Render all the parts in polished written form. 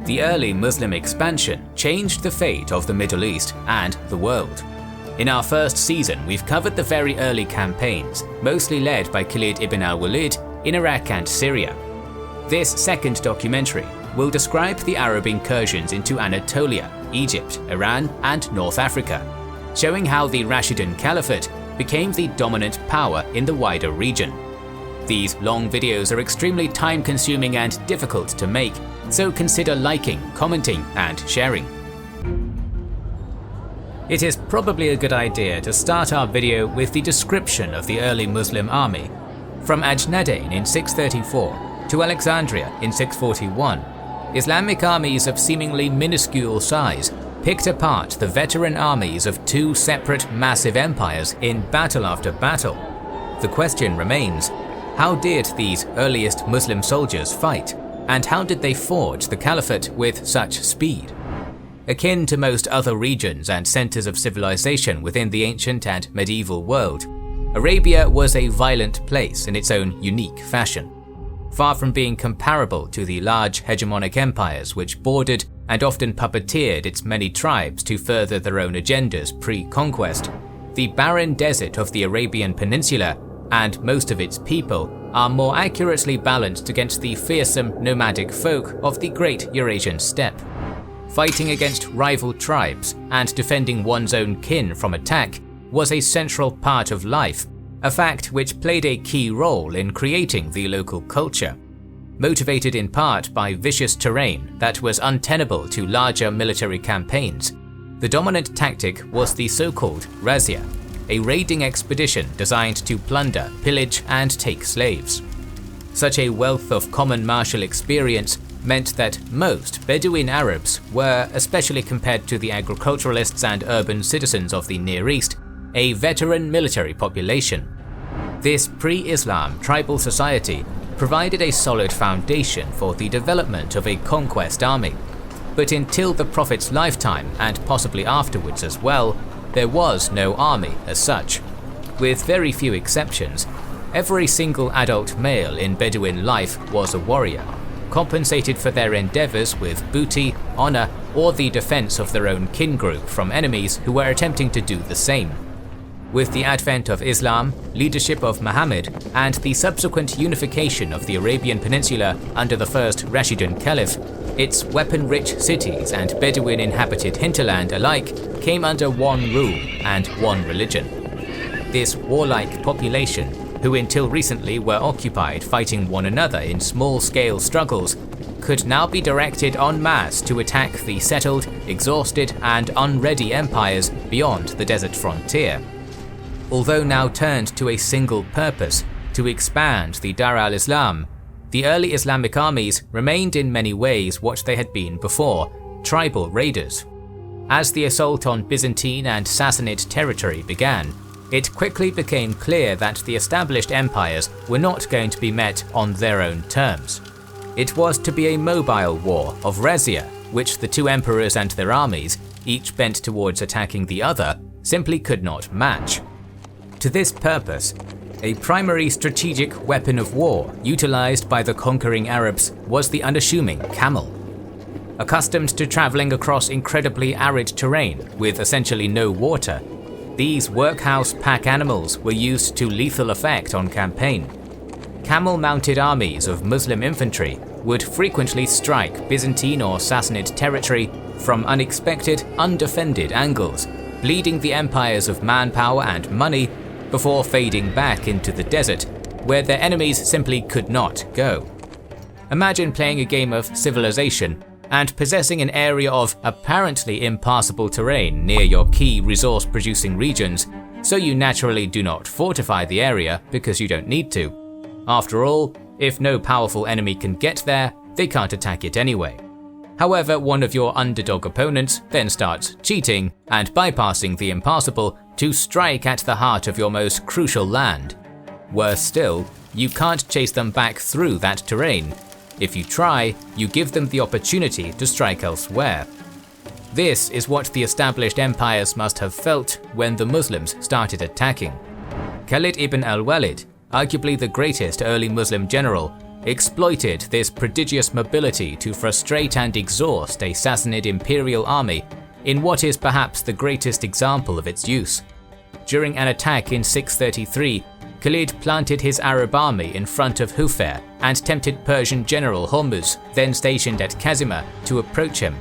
The early Muslim expansion changed the fate of the Middle East and the world. In our first season, we've covered the very early campaigns, mostly led by Khalid ibn al-Walid in Iraq and Syria. This second documentary will describe the Arab incursions into Anatolia, Egypt, Iran, and North Africa, showing how the Rashidun Caliphate became the dominant power in the wider region. These long videos are extremely time-consuming and difficult to make, so consider liking, commenting, and sharing. It is probably a good idea to start our video with the description of the early Muslim army. From Ajnadain in 634 to Alexandria in 641, Islamic armies of seemingly minuscule size picked apart the veteran armies of two separate massive empires in battle after battle. The question remains, how did these earliest Muslim soldiers fight, and how did they forge the caliphate with such speed? Akin to most other regions and centers of civilization within the ancient and medieval world, Arabia was a violent place in its own unique fashion. Far from being comparable to the large hegemonic empires which bordered and often puppeteered its many tribes to further their own agendas pre-conquest, the barren desert of the Arabian Peninsula and most of its people are more accurately balanced against the fearsome nomadic folk of the Great Eurasian Steppe. Fighting against rival tribes and defending one's own kin from attack was a central part of life, a fact which played a key role in creating the local culture. Motivated in part by vicious terrain that was untenable to larger military campaigns, the dominant tactic was the so-called razzia, a raiding expedition designed to plunder, pillage, and take slaves. Such a wealth of common martial experience meant that most Bedouin Arabs were, especially compared to the agriculturalists and urban citizens of the Near East, a veteran military population. This pre-Islam tribal society provided a solid foundation for the development of a conquest army. But until the Prophet's lifetime, and possibly afterwards as well, there was no army as such. With very few exceptions, every single adult male in Bedouin life was a warrior, compensated for their endeavors with booty, honor, or the defense of their own kin group from enemies who were attempting to do the same. With the advent of Islam, leadership of Muhammad, and the subsequent unification of the Arabian Peninsula under the first Rashidun Caliph, its weapon-rich cities and Bedouin-inhabited hinterland alike came under one rule and one religion. This warlike population, who until recently were occupied fighting one another in small-scale struggles, could now be directed en masse to attack the settled, exhausted, and unready empires beyond the desert frontier. Although now turned to a single purpose, to expand the Dar al-Islam, the early Islamic armies remained in many ways what they had been before, tribal raiders. As the assault on Byzantine and Sassanid territory began, it quickly became clear that the established empires were not going to be met on their own terms. It was to be a mobile war of razzia, which the two emperors and their armies, each bent towards attacking the other, simply could not match. To this purpose, a primary strategic weapon of war utilized by the conquering Arabs was the unassuming camel. Accustomed to traveling across incredibly arid terrain with essentially no water, these workhouse pack animals were used to lethal effect on campaign. Camel-mounted armies of Muslim infantry would frequently strike Byzantine or Sassanid territory from unexpected, undefended angles, bleeding the empires of manpower and money before fading back into the desert, where their enemies simply could not go. Imagine playing a game of Civilization and possessing an area of apparently impassable terrain near your key resource-producing regions, so you naturally do not fortify the area because you don't need to. After all, if no powerful enemy can get there, they can't attack it anyway. However, one of your underdog opponents then starts cheating and bypassing the impassable to strike at the heart of your most crucial land. Worse still, you can't chase them back through that terrain. If you try, you give them the opportunity to strike elsewhere. This is what the established empires must have felt when the Muslims started attacking. Khalid ibn al-Walid, arguably the greatest early Muslim general, exploited this prodigious mobility to frustrate and exhaust a Sassanid imperial army in what is perhaps the greatest example of its use. During an attack in 633, Khalid planted his Arab army in front of Hufair and tempted Persian general Hormuz, then stationed at Kazima, to approach him.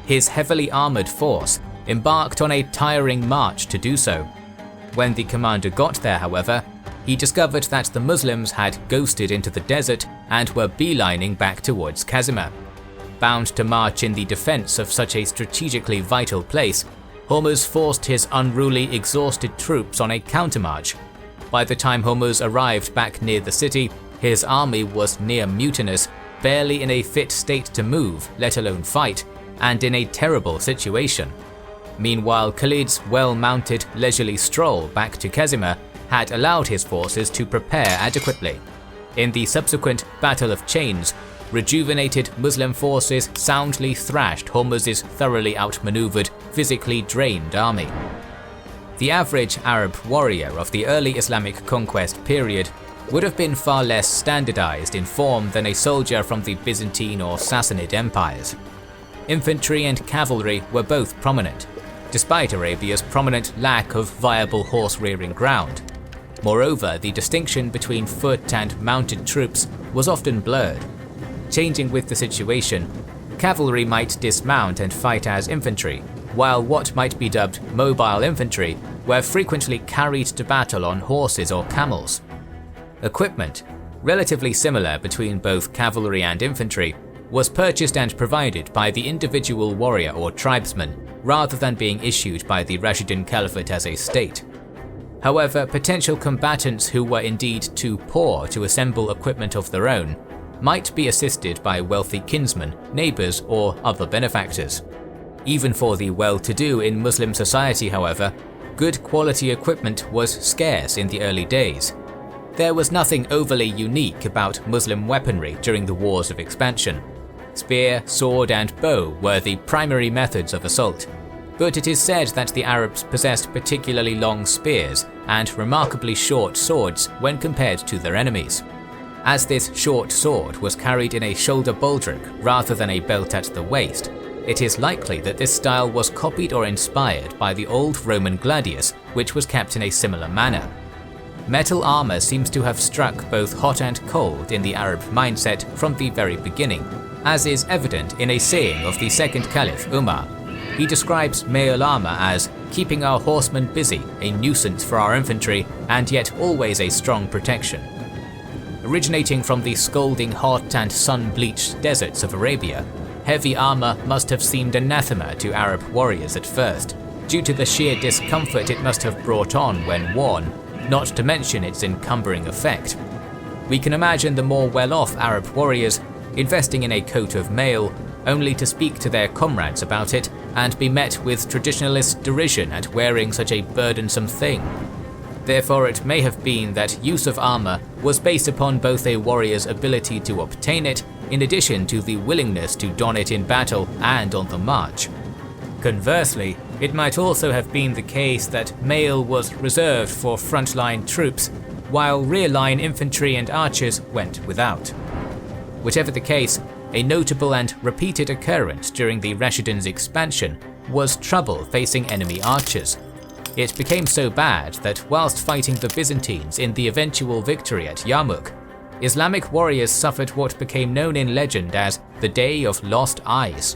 His heavily armoured force embarked on a tiring march to do so. When the commander got there, however, he discovered that the Muslims had ghosted into the desert and were beelining back towards Kazima. Bound to march in the defence of such a strategically vital place, Hormuz forced his unruly, exhausted troops on a countermarch. By the time Hormuz arrived back near the city, his army was near mutinous, barely in a fit state to move, let alone fight, and in a terrible situation. Meanwhile, Khalid's well-mounted, leisurely stroll back to Kazima had allowed his forces to prepare adequately. In the subsequent Battle of Chains, rejuvenated Muslim forces soundly thrashed Hormuz's thoroughly outmaneuvered, physically drained army. The average Arab warrior of the early Islamic conquest period would have been far less standardized in form than a soldier from the Byzantine or Sassanid empires. Infantry and cavalry were both prominent, despite Arabia's prominent lack of viable horse-rearing ground. Moreover, the distinction between foot and mounted troops was often blurred. Changing with the situation, cavalry might dismount and fight as infantry, while what might be dubbed mobile infantry were frequently carried to battle on horses or camels. Equipment, relatively similar between both cavalry and infantry, was purchased and provided by the individual warrior or tribesman, rather than being issued by the Rashidun Caliphate as a state. However, potential combatants who were indeed too poor to assemble equipment of their own might be assisted by wealthy kinsmen, neighbours, or other benefactors. Even for the well-to-do in Muslim society, however, good quality equipment was scarce in the early days. There was nothing overly unique about Muslim weaponry during the wars of expansion. Spear, sword, and bow were the primary methods of assault, but it is said that the Arabs possessed particularly long spears and remarkably short swords when compared to their enemies. As this short sword was carried in a shoulder baldric rather than a belt at the waist, it is likely that this style was copied or inspired by the old Roman gladius, which was kept in a similar manner. Metal armor seems to have struck both hot and cold in the Arab mindset from the very beginning, as is evident in a saying of the second Caliph Umar. He describes mail armor as keeping our horsemen busy, a nuisance for our infantry, and yet always a strong protection. Originating from the scalding hot and sun-bleached deserts of Arabia, heavy armor must have seemed anathema to Arab warriors at first, due to the sheer discomfort it must have brought on when worn, not to mention its encumbering effect. We can imagine the more well-off Arab warriors investing in a coat of mail, only to speak to their comrades about it and be met with traditionalist derision at wearing such a burdensome thing. Therefore, it may have been that use of armor was based upon both a warrior's ability to obtain it, in addition to the willingness to don it in battle and on the march. Conversely, it might also have been the case that mail was reserved for frontline troops, while rear-line infantry and archers went without. Whichever the case, a notable and repeated occurrence during the Rashidun's expansion was trouble facing enemy archers. It became so bad that whilst fighting the Byzantines in the eventual victory at Yarmuk, Islamic warriors suffered what became known in legend as the Day of Lost Eyes.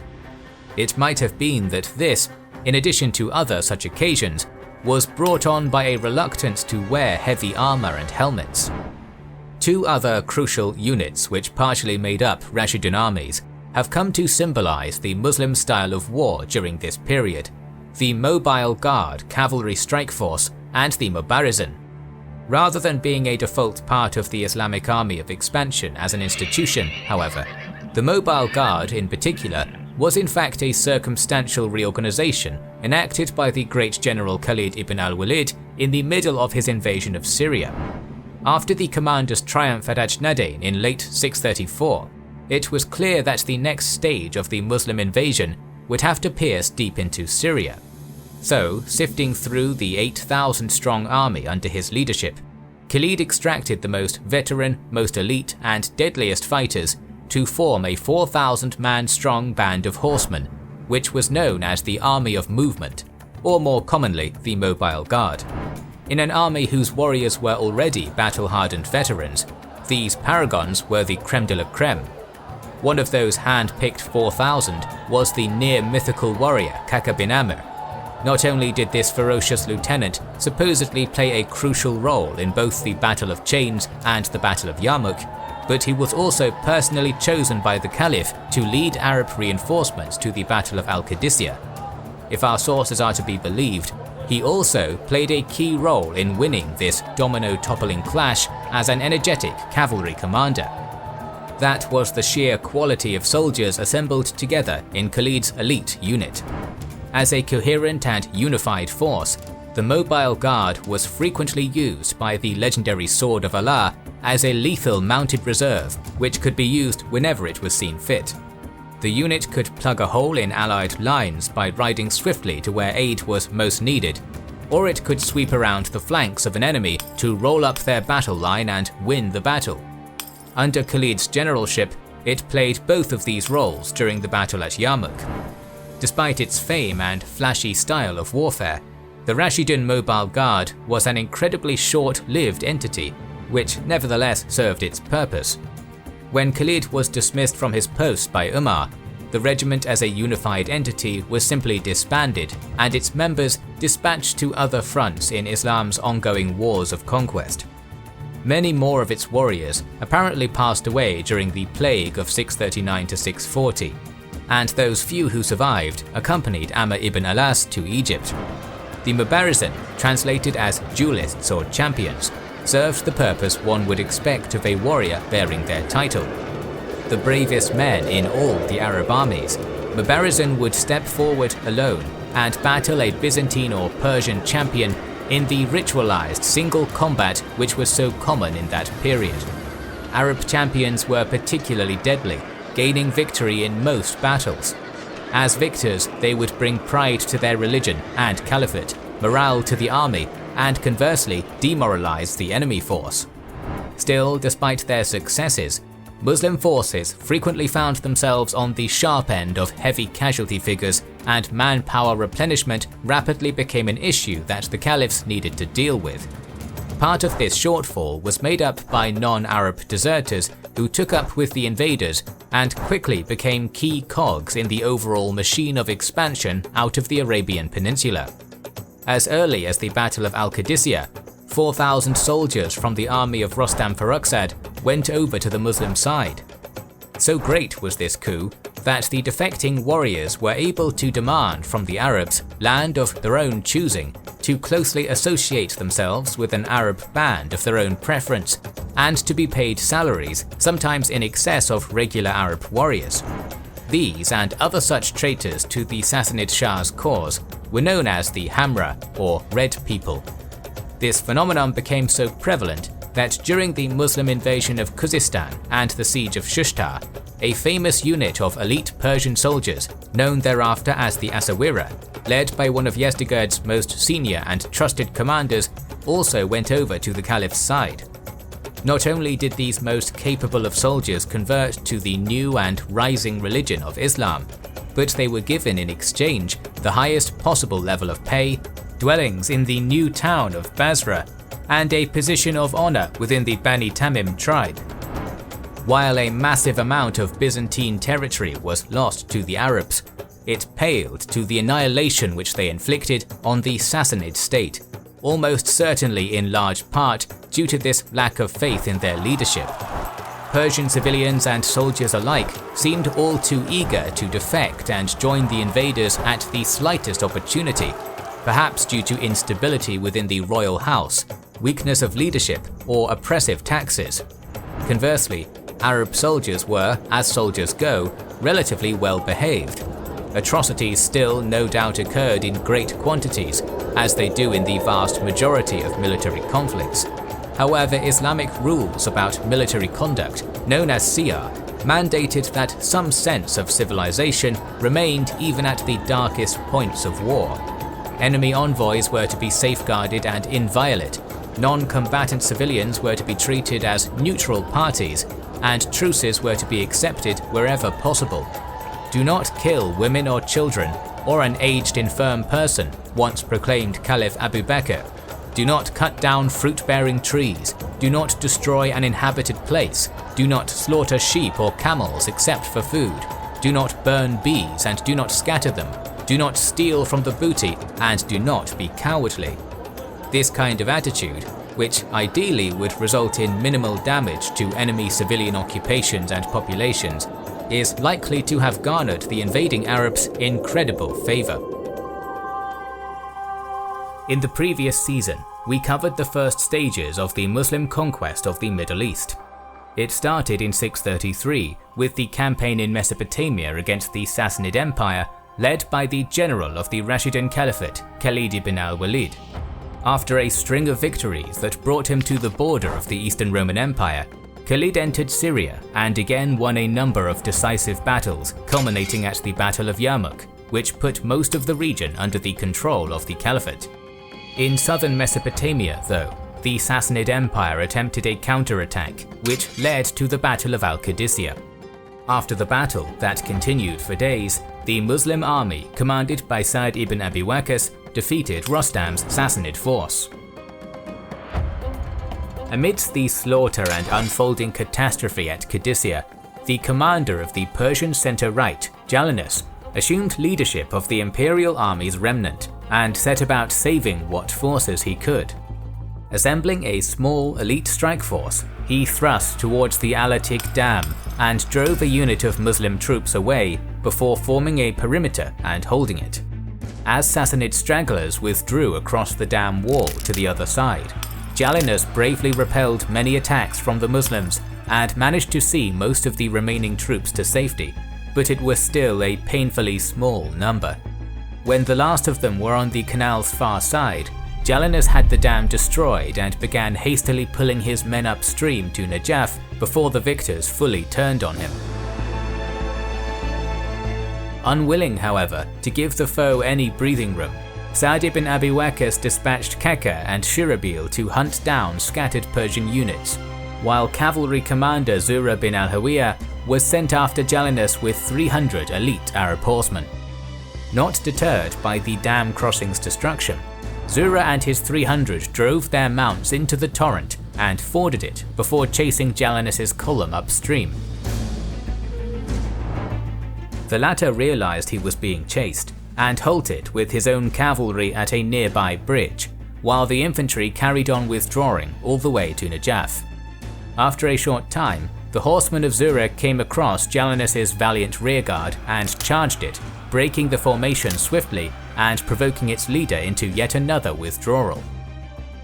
It might have been that this, in addition to other such occasions, was brought on by a reluctance to wear heavy armor and helmets. Two other crucial units which partially made up Rashidun armies have come to symbolize the Muslim style of war during this period: the Mobile Guard cavalry strike force and the Mubarizan. Rather than being a default part of the Islamic army of expansion as an institution, however, the Mobile Guard in particular was in fact a circumstantial reorganization enacted by the great general Khalid ibn al-Walid in the middle of his invasion of Syria. After the commander's triumph at Ajnadayn in late 634, it was clear that the next stage of the Muslim invasion would have to pierce deep into Syria. So, sifting through the 8,000-strong army under his leadership, Khaled extracted the most veteran, most elite, and deadliest fighters to form a 4,000-man strong band of horsemen, which was known as the Army of Movement, or more commonly, the Mobile Guard. In an army whose warriors were already battle-hardened veterans, these paragons were the creme de la creme. One of those hand-picked 4,000 was the near-mythical warrior Kaka bin Amr. Not only did this ferocious lieutenant supposedly play a crucial role in both the Battle of Chains and the Battle of Yarmuk, but he was also personally chosen by the Caliph to lead Arab reinforcements to the Battle of al-Qadisiyyah. If our sources are to be believed, he also played a key role in winning this domino-toppling clash as an energetic cavalry commander. That was the sheer quality of soldiers assembled together in Khaled's elite unit. As a coherent and unified force, the Mobile Guard was frequently used by the legendary Sword of Allah as a lethal mounted reserve which could be used whenever it was seen fit. The unit could plug a hole in allied lines by riding swiftly to where aid was most needed, or it could sweep around the flanks of an enemy to roll up their battle line and win the battle. Under Khaled's generalship, it played both of these roles during the battle at Yarmuk. Despite its fame and flashy style of warfare, the Rashidun Mobile Guard was an incredibly short-lived entity, which nevertheless served its purpose. When Khaled was dismissed from his post by Umar, the regiment as a unified entity was simply disbanded and its members dispatched to other fronts in Islam's ongoing wars of conquest. Many more of its warriors apparently passed away during the plague of 639 to 640, and those few who survived accompanied Amr ibn Alas to Egypt. The Mubarizin, translated as duelists or champions, served the purpose one would expect of a warrior bearing their title. The bravest men in all the Arab armies, Mubarizin would step forward alone and battle a Byzantine or Persian champion in the ritualized single combat which was so common in that period. Arab champions were particularly deadly, gaining victory in most battles. As victors, they would bring pride to their religion and caliphate, morale to the army, and conversely demoralize the enemy force. Still, despite their successes, Muslim forces frequently found themselves on the sharp end of heavy casualty figures, and manpower replenishment rapidly became an issue that the caliphs needed to deal with. Part of this shortfall was made up by non-Arab deserters who took up with the invaders and quickly became key cogs in the overall machine of expansion out of the Arabian Peninsula. As early as the Battle of al-Qadisiyyah, 4,000 soldiers from the army of Rostam Farrukhzad went over to the Muslim side. So great was this coup that the defecting warriors were able to demand from the Arabs land of their own choosing to closely associate themselves with an Arab band of their own preference, and to be paid salaries, sometimes in excess of regular Arab warriors. These and other such traitors to the Sassanid Shah's cause were known as the Hamra, or Red People. This phenomenon became so prevalent that during the Muslim invasion of Khuzestan and the siege of Shushtar, a famous unit of elite Persian soldiers, known thereafter as the Asawira, led by one of Yezdegerd's most senior and trusted commanders, also went over to the Caliph's side. Not only did these most capable of soldiers convert to the new and rising religion of Islam, but they were given in exchange the highest possible level of pay, dwellings in the new town of Basra, and a position of honor within the Bani Tamim tribe. While a massive amount of Byzantine territory was lost to the Arabs, it paled to the annihilation which they inflicted on the Sassanid state, almost certainly in large part due to this lack of faith in their leadership. Persian civilians and soldiers alike seemed all too eager to defect and join the invaders at the slightest opportunity, perhaps due to instability within the royal house, weakness of leadership, or oppressive taxes. Conversely, Arab soldiers were, as soldiers go, relatively well behaved. Atrocities still no doubt occurred in great quantities, as they do in the vast majority of military conflicts. However, Islamic rules about military conduct, known as Siyar, mandated that some sense of civilization remained even at the darkest points of war. Enemy envoys were to be safeguarded and inviolate, Non-combatant civilians were to be treated as neutral parties, and truces were to be accepted wherever possible. Do not kill women or children, or an aged infirm person, once proclaimed Caliph Abu Bakr. Do not cut down fruit-bearing trees. Do not destroy an inhabited place. Do not slaughter sheep or camels except for food. Do not burn bees and do not scatter them. Do not steal from the booty and do not be cowardly. This kind of attitude, which ideally would result in minimal damage to enemy civilian occupations and populations, is likely to have garnered the invading Arabs incredible favor. In the previous season, we covered the first stages of the Muslim conquest of the Middle East. It started in 633 with the campaign in Mesopotamia against the Sassanid Empire, led by the general of the Rashidun Caliphate, Khalid ibn al-Walid. After a string of victories that brought him to the border of the Eastern Roman Empire, Khalid entered Syria and again won a number of decisive battles, culminating at the Battle of Yarmuk, which put most of the region under the control of the Caliphate. In southern Mesopotamia, though, the Sassanid Empire attempted a counterattack, which led to the Battle of al-Qadisiyyah. After the battle, that continued for days, the Muslim army, commanded by Sa'd ibn Abi Waqqas, defeated Rostam's Sassanid force. Amidst the slaughter and unfolding catastrophe at Qadisiyyah, the commander of the Persian centre-right, Jalinus, assumed leadership of the imperial army's remnant and set about saving what forces he could. Assembling a small elite strike force, he thrust towards the Al-Atiq Dam and drove a unit of Muslim troops away before forming a perimeter and holding it. As Sassanid stragglers withdrew across the dam wall to the other side, Jalinus bravely repelled many attacks from the Muslims and managed to see most of the remaining troops to safety, but it was still a painfully small number. When the last of them were on the canal's far side, Jalinus had the dam destroyed and began hastily pulling his men upstream to Najaf before the victors fully turned on him. Unwilling, however, to give the foe any breathing room, Sa'd ibn Abi Waqqas dispatched Kaka and Shirabil to hunt down scattered Persian units, while cavalry commander Zura bin al-Hawiyah was sent after Jalinus with 300 elite Arab horsemen. Not deterred by the dam crossing's destruction, Zura and his 300 drove their mounts into the torrent and forded it before chasing Jalinus's column upstream. The latter realized he was being chased and halted with his own cavalry at a nearby bridge, while the infantry carried on withdrawing all the way to Najaf. After a short time, the horsemen of Zura came across Jalinus's valiant rearguard and charged it, breaking the formation swiftly and provoking its leader into yet another withdrawal.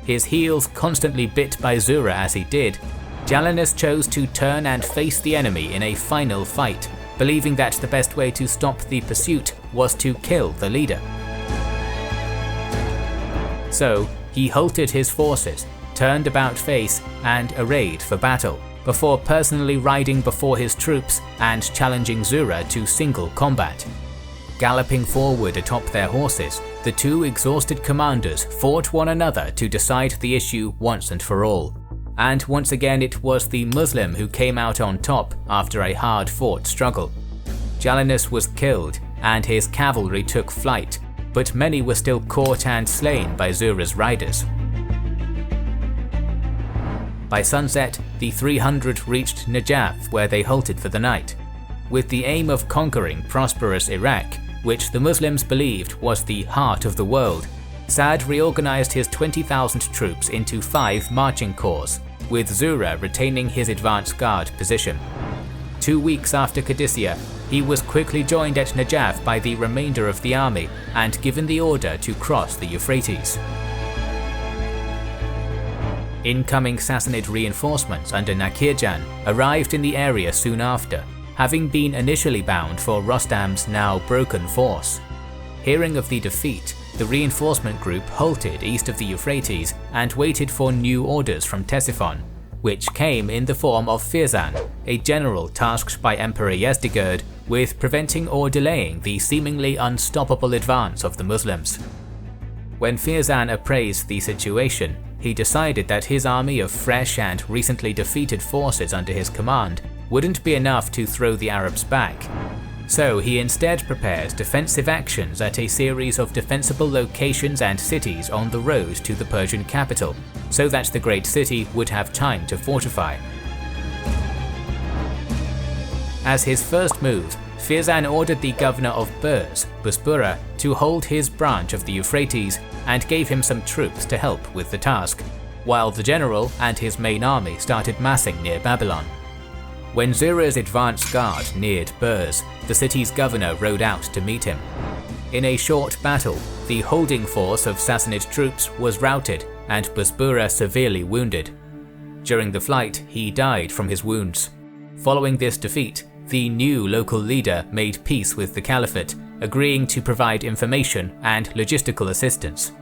His heels constantly bit by Zura as he did, Jalinus chose to turn and face the enemy in a final fight, believing that the best way to stop the pursuit was to kill the leader. So he halted his forces, turned about face and arrayed for battle, before personally riding before his troops and challenging Zura to single combat. Galloping forward atop their horses, the two exhausted commanders fought one another to decide the issue once and for all. And once again it was the Muslim who came out on top after a hard-fought struggle. Jalinus was killed and his cavalry took flight, but many were still caught and slain by Zura's riders. By sunset, the 300 reached Najaf, where they halted for the night. With the aim of conquering prosperous Iraq, which the Muslims believed was the heart of the world, Sa'd reorganized his 20,000 troops into 5 marching corps, with Zura retaining his advance guard position. 2 weeks after Qadisiyyah, he was quickly joined at Najaf by the remainder of the army and given the order to cross the Euphrates. Incoming Sassanid reinforcements under Nakirjan arrived in the area soon after, having been initially bound for Rostam's now broken force. Hearing of the defeat, the reinforcement group halted east of the Euphrates and waited for new orders from Ctesiphon, which came in the form of Firzan, a general tasked by Emperor Yazdegerd with preventing or delaying the seemingly unstoppable advance of the Muslims. When Firzan appraised the situation, he decided that his army of fresh and recently defeated forces under his command wouldn't be enough to throw the Arabs back. So he instead prepared defensive actions at a series of defensible locations and cities on the road to the Persian capital, so that the great city would have time to fortify. As his first move, Firzan ordered the governor of Bospora, to hold his branch of the Euphrates and gave him some troops to help with the task, while the general and his main army started massing near Babylon. When Zura's advance guard neared Burs, the city's governor rode out to meet him. In a short battle, the holding force of Sassanid troops was routed and Bospora severely wounded. During the flight, he died from his wounds. Following this defeat, the new local leader made peace with the Caliphate, agreeing to provide information and logistical assistance.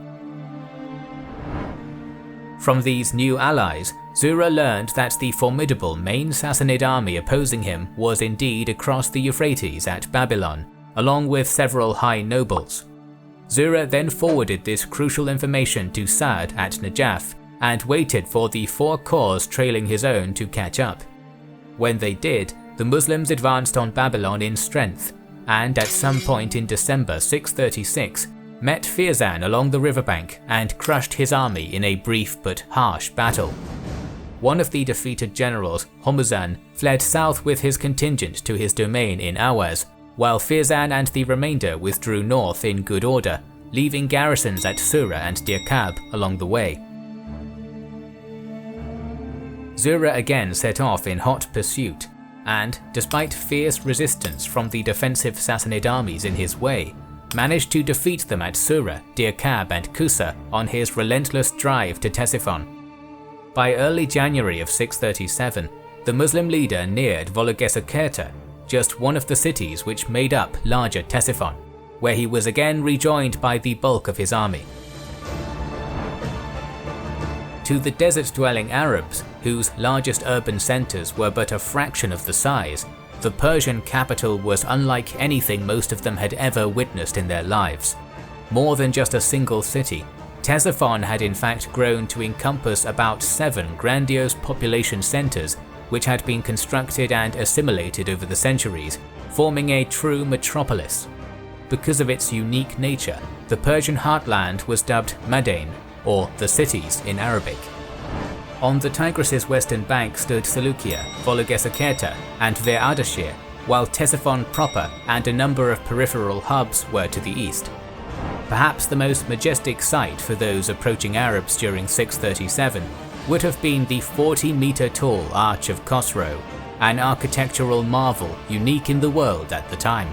From these new allies, Zura learned that the formidable main Sassanid army opposing him was indeed across the Euphrates at Babylon, along with several high nobles. Zura then forwarded this crucial information to Sa'd at Najaf and waited for the 4 corps trailing his own to catch up. When they did, the Muslims advanced on Babylon in strength, and at some point in December 636, met Firzan along the riverbank and crushed his army in a brief but harsh battle. One of the defeated generals, Hormuzan, fled south with his contingent to his domain in Awaz, while Firzan and the remainder withdrew north in good order, leaving garrisons at Sura and Dirkab along the way. Zura again set off in hot pursuit, and, despite fierce resistance from the defensive Sassanid armies in his way, managed to defeat them at Sura, Dirkab and Kusa on his relentless drive to Ctesiphon. By early January of 637, the Muslim leader neared Vologesakerta, just one of the cities which made up larger Ctesiphon, where he was again rejoined by the bulk of his army. To the desert-dwelling Arabs, whose largest urban centers were but a fraction of the size, the Persian capital was unlike anything most of them had ever witnessed in their lives. More than just a single city, Ctesiphon had in fact grown to encompass about 7 grandiose population centers which had been constructed and assimilated over the centuries, forming a true metropolis. Because of its unique nature, the Persian heartland was dubbed Madain, or the cities in Arabic. On the Tigris's western bank stood Seleucia, Vologesakerta, and Ver Ardashir, while Ctesiphon proper and a number of peripheral hubs were to the east. Perhaps the most majestic sight for those approaching Arabs during 637 would have been the 40-meter-tall Arch of Khosrow, an architectural marvel unique in the world at the time.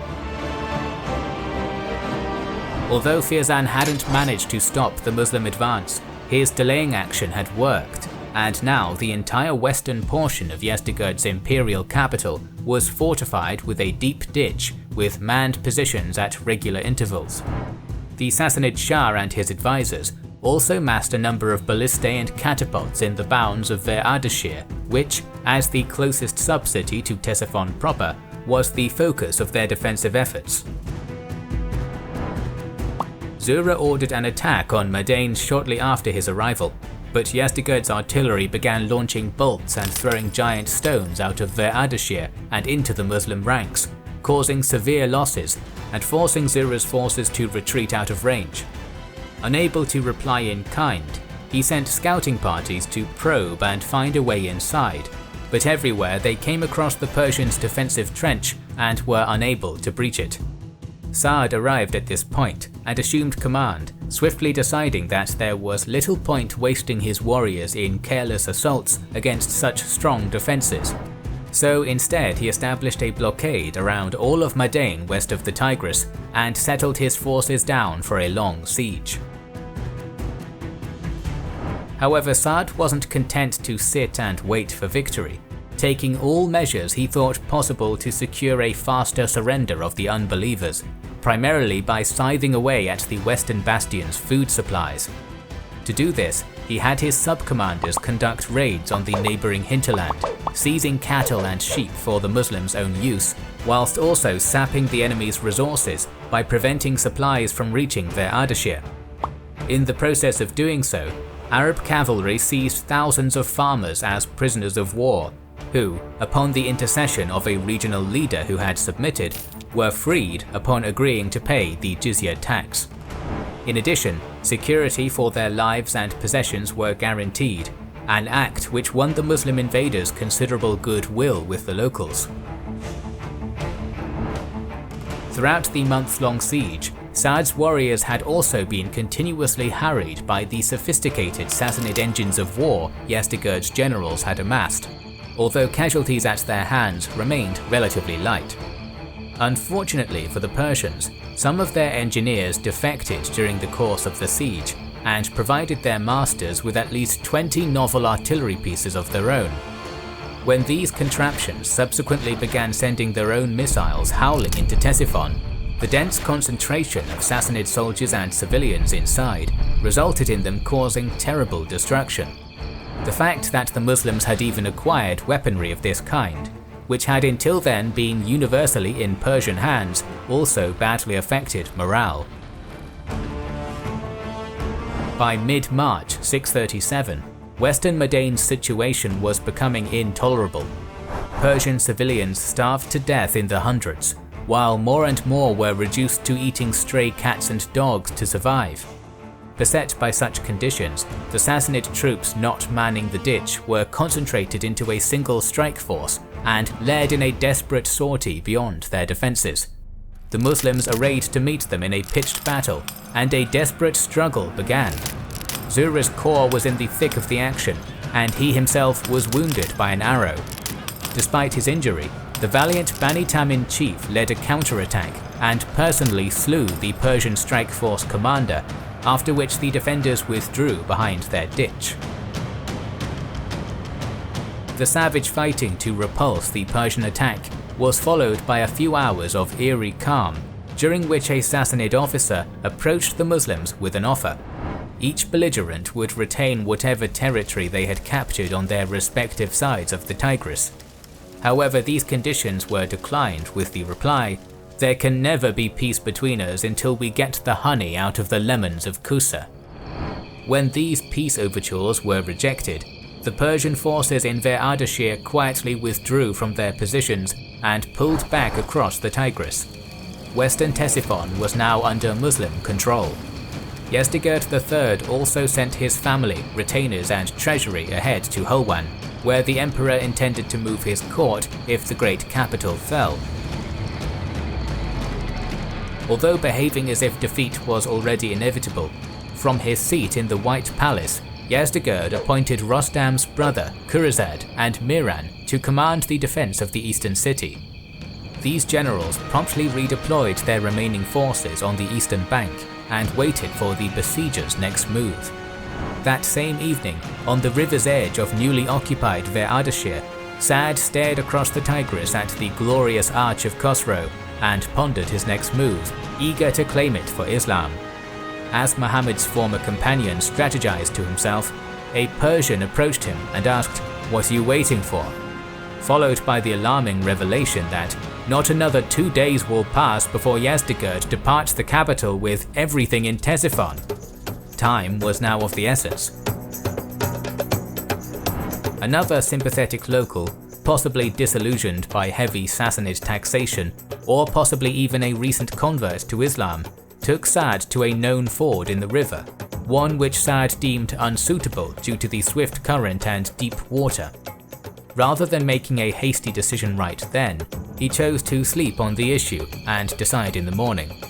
Although Firzan hadn't managed to stop the Muslim advance, his delaying action had worked, and now the entire western portion of Yezdegerd's imperial capital was fortified with a deep ditch with manned positions at regular intervals. The Sassanid Shah and his advisors also massed a number of ballistae and catapults in the bounds of Ver Ardashir, which, as the closest sub-city to Ctesiphon proper, was the focus of their defensive efforts. Zura ordered an attack on Madain shortly after his arrival, but Yezdegerd's artillery began launching bolts and throwing giant stones out of Ver Ardashir and into the Muslim ranks, causing severe losses and forcing Zura's forces to retreat out of range. Unable to reply in kind, he sent scouting parties to probe and find a way inside, but everywhere they came across the Persians' defensive trench and were unable to breach it. Sa'd arrived at this point and assumed command, swiftly deciding that there was little point wasting his warriors in careless assaults against such strong defenses. So instead he established a blockade around all of Madain west of the Tigris and settled his forces down for a long siege. However, Sa'd wasn't content to sit and wait for victory, taking all measures he thought possible to secure a faster surrender of the unbelievers, primarily by scything away at the western bastion's food supplies. To do this, he had his sub-commanders conduct raids on the neighbouring hinterland, seizing cattle and sheep for the Muslims' own use, whilst also sapping the enemy's resources by preventing supplies from reaching Ver Ardashir. In the process of doing so, Arab cavalry seized thousands of farmers as prisoners of war, who, upon the intercession of a regional leader who had submitted, were freed upon agreeing to pay the jizya tax. In addition, security for their lives and possessions were guaranteed, an act which won the Muslim invaders considerable goodwill with the locals. Throughout the month-long siege, Sa'd's warriors had also been continuously harried by the sophisticated Sassanid engines of war Yezdegerd's generals had amassed, although casualties at their hands remained relatively light. Unfortunately for the Persians, some of their engineers defected during the course of the siege and provided their masters with at least 20 novel artillery pieces of their own. When these contraptions subsequently began sending their own missiles howling into Ctesiphon, the dense concentration of Sassanid soldiers and civilians inside resulted in them causing terrible destruction. The fact that the Muslims had even acquired weaponry of this kind, which had until then been universally in Persian hands, also badly affected morale. By mid-March 637, Western Madain's situation was becoming intolerable. Persian civilians starved to death in the hundreds, while more and more were reduced to eating stray cats and dogs to survive. Beset by such conditions, the Sassanid troops not manning the ditch were concentrated into a single strike force and led in a desperate sortie beyond their defences. The Muslims arrayed to meet them in a pitched battle, and a desperate struggle began. Zura's corps was in the thick of the action, and he himself was wounded by an arrow. Despite his injury, the valiant Bani Tamim chief led a counterattack and personally slew the Persian strike force commander, after which the defenders withdrew behind their ditch. The savage fighting to repulse the Persian attack was followed by a few hours of eerie calm, during which a Sassanid officer approached the Muslims with an offer. Each belligerent would retain whatever territory they had captured on their respective sides of the Tigris. However, these conditions were declined with the reply, "There can never be peace between us until we get the honey out of the lemons of Kusa." When these peace overtures were rejected, the Persian forces in Ve'ardashir quietly withdrew from their positions and pulled back across the Tigris. Western Ctesiphon was now under Muslim control. Yezdegerd III also sent his family, retainers and treasury ahead to Hulwan, where the emperor intended to move his court if the great capital fell. Although behaving as if defeat was already inevitable, from his seat in the White Palace, Yezdegerd appointed Rostam's brother Kurazad and Miran to command the defense of the eastern city. These generals promptly redeployed their remaining forces on the eastern bank and waited for the besiegers' next move. That same evening, on the river's edge of newly occupied Ve'ardashir, Sa'd stared across the Tigris at the glorious Arch of Khosrow and pondered his next move, eager to claim it for Islam. As Muhammad's former companion strategized to himself, a Persian approached him and asked, "What are you waiting for?" Followed by the alarming revelation that not another 2 days will pass before Yezdegerd departs the capital with everything in Ctesiphon. Time was now of the essence. Another sympathetic local, possibly disillusioned by heavy Sassanid taxation, or possibly even a recent convert to Islam, took Sa'd to a known ford in the river, one which Sa'd deemed unsuitable due to the swift current and deep water. Rather than making a hasty decision right then, he chose to sleep on the issue and decide in the morning.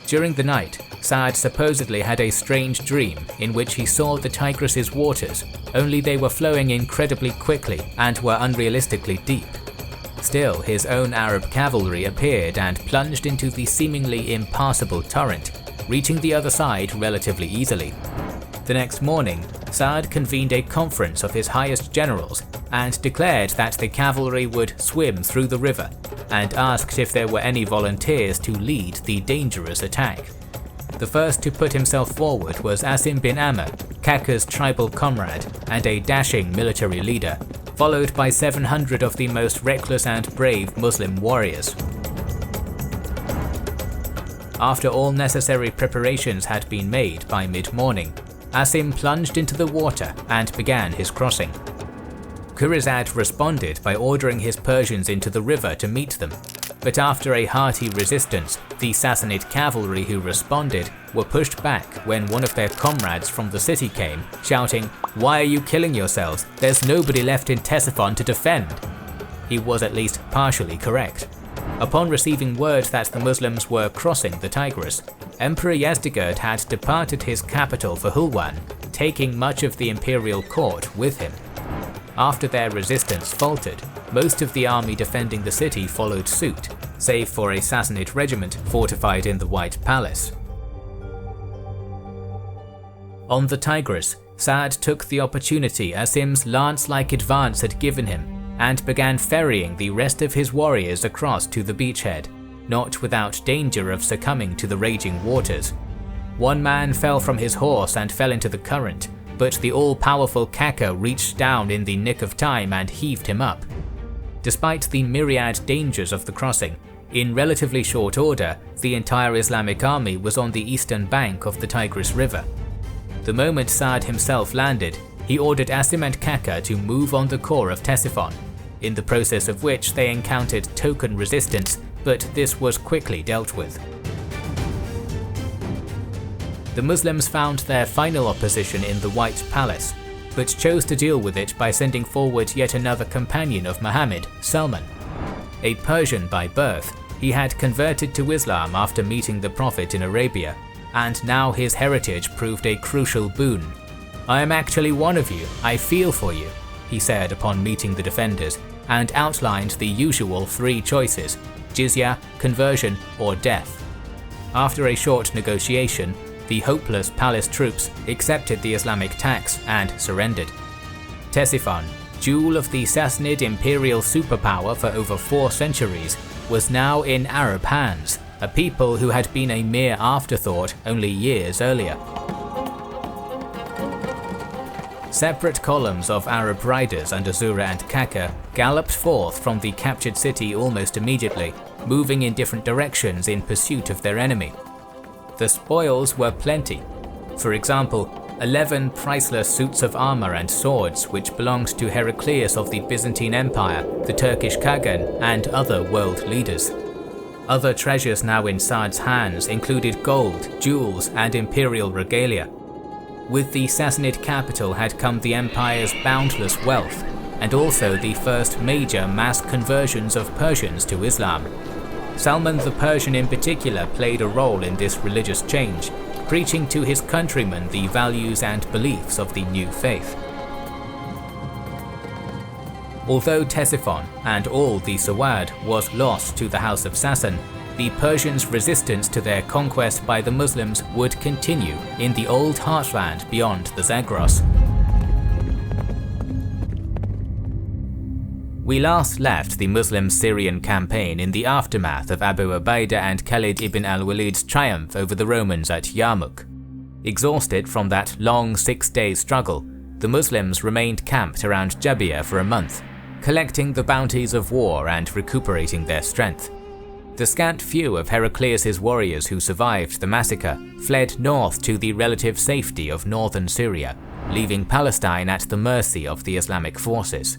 During the night, Sa'd supposedly had a strange dream in which he saw the Tigris's waters, only they were flowing incredibly quickly and were unrealistically deep. Still, his own Arab cavalry appeared and plunged into the seemingly impassable torrent, reaching the other side relatively easily. The next morning, Sa'd convened a conference of his highest generals and declared that the cavalry would swim through the river, and asked if there were any volunteers to lead the dangerous attack. The first to put himself forward was Asim bin Amr, Kaka's tribal comrade and a dashing military leader, followed by 700 of the most reckless and brave Muslim warriors. After all necessary preparations had been made by mid-morning, Asim plunged into the water and began his crossing. Khurizad responded by ordering his Persians into the river to meet them, but after a hearty resistance, the Sassanid cavalry who responded were pushed back when one of their comrades from the city came, shouting, "Why are you killing yourselves? There's nobody left in Ctesiphon to defend." He was at least partially correct. Upon receiving word that the Muslims were crossing the Tigris, Emperor Yazdegerd had departed his capital for Hulwan, taking much of the imperial court with him. After their resistance faltered, most of the army defending the city followed suit, save for a Sassanid regiment fortified in the White Palace. On the Tigris, Sa'd took the opportunity Asim's lance-like advance had given him and began ferrying the rest of his warriors across to the beachhead, not without danger of succumbing to the raging waters. One man fell from his horse and fell into the current, but the all-powerful Kaka reached down in the nick of time and heaved him up. Despite the myriad dangers of the crossing, in relatively short order, the entire Islamic army was on the eastern bank of the Tigris River. The moment Sa'd himself landed, he ordered Asim and Kaka to move on the core of Ctesiphon, in the process of which they encountered token resistance, but this was quickly dealt with. The Muslims found their final opposition in the White Palace, but chose to deal with it by sending forward yet another companion of Muhammad, Salman. A Persian by birth, he had converted to Islam after meeting the Prophet in Arabia, and now his heritage proved a crucial boon. "I am actually one of you, I feel for you," he said upon meeting the defenders, and outlined the usual three choices: jizya, conversion, or death. After a short negotiation, the hopeless palace troops accepted the Islamic tax and surrendered. Ctesiphon, jewel of the Sassanid imperial superpower for over 4 centuries, was now in Arab hands, a people who had been a mere afterthought only years earlier. Separate columns of Arab riders under Zura and Kaka galloped forth from the captured city almost immediately, moving in different directions in pursuit of their enemy. The spoils were plenty. For example, 11 priceless suits of armor and swords which belonged to Heraclius of the Byzantine Empire, the Turkish Kagan, and other world leaders. Other treasures now in Sa'd's hands included gold, jewels, and imperial regalia. With the Sassanid capital had come the empire's boundless wealth, and also the first major mass conversions of Persians to Islam. Salman the Persian in particular played a role in this religious change, preaching to his countrymen the values and beliefs of the new faith. Although Ctesiphon and all the Sawad was lost to the House of Sassan, the Persians' resistance to their conquest by the Muslims would continue in the old heartland beyond the Zagros. We last left the Muslim-Syrian campaign in the aftermath of Abu Ubaidah and Khalid ibn al-Walid's triumph over the Romans at Yarmuk. Exhausted from that long 6-day struggle, the Muslims remained camped around Jabiyah for a month, collecting the bounties of war and recuperating their strength. The scant few of Heraclius' warriors who survived the massacre fled north to the relative safety of northern Syria, leaving Palestine at the mercy of the Islamic forces.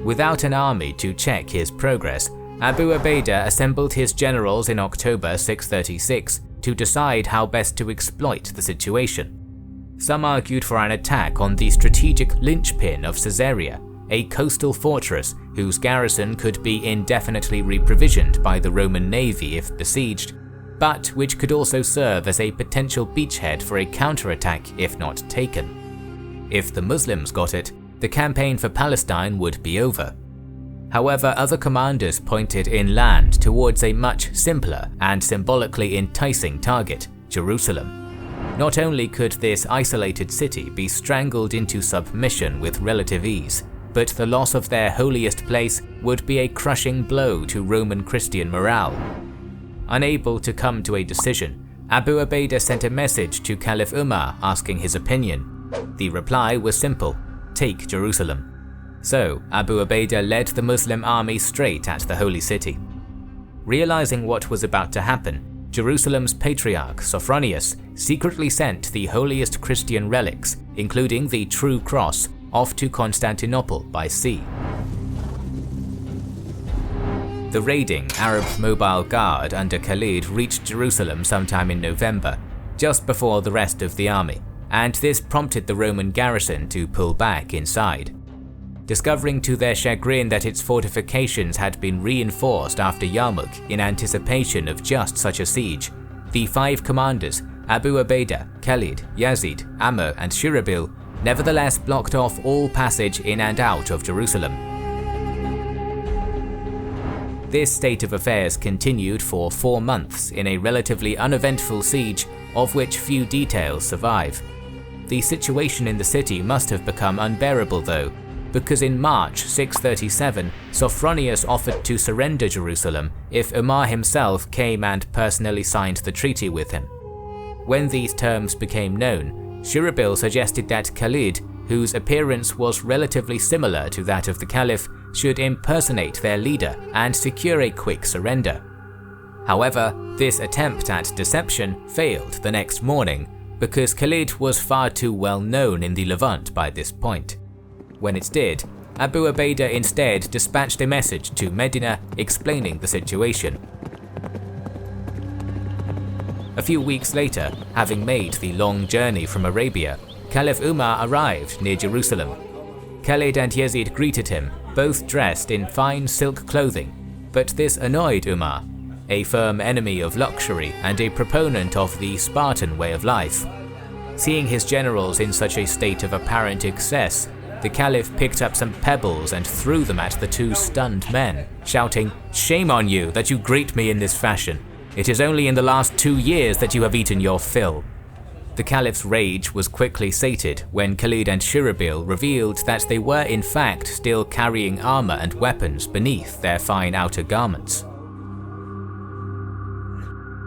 Without an army to check his progress, Abu Ubaidah assembled his generals in October 636 to decide how best to exploit the situation. Some argued for an attack on the strategic linchpin of Caesarea, a coastal fortress whose garrison could be indefinitely reprovisioned by the Roman navy if besieged, but which could also serve as a potential beachhead for a counterattack if not taken. If the Muslims got it, the campaign for Palestine would be over. However, other commanders pointed inland towards a much simpler and symbolically enticing target, Jerusalem. Not only could this isolated city be strangled into submission with relative ease, but the loss of their holiest place would be a crushing blow to Roman Christian morale. Unable to come to a decision, Abu Ubaidah sent a message to Caliph Umar asking his opinion. The reply was simple: take Jerusalem. So Abu Ubaidah led the Muslim army straight at the holy city. Realizing what was about to happen, Jerusalem's patriarch Sophronius secretly sent the holiest Christian relics, including the True Cross, off to Constantinople by sea. The raiding Arab mobile guard under Khaled reached Jerusalem sometime in November, just before the rest of the army, and this prompted the Roman garrison to pull back inside. Discovering to their chagrin that its fortifications had been reinforced after Yarmuk in anticipation of just such a siege, the 5 commanders, Abu Ubaidah, Khalid, Yazid, Amr and Shirabil, nevertheless blocked off all passage in and out of Jerusalem. This state of affairs continued for 4 months in a relatively uneventful siege, of which few details survive. The situation in the city must have become unbearable though, because in March 637, Sophronius offered to surrender Jerusalem if Umar himself came and personally signed the treaty with him. When these terms became known, Shirabil suggested that Khalid, whose appearance was relatively similar to that of the Caliph, should impersonate their leader and secure a quick surrender. However, this attempt at deception failed the next morning because Khalid was far too well known in the Levant by this point. When it did, Abu Ubaidah instead dispatched a message to Medina explaining the situation. A few weeks later, having made the long journey from Arabia, Caliph Umar arrived near Jerusalem. Khalid and Yazid greeted him, both dressed in fine silk clothing, but this annoyed Umar, a firm enemy of luxury and a proponent of the Spartan way of life. Seeing his generals in such a state of apparent excess, the Caliph picked up some pebbles and threw them at the 2 stunned men, shouting, "Shame on you that you greet me in this fashion. It is only in the last 2 years that you have eaten your fill." The Caliph's rage was quickly sated when Khalid and Shirabil revealed that they were in fact still carrying armor and weapons beneath their fine outer garments.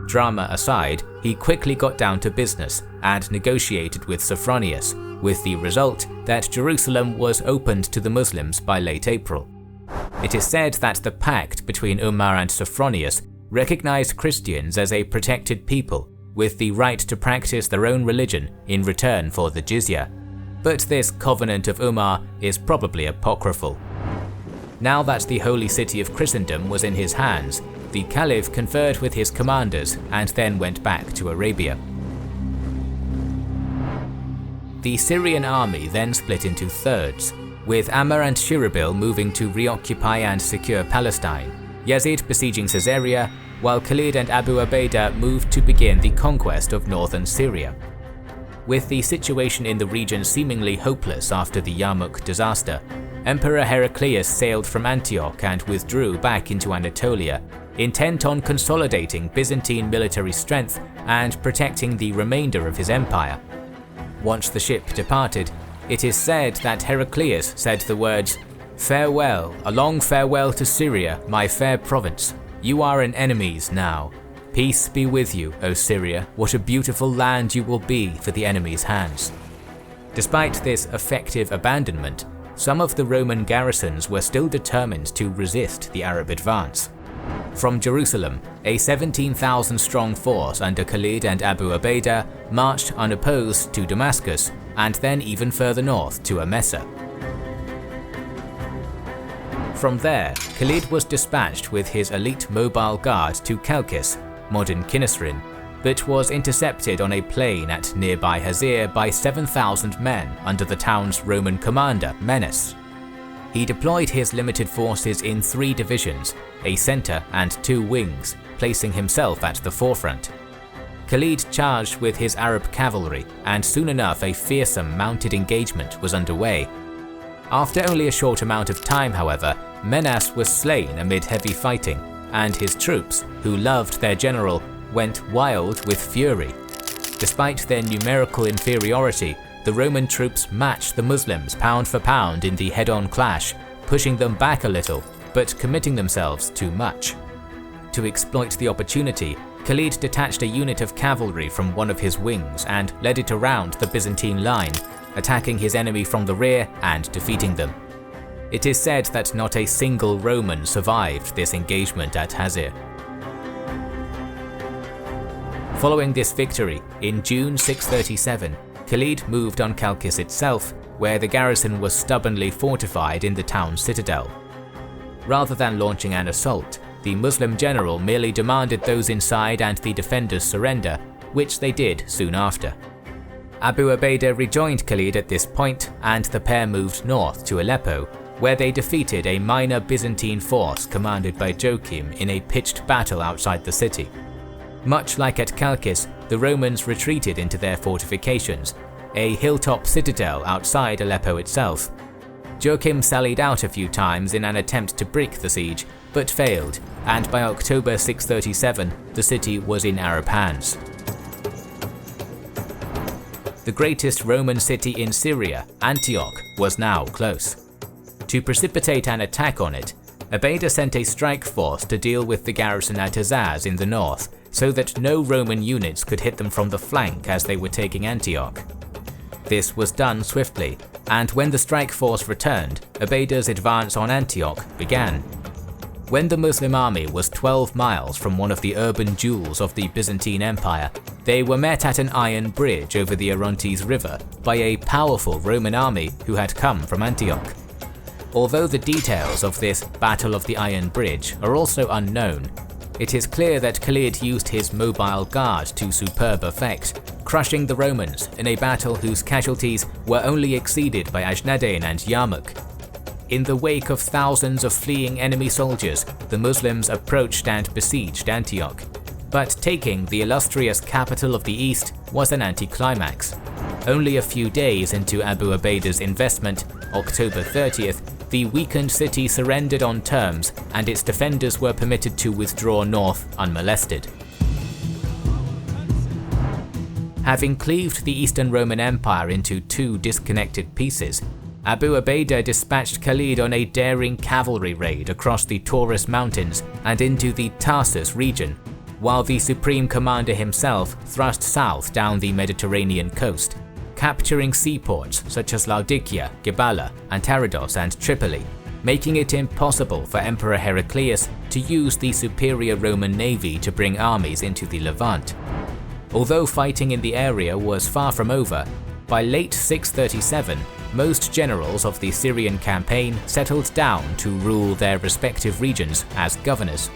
Drama aside, he quickly got down to business and negotiated with Sophronius, with the result that Jerusalem was opened to the Muslims by late April. It is said that the pact between Umar and Sophronius recognized Christians as a protected people, with the right to practice their own religion in return for the jizya. But this covenant of Umar is probably apocryphal. Now that the holy city of Christendom was in his hands, the Caliph conferred with his commanders and then went back to Arabia. The Syrian army then split into thirds, with Amr and Shirabil moving to reoccupy and secure Palestine, Yazid besieging Caesarea, while Khalid and Abu Ubaidah moved to begin the conquest of northern Syria. With the situation in the region seemingly hopeless after the Yarmuk disaster, Emperor Heraclius sailed from Antioch and withdrew back into Anatolia, intent on consolidating Byzantine military strength and protecting the remainder of his empire. Once the ship departed, it is said that Heraclius said the words, "Farewell, a long farewell to Syria, my fair province. You are in enemies now. Peace be with you, O Syria, what a beautiful land you will be for the enemy's hands." Despite this effective abandonment, some of the Roman garrisons were still determined to resist the Arab advance. From Jerusalem, a 17,000-strong force under Khalid and Abu Ubaidah marched unopposed to Damascus and then even further north to Emesa. From there, Khalid was dispatched with his elite mobile guard to Chalcis, modern Kinisrin, but was intercepted on a plain at nearby Hazir by 7,000 men under the town's Roman commander, Menes. He deployed his limited forces in 3 divisions, a center and 2 wings, placing himself at the forefront. Khalid charged with his Arab cavalry, and soon enough a fearsome mounted engagement was underway. After only a short amount of time, however, Menas was slain amid heavy fighting, and his troops, who loved their general, went wild with fury. Despite their numerical inferiority, the Roman troops matched the Muslims pound for pound in the head-on clash, pushing them back a little, but committing themselves too much. To exploit the opportunity, Khalid detached a unit of cavalry from one of his wings and led it around the Byzantine line, attacking his enemy from the rear and defeating them. It is said that not a single Roman survived this engagement at Hazir. Following this victory, in June 637, Khalid moved on Chalkis itself, where the garrison was stubbornly fortified in the town's citadel. Rather than launching an assault, the Muslim general merely demanded those inside and the defenders surrender, which they did soon after. Abu Ubaidah rejoined Khalid at this point, and the pair moved north to Aleppo, where they defeated a minor Byzantine force commanded by Joachim in a pitched battle outside the city. Much like at Chalkis, the Romans retreated into their fortifications, a hilltop citadel outside Aleppo itself. Joachim sallied out a few times in an attempt to break the siege, but failed, and by October 637 the city was in Arab hands. The greatest Roman city in Syria, Antioch, was now close. To precipitate an attack on it, Ubaidah sent a strike force to deal with the garrison at Azaz in the north, so that no Roman units could hit them from the flank as they were taking Antioch. This was done swiftly, and when the strike force returned, Ubaidah's advance on Antioch began. When the Muslim army was 12 miles from one of the urban jewels of the Byzantine Empire, they were met at an iron bridge over the Orontes River by a powerful Roman army who had come from Antioch. Although the details of this Battle of the Iron Bridge are also unknown, it is clear that Khalid used his mobile guard to superb effect, crushing the Romans in a battle whose casualties were only exceeded by Ajnadayn and Yarmuk. In the wake of thousands of fleeing enemy soldiers, the Muslims approached and besieged Antioch. But taking the illustrious capital of the East was an anticlimax. Only a few days into Abu Ubaidah's investment, October 30th, the weakened city surrendered on terms, and its defenders were permitted to withdraw north unmolested. Having cleaved the Eastern Roman Empire into two disconnected pieces, Abu Ubaidah dispatched Khalid on a daring cavalry raid across the Taurus Mountains and into the Tarsus region, while the Supreme Commander himself thrust south down the Mediterranean coast, capturing seaports such as Laodicea, Gibala, Antarados and Tripoli, making it impossible for Emperor Heraclius to use the superior Roman navy to bring armies into the Levant. Although fighting in the area was far from over, by late 637 most generals of the Syrian campaign settled down to rule their respective regions as governors.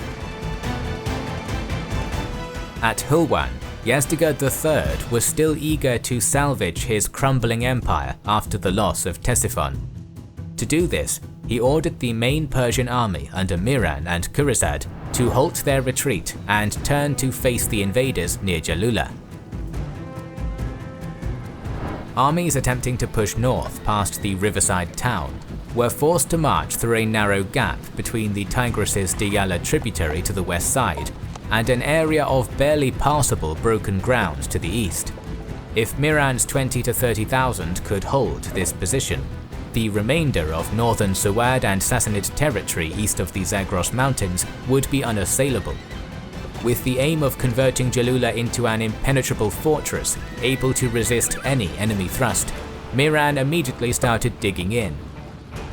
At Hulwan, Yazdegerd III was still eager to salvage his crumbling empire after the loss of Ctesiphon. To do this, he ordered the main Persian army under Miran and Khurizad to halt their retreat and turn to face the invaders near Jalula. Armies attempting to push north past the riverside town were forced to march through a narrow gap between the Tigris' Diyala tributary to the west side and an area of barely passable broken ground to the east. If Miran's 20 to 30,000 could hold this position, the remainder of northern Suwad and Sassanid territory east of the Zagros Mountains would be unassailable. With the aim of converting Jalula into an impenetrable fortress able to resist any enemy thrust, Miran immediately started digging in.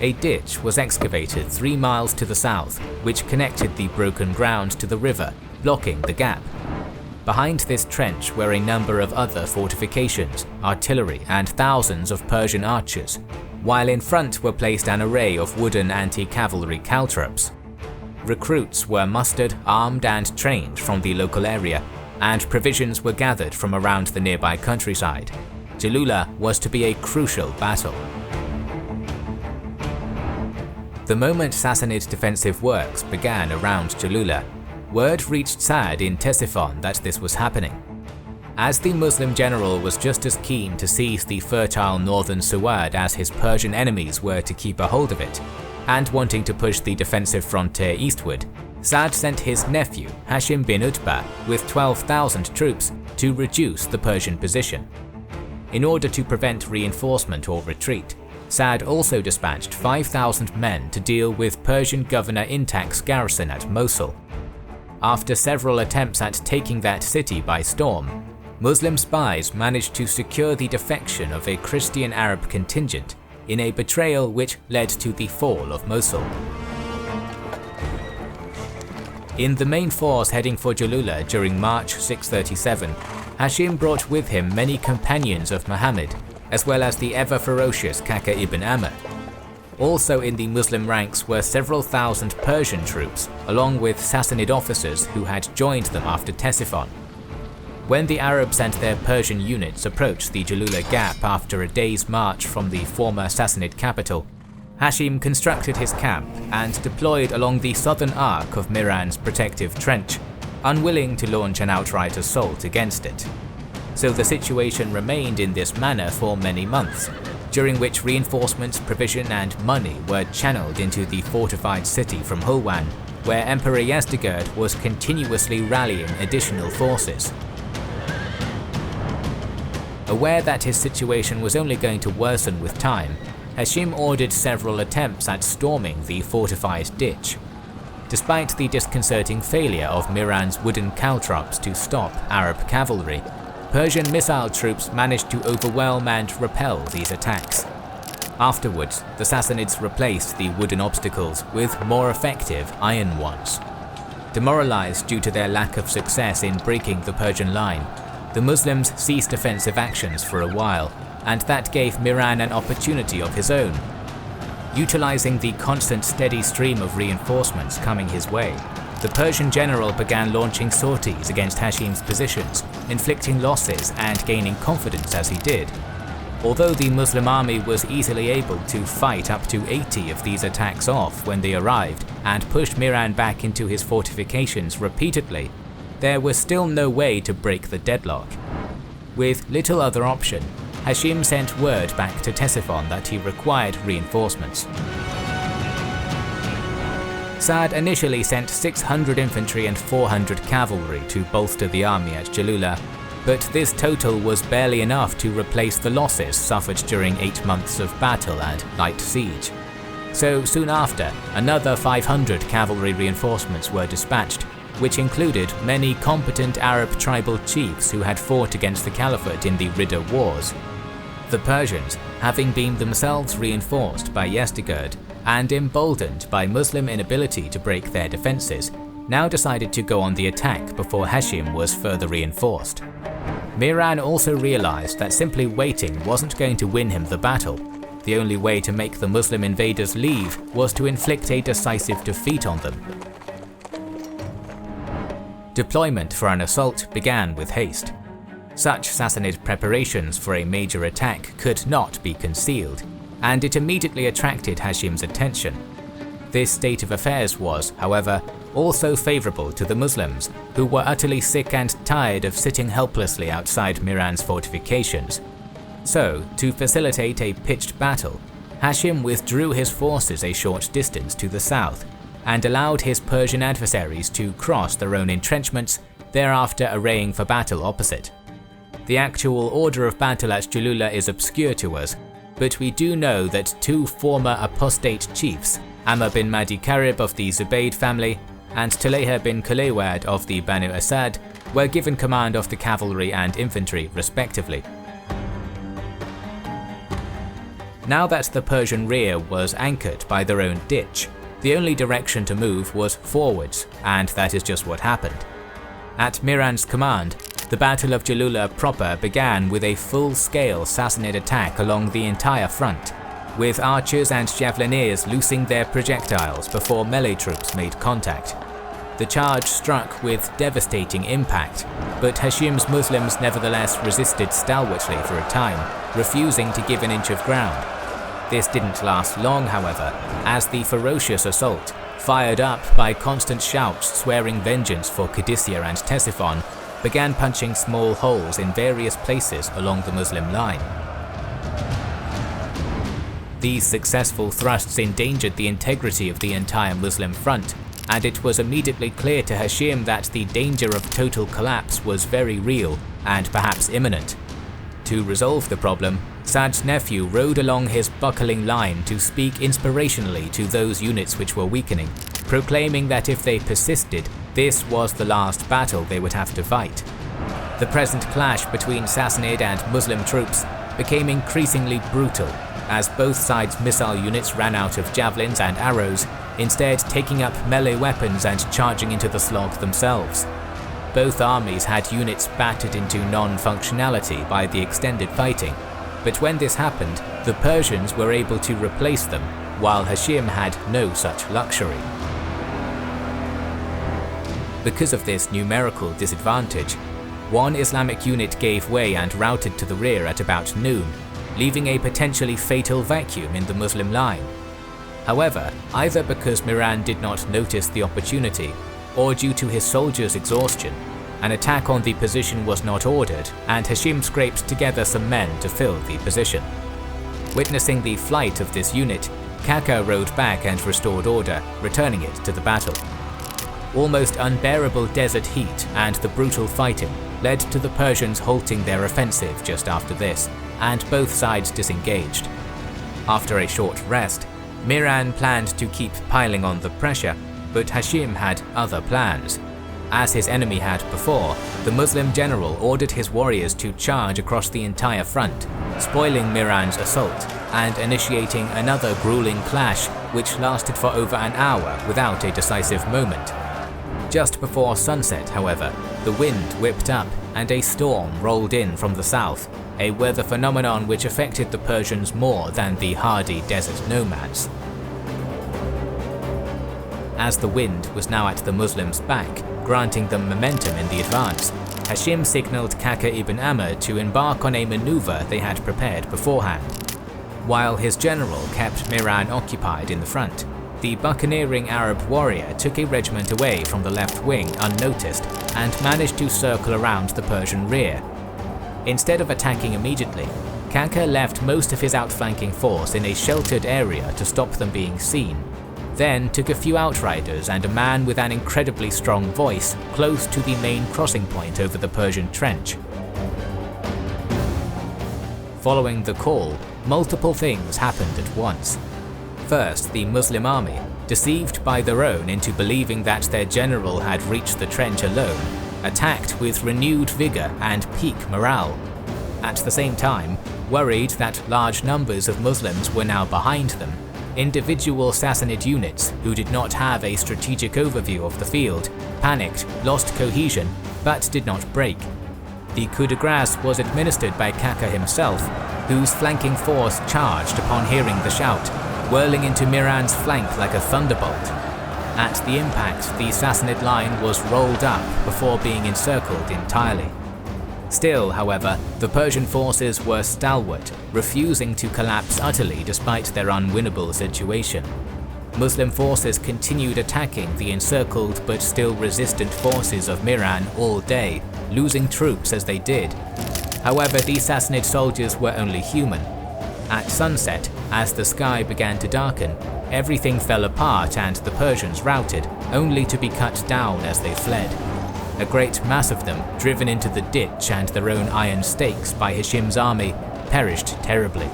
A ditch was excavated 3 miles to the south, which connected the broken ground to the river, blocking the gap. Behind this trench were a number of other fortifications, artillery, and thousands of Persian archers, while in front were placed an array of wooden anti-cavalry caltrops. Recruits were mustered, armed, and trained from the local area, and provisions were gathered from around the nearby countryside. Jalula was to be a crucial battle. The moment Sassanid defensive works began around Jalula, word reached Sa'd in Ctesiphon that this was happening. As the Muslim general was just as keen to seize the fertile northern Suwad as his Persian enemies were to keep a hold of it, and wanting to push the defensive frontier eastward, Sa'd sent his nephew Hashim bin Utbah with 12,000 troops to reduce the Persian position. In order to prevent reinforcement or retreat, Sa'd also dispatched 5,000 men to deal with Persian governor Intak's garrison at Mosul. After several attempts at taking that city by storm, Muslim spies managed to secure the defection of a Christian Arab contingent in a betrayal which led to the fall of Mosul. In the main force heading for Jalula during March 637, Hashim brought with him many companions of Muhammad, as well as the ever-ferocious Kaka ibn Amr. Also in the Muslim ranks were several thousand Persian troops, along with Sassanid officers who had joined them after Ctesiphon. When the Arabs and their Persian units approached the Jalula Gap after a day's march from the former Sassanid capital, Hashim constructed his camp and deployed along the southern arc of Mihran's protective trench, unwilling to launch an outright assault against it. So the situation remained in this manner for many months, during which reinforcements, provision and money were channeled into the fortified city from Hulwan, where Emperor Yazdegerd was continuously rallying additional forces. Aware that his situation was only going to worsen with time, Hashim ordered several attempts at storming the fortified ditch. Despite the disconcerting failure of Mihran's wooden caltrops to stop Arab cavalry, Persian missile troops managed to overwhelm and repel these attacks. Afterwards, the Sassanids replaced the wooden obstacles with more effective iron ones. Demoralized due to their lack of success in breaking the Persian line, the Muslims ceased offensive actions for a while, and that gave Mihran an opportunity of his own. Utilizing the constant steady stream of reinforcements coming his way, the Persian general began launching sorties against Hashim's positions, inflicting losses and gaining confidence as he did. Although the Muslim army was easily able to fight up to 80 of these attacks off when they arrived and pushed Mihran back into his fortifications repeatedly, there was still no way to break the deadlock. With little other option, Hashim sent word back to Ctesiphon that he required reinforcements. Sa'd initially sent 600 infantry and 400 cavalry to bolster the army at Jalula, but this total was barely enough to replace the losses suffered during 8 months of battle and light siege. So soon after, another 500 cavalry reinforcements were dispatched, which included many competent Arab tribal chiefs who had fought against the Caliphate in the Ridda Wars. The Persians, having been themselves reinforced by Yazdegerd and emboldened by Muslim inability to break their defences, now decided to go on the attack before Hashim was further reinforced. Mihran also realised that simply waiting wasn't going to win him the battle. The only way to make the Muslim invaders leave was to inflict a decisive defeat on them. Deployment for an assault began with haste. Such Sassanid preparations for a major attack could not be concealed, and it immediately attracted Hashim's attention. This state of affairs was, however, also favourable to the Muslims, who were utterly sick and tired of sitting helplessly outside Mihran's fortifications. So, to facilitate a pitched battle, Hashim withdrew his forces a short distance to the south, and allowed his Persian adversaries to cross their own entrenchments, thereafter arraying for battle opposite. The actual order of battle at Jalula is obscure to us, but we do know that 2 former apostate chiefs, Amr bin Madi Karib of the Zubayd family and Talayha bin Kulaywad of the Banu Asad, were given command of the cavalry and infantry respectively. Now that the Persian rear was anchored by their own ditch, the only direction to move was forwards, and that is just what happened. At Mihran's command, the Battle of Jalula proper began with a full-scale Sassanid attack along the entire front, with archers and javeliniers loosing their projectiles before melee troops made contact. The charge struck with devastating impact, but Hashim's Muslims nevertheless resisted stalwartly for a time, refusing to give an inch of ground. This didn't last long, however, as the ferocious assault, fired up by constant shouts swearing vengeance for Al-Qadisiyyah and Ctesiphon, began punching small holes in various places along the Muslim line. These successful thrusts endangered the integrity of the entire Muslim front, and it was immediately clear to Hashim that the danger of total collapse was very real and perhaps imminent. To resolve the problem, Sa'd's nephew rode along his buckling line to speak inspirationally to those units which were weakening, proclaiming that if they persisted, this was the last battle they would have to fight. The present clash between Sassanid and Muslim troops became increasingly brutal, as both sides' missile units ran out of javelins and arrows, instead taking up melee weapons and charging into the slog themselves. Both armies had units battered into non-functionality by the extended fighting, but when this happened, the Persians were able to replace them, while Hashim had no such luxury. Because of this numerical disadvantage, one Islamic unit gave way and routed to the rear at about noon, leaving a potentially fatal vacuum in the Muslim line. However, either because Miran did not notice the opportunity, or due to his soldiers' exhaustion, an attack on the position was not ordered, and Hashim scraped together some men to fill the position. Witnessing the flight of this unit, Kaka rode back and restored order, returning it to the battle. Almost unbearable desert heat and the brutal fighting led to the Persians halting their offensive just after this, and both sides disengaged. After a short rest, Miran planned to keep piling on the pressure, but Hashim had other plans. As his enemy had before, the Muslim general ordered his warriors to charge across the entire front, spoiling Miran's assault and initiating another grueling clash which lasted for over an hour without a decisive moment. Just before sunset, however, the wind whipped up and a storm rolled in from the south, a weather phenomenon which affected the Persians more than the hardy desert nomads. As the wind was now at the Muslims' back, granting them momentum in the advance, Hashim signalled Kaka ibn Amr to embark on a maneuver they had prepared beforehand. While his general kept Miran occupied in the front, the buccaneering Arab warrior took a regiment away from the left wing unnoticed and managed to circle around the Persian rear. Instead of attacking immediately, Kaka left most of his outflanking force in a sheltered area to stop them being seen, then took a few outriders and a man with an incredibly strong voice close to the main crossing point over the Persian trench. Following the call, multiple things happened at once. First, the Muslim army, deceived by their own into believing that their general had reached the trench alone, attacked with renewed vigor and peak morale. At the same time, worried that large numbers of Muslims were now behind them, individual Sassanid units who did not have a strategic overview of the field panicked, lost cohesion, but did not break. The coup de grace was administered by Kaka himself, whose flanking force charged upon hearing the shout, whirling into Miran's flank like a thunderbolt. At the impact, the Sassanid line was rolled up before being encircled entirely. Still, however, the Persian forces were stalwart, refusing to collapse utterly despite their unwinnable situation. Muslim forces continued attacking the encircled but still resistant forces of Miran all day, losing troops as they did. However, the Sassanid soldiers were only human. At sunset, as the sky began to darken, everything fell apart and the Persians routed, only to be cut down as they fled. A great mass of them, driven into the ditch and their own iron stakes by Hashim's army, perished terribly.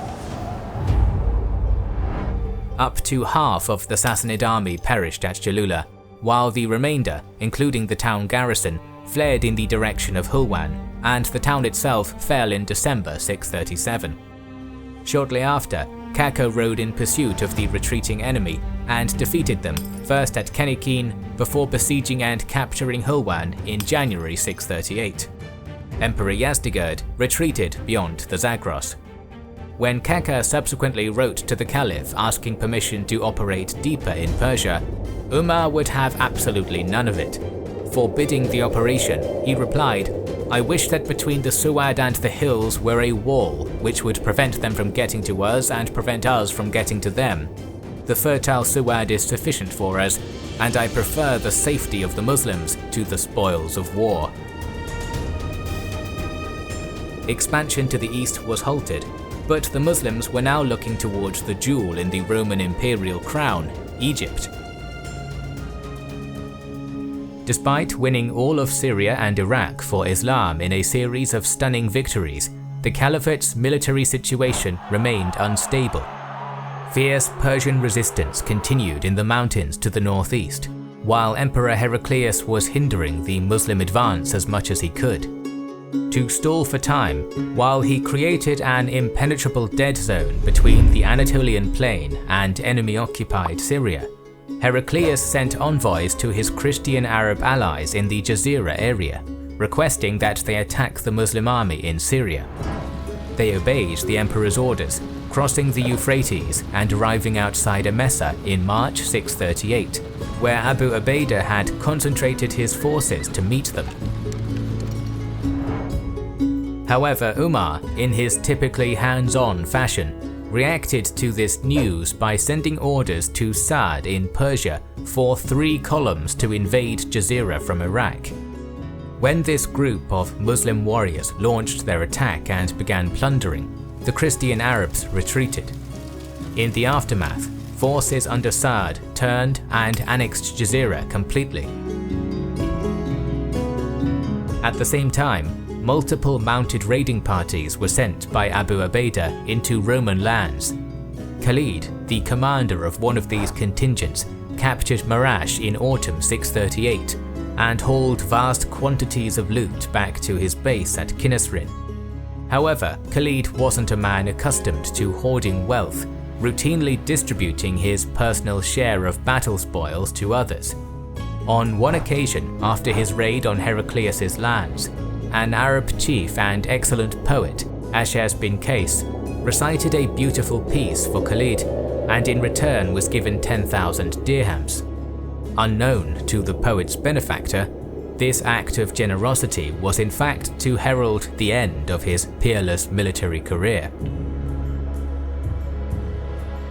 Up to half of the Sassanid army perished at Jalula, while the remainder, including the town garrison, fled in the direction of Hulwan, and the town itself fell in December 637. Shortly after, Kaka rode in pursuit of the retreating enemy and defeated them, first at Kenikin, before besieging and capturing Hulwan in January 638. Emperor Yazdegerd retreated beyond the Zagros. When Kaka subsequently wrote to the Caliph asking permission to operate deeper in Persia, Umar would have absolutely none of it. Forbidding the operation, he replied, "I wish that between the Suwad and the hills were a wall which would prevent them from getting to us and prevent us from getting to them. The fertile Suwad is sufficient for us, and I prefer the safety of the Muslims to the spoils of war." Expansion to the east was halted, but the Muslims were now looking towards the jewel in the Roman imperial crown, Egypt. Despite winning all of Syria and Iraq for Islam in a series of stunning victories, the Caliphate's military situation remained unstable. Fierce Persian resistance continued in the mountains to the northeast, while Emperor Heraclius was hindering the Muslim advance as much as he could. to stall for time while he created an impenetrable dead zone between the Anatolian plain and enemy-occupied Syria. Heraclius sent envoys to his Christian Arab allies in the Jazira area, requesting that they attack the Muslim army in Syria. They obeyed the emperor's orders, crossing the Euphrates and arriving outside Emesa in March 638, where Abu Ubaidah had concentrated his forces to meet them. However, Umar, in his typically hands-on fashion, reacted to this news by sending orders to Sa'd in Persia for 3 columns to invade Jazira from Iraq. When this group of Muslim warriors launched their attack and began plundering, the Christian Arabs retreated. In the aftermath, forces under Sa'd turned and annexed Jazira completely. At the same time, multiple mounted raiding parties were sent by Abu Ubaidah into Roman lands. Khalid, the commander of one of these contingents, captured Marash in autumn 638 and hauled vast quantities of loot back to his base at Kinasrin. However, Khalid wasn't a man accustomed to hoarding wealth, routinely distributing his personal share of battle spoils to others. On one occasion, after his raid on Heraclius' lands, an Arab chief and excellent poet, Ashaz bin Qais, recited a beautiful piece for Khalid and in return was given 10,000 dirhams. Unknown to the poet's benefactor, this act of generosity was in fact to herald the end of his peerless military career.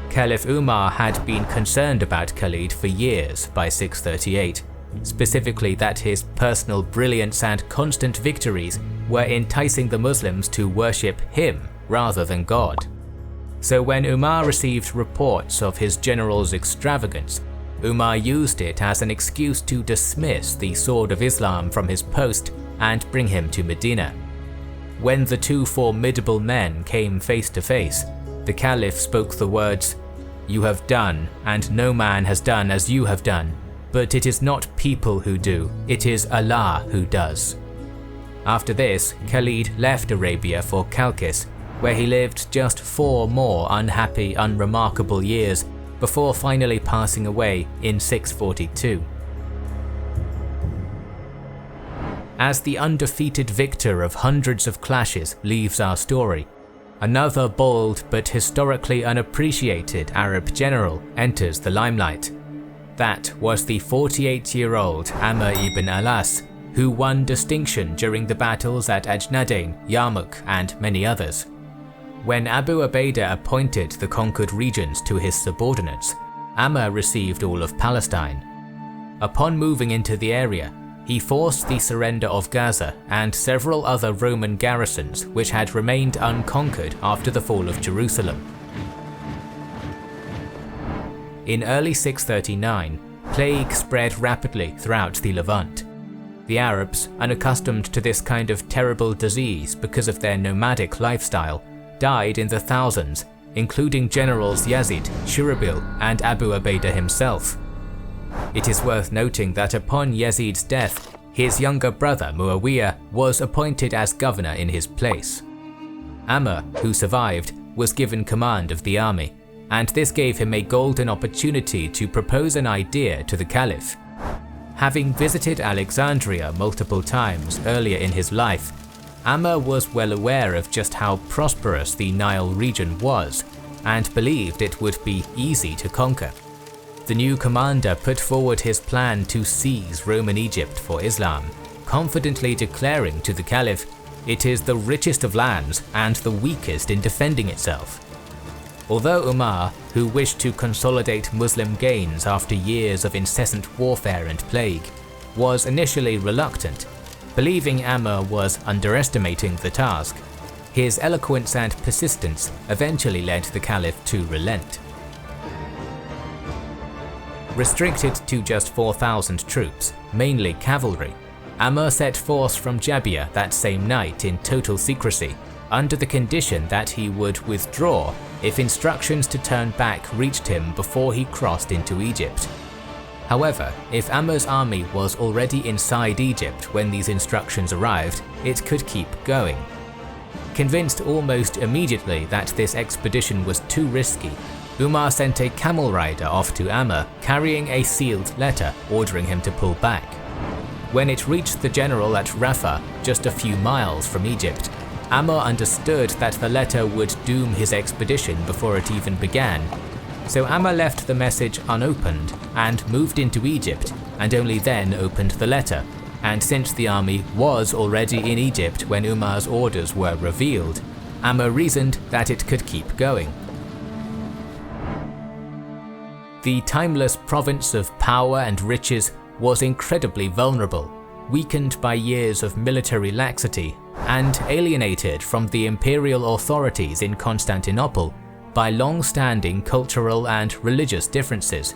Caliph Umar had been concerned about Khalid for years by 638, specifically that his personal brilliance and constant victories were enticing the Muslims to worship him rather than God. So when Umar received reports of his general's extravagance, Umar used it as an excuse to dismiss the Sword of Islam from his post and bring him to Medina. When the 2 formidable men came face to face, the Caliph spoke the words, "You have done, and no man has done as you have done, but it is not people who do, it is Allah who does." After this, Khalid left Arabia for Chalcis, where he lived just 4 more unhappy, unremarkable years before finally passing away in 642. As the undefeated victor of hundreds of clashes leaves our story, another bold but historically unappreciated Arab general enters the limelight. That was the 48-year-old Amr ibn al-As, who won distinction during the battles at Ajnadain, Yarmuk, and many others. When Abu Ubaidah appointed the conquered regions to his subordinates, Amr received all of Palestine. Upon moving into the area, he forced the surrender of Gaza and several other Roman garrisons which had remained unconquered after the fall of Jerusalem. In early 639, plague spread rapidly throughout the Levant. The Arabs, unaccustomed to this kind of terrible disease because of their nomadic lifestyle, died in the thousands, including generals Yazid, Shurabil, and Abu Ubaidah himself. It is worth noting that upon Yazid's death, his younger brother Muawiyah was appointed as governor in his place. Amr, who survived, was given command of the army, and this gave him a golden opportunity to propose an idea to the Caliph. Having visited Alexandria multiple times earlier in his life, Amr was well aware of just how prosperous the Nile region was, and believed it would be easy to conquer. The new commander put forward his plan to seize Roman Egypt for Islam, confidently declaring to the Caliph, "It is the richest of lands and the weakest in defending itself." Although Umar, who wished to consolidate Muslim gains after years of incessant warfare and plague, was initially reluctant, believing Amr was underestimating the task, his eloquence and persistence eventually led the Caliph to relent. Restricted to just 4,000 troops, mainly cavalry, Amr set forth from Jabia that same night in total secrecy, under the condition that he would withdraw if instructions to turn back reached him before he crossed into Egypt. However, if Amr's army was already inside Egypt when these instructions arrived, it could keep going. Convinced almost immediately that this expedition was too risky, Umar sent a camel rider off to Amr carrying a sealed letter ordering him to pull back. When it reached the general at Rafah, just a few miles from Egypt, Amr understood that the letter would doom his expedition before it even began. So Amr left the message unopened and moved into Egypt, and only then opened the letter. And since the army was already in Egypt when Umar's orders were revealed, Amr reasoned that it could keep going. The timeless province of power and riches was incredibly vulnerable, weakened by years of military laxity, and alienated from the imperial authorities in Constantinople by long-standing cultural and religious differences.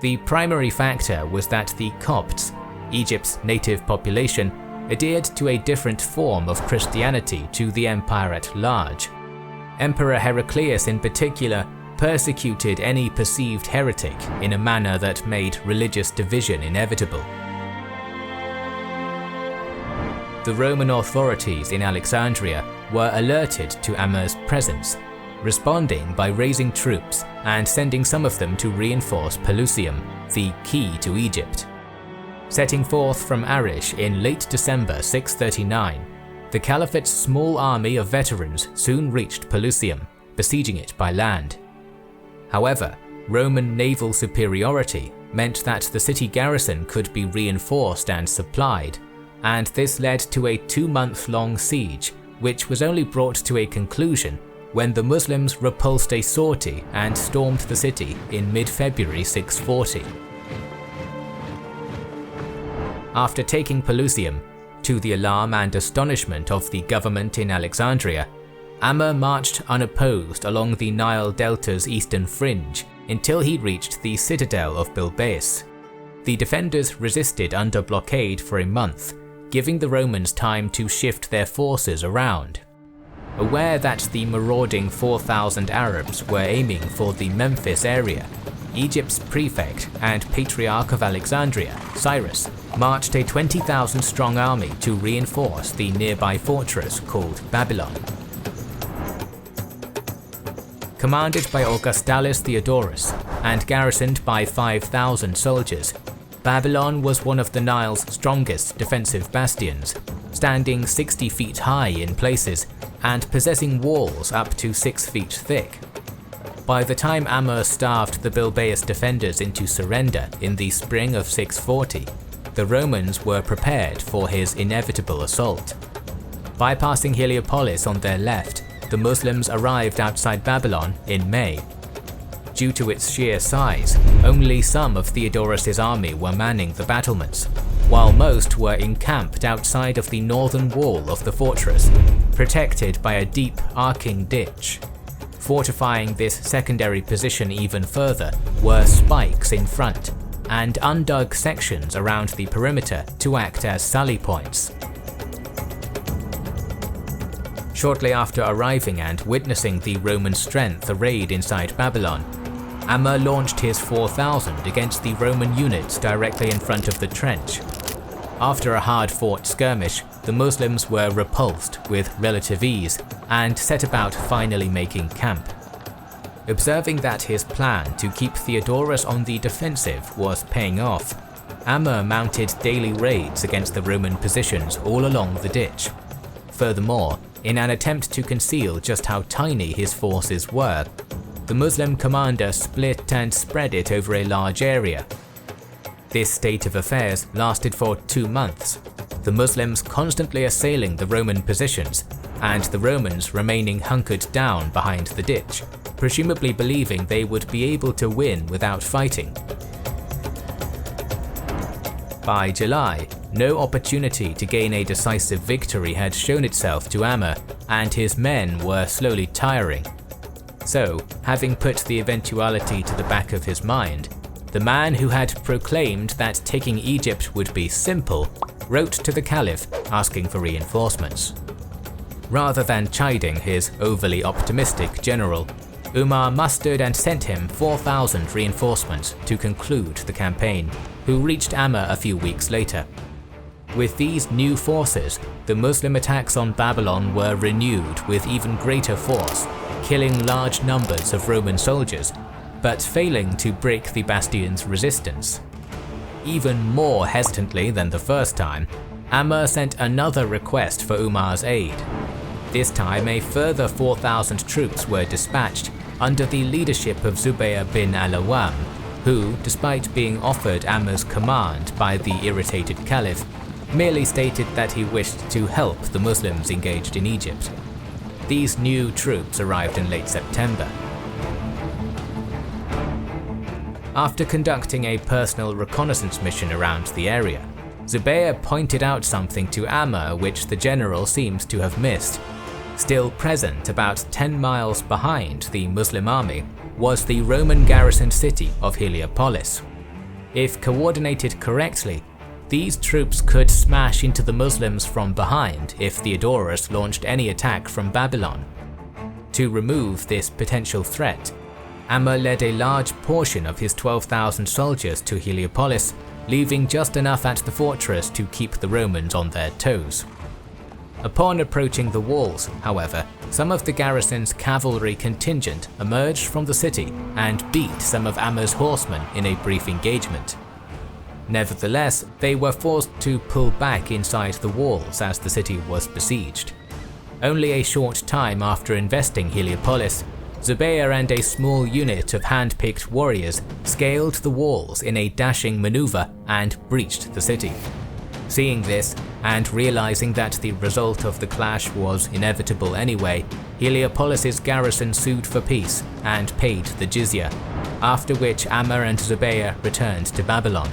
The primary factor was that the Copts, Egypt's native population, adhered to a different form of Christianity to the empire at large. Emperor Heraclius in particular persecuted any perceived heretic in a manner that made religious division inevitable. The Roman authorities in Alexandria were alerted to Amr's presence, responding by raising troops and sending some of them to reinforce Pelusium, the key to Egypt. Setting forth from Arish in late December 639, the Caliphate's small army of veterans soon reached Pelusium, besieging it by land. However, Roman naval superiority meant that the city garrison could be reinforced and supplied, and this led to a 2-month-long siege, which was only brought to a conclusion when the Muslims repulsed a sortie and stormed the city in mid-February 640. After taking Pelusium, to the alarm and astonishment of the government in Alexandria, Amr marched unopposed along the Nile Delta's eastern fringe until he reached the citadel of Bilbais. The defenders resisted under blockade for a month, giving the Romans time to shift their forces around. Aware that the marauding 4,000 Arabs were aiming for the Memphis area, Egypt's prefect and patriarch of Alexandria, Cyrus, marched a 20,000-strong army to reinforce the nearby fortress called Babylon. Commanded by Augustulus Theodorus and garrisoned by 5,000 soldiers, Babylon was one of the Nile's strongest defensive bastions, standing 60 feet high in places and possessing walls up to 6 feet thick. By the time Amr starved the Bilbais defenders into surrender in the spring of 640, the Romans were prepared for his inevitable assault. Bypassing Heliopolis on their left, the Muslims arrived outside Babylon in May. Due to its sheer size, only some of Theodorus's army were manning the battlements, while most were encamped outside of the northern wall of the fortress, protected by a deep, arcing ditch. Fortifying this secondary position even further were spikes in front, and undug sections around the perimeter to act as sally points. Shortly after arriving and witnessing the Roman strength arrayed inside Babylon, Amr launched his 4,000 against the Roman units directly in front of the trench. After a hard-fought skirmish, the Muslims were repulsed with relative ease and set about finally making camp. Observing that his plan to keep Theodorus on the defensive was paying off, Amr mounted daily raids against the Roman positions all along the ditch. Furthermore, in an attempt to conceal just how tiny his forces were, the Muslim commander split and spread it over a large area. This state of affairs lasted for 2 months, the Muslims constantly assailing the Roman positions, and the Romans remaining hunkered down behind the ditch, presumably believing they would be able to win without fighting. By July, no opportunity to gain a decisive victory had shown itself to Amr, and his men were slowly tiring. So, having put the eventuality to the back of his mind, the man who had proclaimed that taking Egypt would be simple wrote to the Caliph asking for reinforcements. Rather than chiding his overly optimistic general, Umar mustered and sent him 4,000 reinforcements to conclude the campaign, who reached Amma a few weeks later. With these new forces, the Muslim attacks on Babylon were renewed with even greater force, killing large numbers of Roman soldiers, but failing to break the bastion's resistance. Even more hesitantly than the first time, Amma sent another request for Umar's aid. This time a further 4,000 troops were dispatched under the leadership of Zubayr bin al-Awwam, who, despite being offered Amma's command by the irritated Caliph, merely stated that he wished to help the Muslims engaged in Egypt. These new troops arrived in late September. After conducting a personal reconnaissance mission around the area, Zubayr pointed out something to Amma which the general seems to have missed. Still present about 10 miles behind the Muslim army was the Roman garrisoned city of Heliopolis. If coordinated correctly, these troops could smash into the Muslims from behind if Theodorus launched any attack from Babylon. To remove this potential threat, Amma led a large portion of his 12,000 soldiers to Heliopolis, leaving just enough at the fortress to keep the Romans on their toes. Upon approaching the walls, however, some of the garrison's cavalry contingent emerged from the city and beat some of Amma's horsemen in a brief engagement. Nevertheless, they were forced to pull back inside the walls as the city was besieged. Only a short time after investing Heliopolis, Zubayr and a small unit of hand-picked warriors scaled the walls in a dashing maneuver and breached the city. Seeing this, and realizing that the result of the clash was inevitable anyway, Heliopolis' garrison sued for peace and paid the jizya, after which Amma and Zubayr returned to Babylon.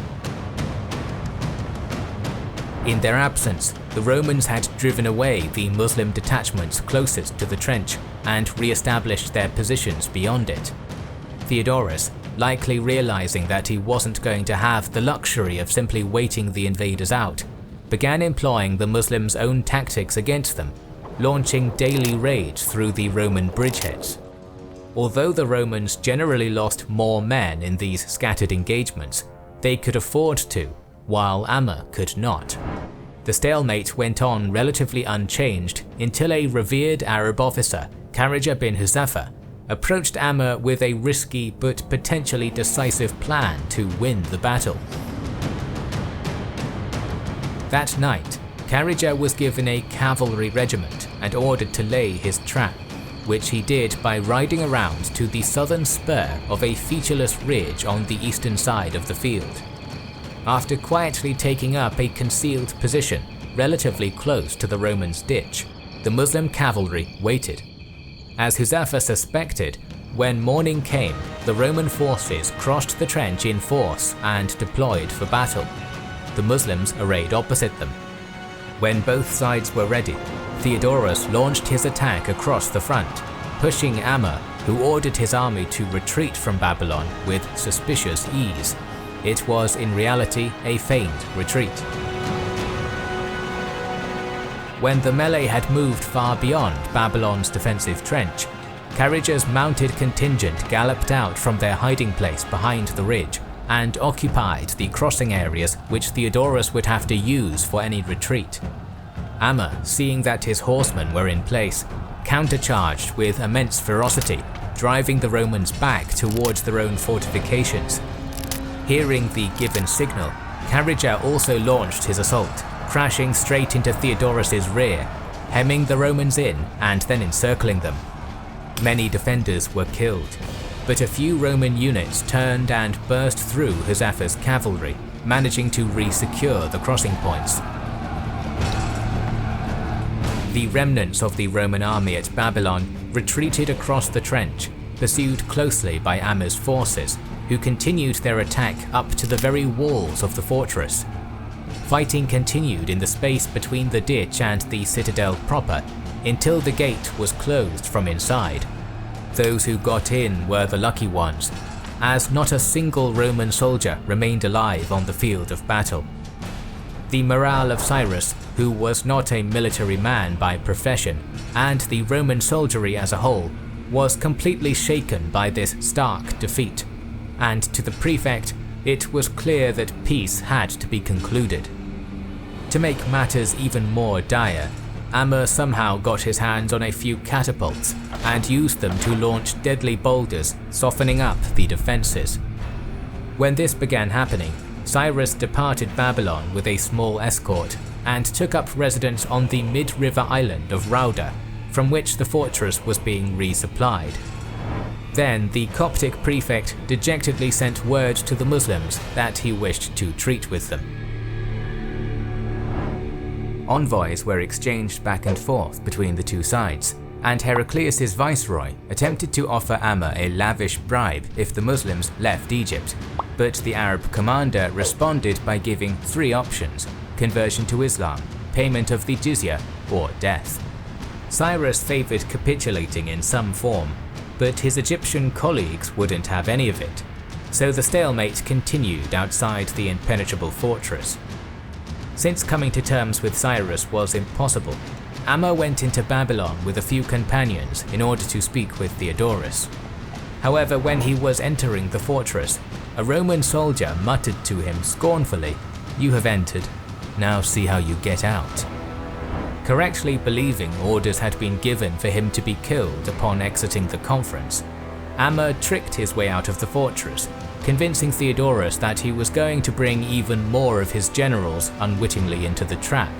In their absence, the Romans had driven away the Muslim detachments closest to the trench and re-established their positions beyond it. Theodorus, likely realizing that he wasn't going to have the luxury of simply waiting the invaders out, began employing the Muslims' own tactics against them, launching daily raids through the Roman bridgeheads. Although the Romans generally lost more men in these scattered engagements, they could afford to, while Amma could not. The stalemate went on relatively unchanged until a revered Arab officer, Kharija bin Huzafa, approached Amma with a risky but potentially decisive plan to win the battle. That night, Kharija was given a cavalry regiment and ordered to lay his trap, which he did by riding around to the southern spur of a featureless ridge on the eastern side of the field. After quietly taking up a concealed position relatively close to the Romans' ditch, the Muslim cavalry waited. As Huzafa suspected, when morning came, the Roman forces crossed the trench in force and deployed for battle. The Muslims arrayed opposite them. When both sides were ready, Theodorus launched his attack across the front, pushing Amma, who ordered his army to retreat from Babylon with suspicious ease. It was in reality a feigned retreat. When the melee had moved far beyond Babylon's defensive trench, Kharija's mounted contingent galloped out from their hiding place behind the ridge and occupied the crossing areas which Theodorus would have to use for any retreat. Amma, seeing that his horsemen were in place, countercharged with immense ferocity, driving the Romans back towards their own fortifications. Hearing the given signal, Kharija also launched his assault, crashing straight into Theodorus' rear, hemming the Romans in and then encircling them. Many defenders were killed, but a few Roman units turned and burst through Huzafa's cavalry, managing to re-secure the crossing points. The remnants of the Roman army at Babylon retreated across the trench, pursued closely by Amma's forces, who continued their attack up to the very walls of the fortress. Fighting continued in the space between the ditch and the citadel proper, until the gate was closed from inside. Those who got in were the lucky ones, as not a single Roman soldier remained alive on the field of battle. The morale of Cyrus, who was not a military man by profession, and the Roman soldiery as a whole, was completely shaken by this stark defeat, and to the prefect, it was clear that peace had to be concluded. To make matters even more dire, Amr somehow got his hands on a few catapults and used them to launch deadly boulders, softening up the defences. When this began happening, Cyrus departed Babylon with a small escort and took up residence on the mid-river island of Rauda, from which the fortress was being resupplied. Then the Coptic prefect dejectedly sent word to the Muslims that he wished to treat with them. Envoys were exchanged back and forth between the two sides, and Heraclius' viceroy attempted to offer Amr a lavish bribe if the Muslims left Egypt, but the Arab commander responded by giving three options: conversion to Islam, payment of the jizya, or death. Cyrus favoured capitulating in some form, but his Egyptian colleagues wouldn't have any of it, so the stalemate continued outside the impenetrable fortress. Since coming to terms with Cyrus was impossible, Amr went into Babylon with a few companions in order to speak with Theodorus. However, when he was entering the fortress, a Roman soldier muttered to him scornfully, "You have entered, now see how you get out." Correctly believing orders had been given for him to be killed upon exiting the conference, Amr tricked his way out of the fortress, convincing Theodorus that he was going to bring even more of his generals unwittingly into the trap.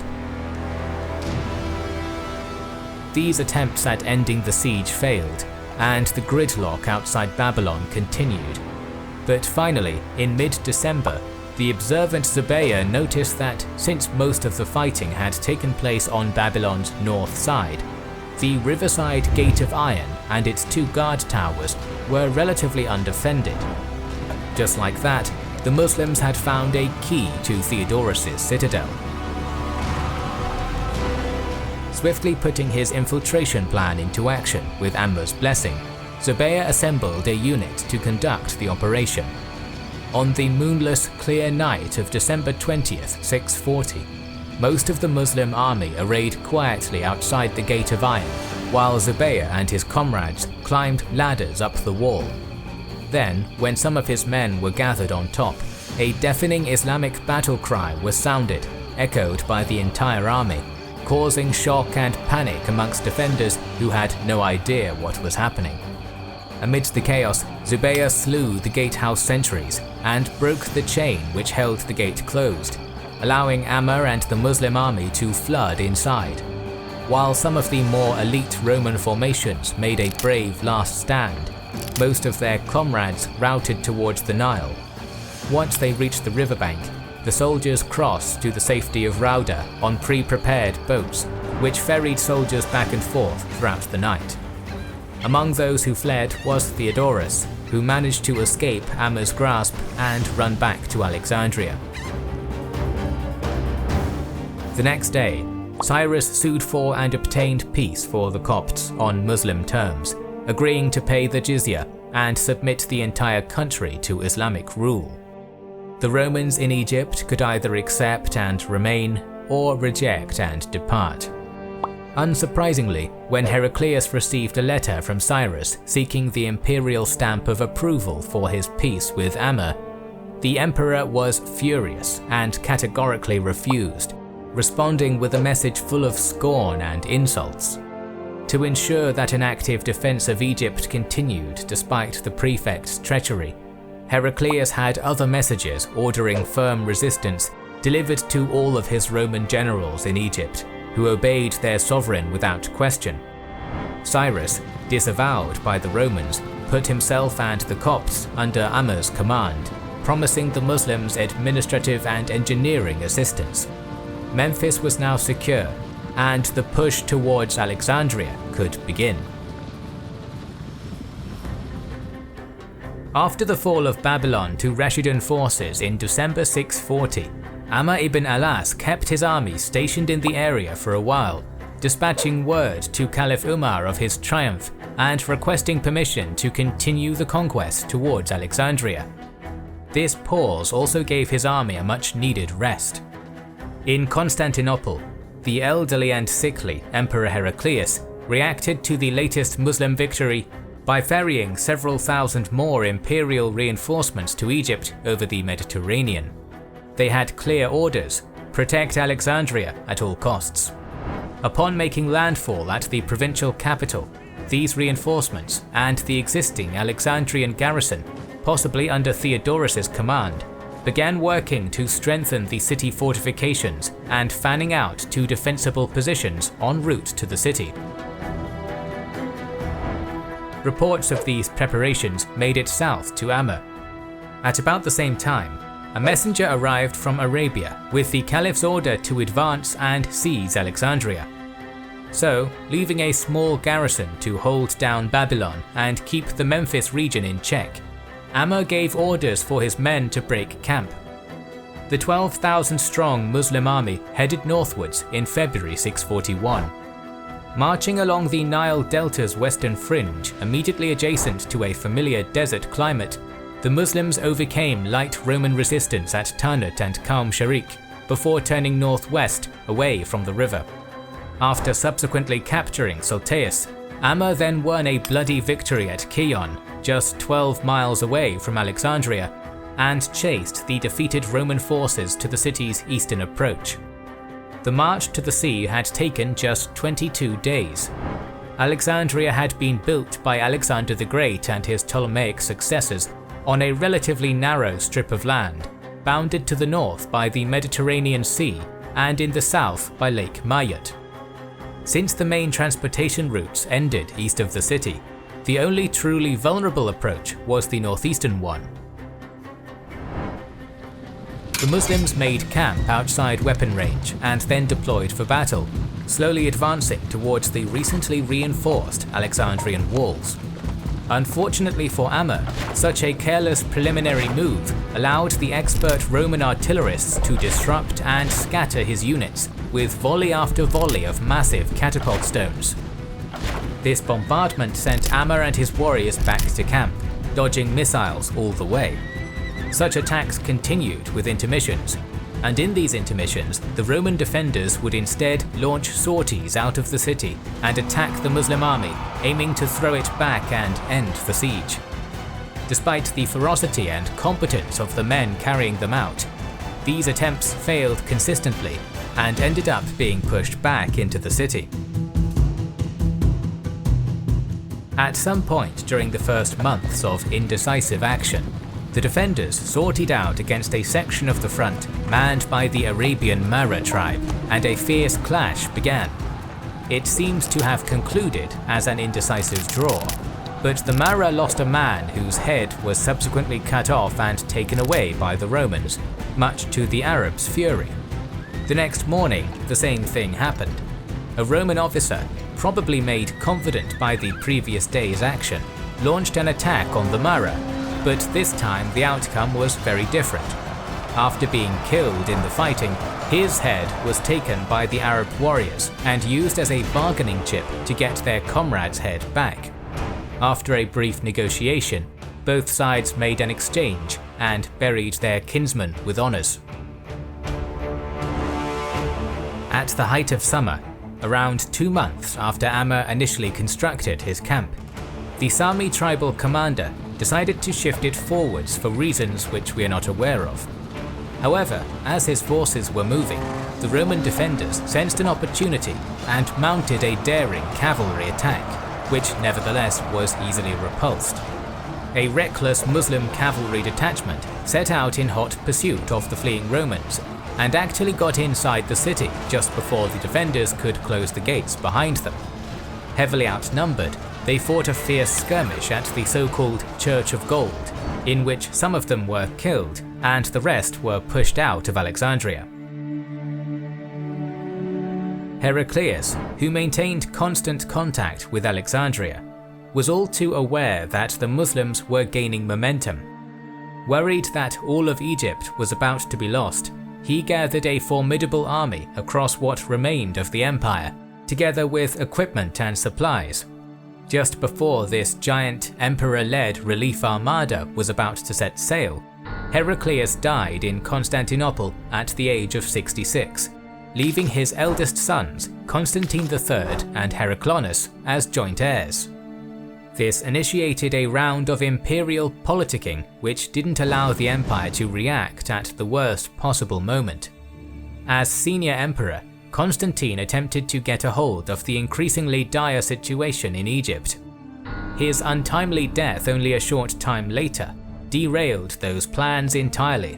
These attempts at ending the siege failed, and the gridlock outside Babylon continued. But finally, in mid-December, the observant Zubayr noticed that since most of the fighting had taken place on Babylon's north side, the riverside Gate of Iron and its two guard towers were relatively undefended. Just like that, the Muslims had found a key to Theodorus' citadel. Swiftly putting his infiltration plan into action with Amr's blessing, Zubayr assembled a unit to conduct the operation. On the moonless, clear night of December 20th, 640, most of the Muslim army arrayed quietly outside the Gate of Iron, while Zubayr and his comrades climbed ladders up the wall. Then, when some of his men were gathered on top, a deafening Islamic battle cry was sounded, echoed by the entire army, causing shock and panic amongst defenders who had no idea what was happening. Amidst the chaos, Zubayr slew the gatehouse sentries and broke the chain which held the gate closed, allowing Amr and the Muslim army to flood inside. While some of the more elite Roman formations made a brave last stand, most of their comrades routed towards the Nile. Once they reached the riverbank, the soldiers crossed to the safety of Rauda on pre-prepared boats, which ferried soldiers back and forth throughout the night. Among those who fled was Theodorus, who managed to escape Amr's grasp and run back to Alexandria. The next day, Cyrus sued for and obtained peace for the Copts on Muslim terms, agreeing to pay the jizya and submit the entire country to Islamic rule. The Romans in Egypt could either accept and remain, or reject and depart. Unsurprisingly, when Heraclius received a letter from Cyrus seeking the imperial stamp of approval for his peace with Amr, the emperor was furious and categorically refused, responding with a message full of scorn and insults. To ensure that an active defense of Egypt continued despite the prefect's treachery, Heraclius had other messages ordering firm resistance delivered to all of his Roman generals in Egypt, who obeyed their sovereign without question. Cyrus, disavowed by the Romans, put himself and the Copts under Amr's command, promising the Muslims administrative and engineering assistance. Memphis was now secure, and the push towards Alexandria could begin. After the fall of Babylon to Rashidun forces in December 640, Amr ibn Alas kept his army stationed in the area for a while, dispatching word to Caliph Umar of his triumph and requesting permission to continue the conquest towards Alexandria. This pause also gave his army a much-needed rest. In Constantinople, the elderly and sickly Emperor Heraclius reacted to the latest Muslim victory by ferrying several thousand more imperial reinforcements to Egypt over the Mediterranean. They had clear orders: protect Alexandria at all costs. Upon making landfall at the provincial capital, these reinforcements and the existing Alexandrian garrison, possibly under Theodorus's command, began working to strengthen the city fortifications and fanning out to defensible positions en route to the city. Reports of these preparations made it south to Amr. At about the same time, a messenger arrived from Arabia with the Caliph's order to advance and seize Alexandria. So, leaving a small garrison to hold down Babylon and keep the Memphis region in check, Amr gave orders for his men to break camp. The 12,000-strong Muslim army headed northwards in February 641. Marching along the Nile Delta's western fringe, immediately adjacent to a familiar desert climate, the Muslims overcame light Roman resistance at Tanut and Qaum Sharik before turning northwest away from the river. After subsequently capturing Sultaeus, Amr then won a bloody victory at Kion, just 12 miles away from Alexandria, and chased the defeated Roman forces to the city's eastern approach. The march to the sea had taken just 22 days. Alexandria had been built by Alexander the Great and his Ptolemaic successors on a relatively narrow strip of land, bounded to the north by the Mediterranean Sea and in the south by Lake Mayut. Since the main transportation routes ended east of the city, the only truly vulnerable approach was the northeastern one. The Muslims made camp outside weapon range and then deployed for battle, slowly advancing towards the recently reinforced Alexandrian walls. Unfortunately for Amr, such a careless preliminary move allowed the expert Roman artillerists to disrupt and scatter his units with volley after volley of massive catapult stones. This bombardment sent Amr and his warriors back to camp, dodging missiles all the way. Such attacks continued with intermissions, and in these intermissions, the Roman defenders would instead launch sorties out of the city and attack the Muslim army, aiming to throw it back and end the siege. Despite the ferocity and competence of the men carrying them out, these attempts failed consistently and ended up being pushed back into the city. At some point during the first months of indecisive action, the defenders sortied out against a section of the front manned by the Arabian Mara tribe, and a fierce clash began. It seems to have concluded as an indecisive draw, but the Mara lost a man whose head was subsequently cut off and taken away by the Romans, much to the Arabs' fury. The next morning, the same thing happened. A Roman officer, probably made confident by the previous day's action, launched an attack on the Mara, but this time the outcome was very different. After being killed in the fighting, his head was taken by the Arab warriors and used as a bargaining chip to get their comrade's head back. After a brief negotiation, both sides made an exchange and buried their kinsman with honours. At the height of summer, around 2 months after Amr initially constructed his camp, the Sami tribal commander decided to shift it forwards for reasons which we are not aware of. However, as his forces were moving, the Roman defenders sensed an opportunity and mounted a daring cavalry attack, which nevertheless was easily repulsed. A reckless Muslim cavalry detachment set out in hot pursuit of the fleeing Romans, and actually got inside the city just before the defenders could close the gates behind them. Heavily outnumbered, they fought a fierce skirmish at the so-called Church of Gold, in which some of them were killed and the rest were pushed out of Alexandria. Heraclius, who maintained constant contact with Alexandria, was all too aware that the Muslims were gaining momentum. Worried that all of Egypt was about to be lost, he gathered a formidable army across what remained of the empire, together with equipment and supplies. Just before this giant emperor-led relief armada was about to set sail, Heraclius died in Constantinople at the age of 66, leaving his eldest sons, Constantine III and Heraclius, as joint heirs. This initiated a round of imperial politicking which didn't allow the empire to react at the worst possible moment. As senior emperor, Constantine attempted to get a hold of the increasingly dire situation in Egypt. His untimely death only a short time later derailed those plans entirely.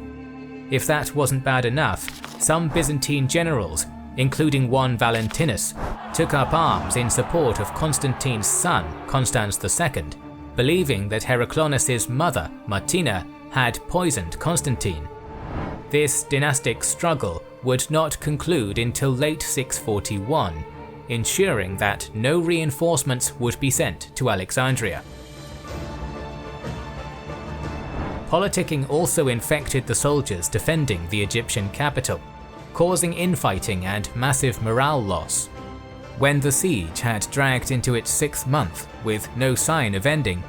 If that wasn't bad enough, some Byzantine generals, including one Valentinus, took up arms in support of Constantine's son, Constans II, believing that Heraclius' mother, Martina, had poisoned Constantine. This dynastic struggle would not conclude until late 641, ensuring that no reinforcements would be sent to Alexandria. Politicking also infected the soldiers defending the Egyptian capital, causing infighting and massive morale loss. When the siege had dragged into its 6th month with no sign of ending,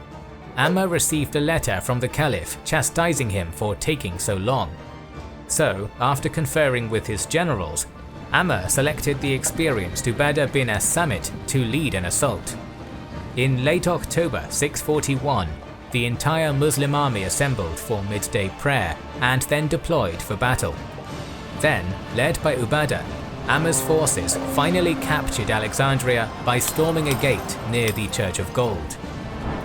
Amma received a letter from the Caliph chastising him for taking so long. So, after conferring with his generals, Amma selected the experienced Ubadah bin as-Samit to lead an assault. In late October 641, the entire Muslim army assembled for midday prayer and then deployed for battle. Then, led by Ubadah, Amma's forces finally captured Alexandria by storming a gate near the Church of Gold.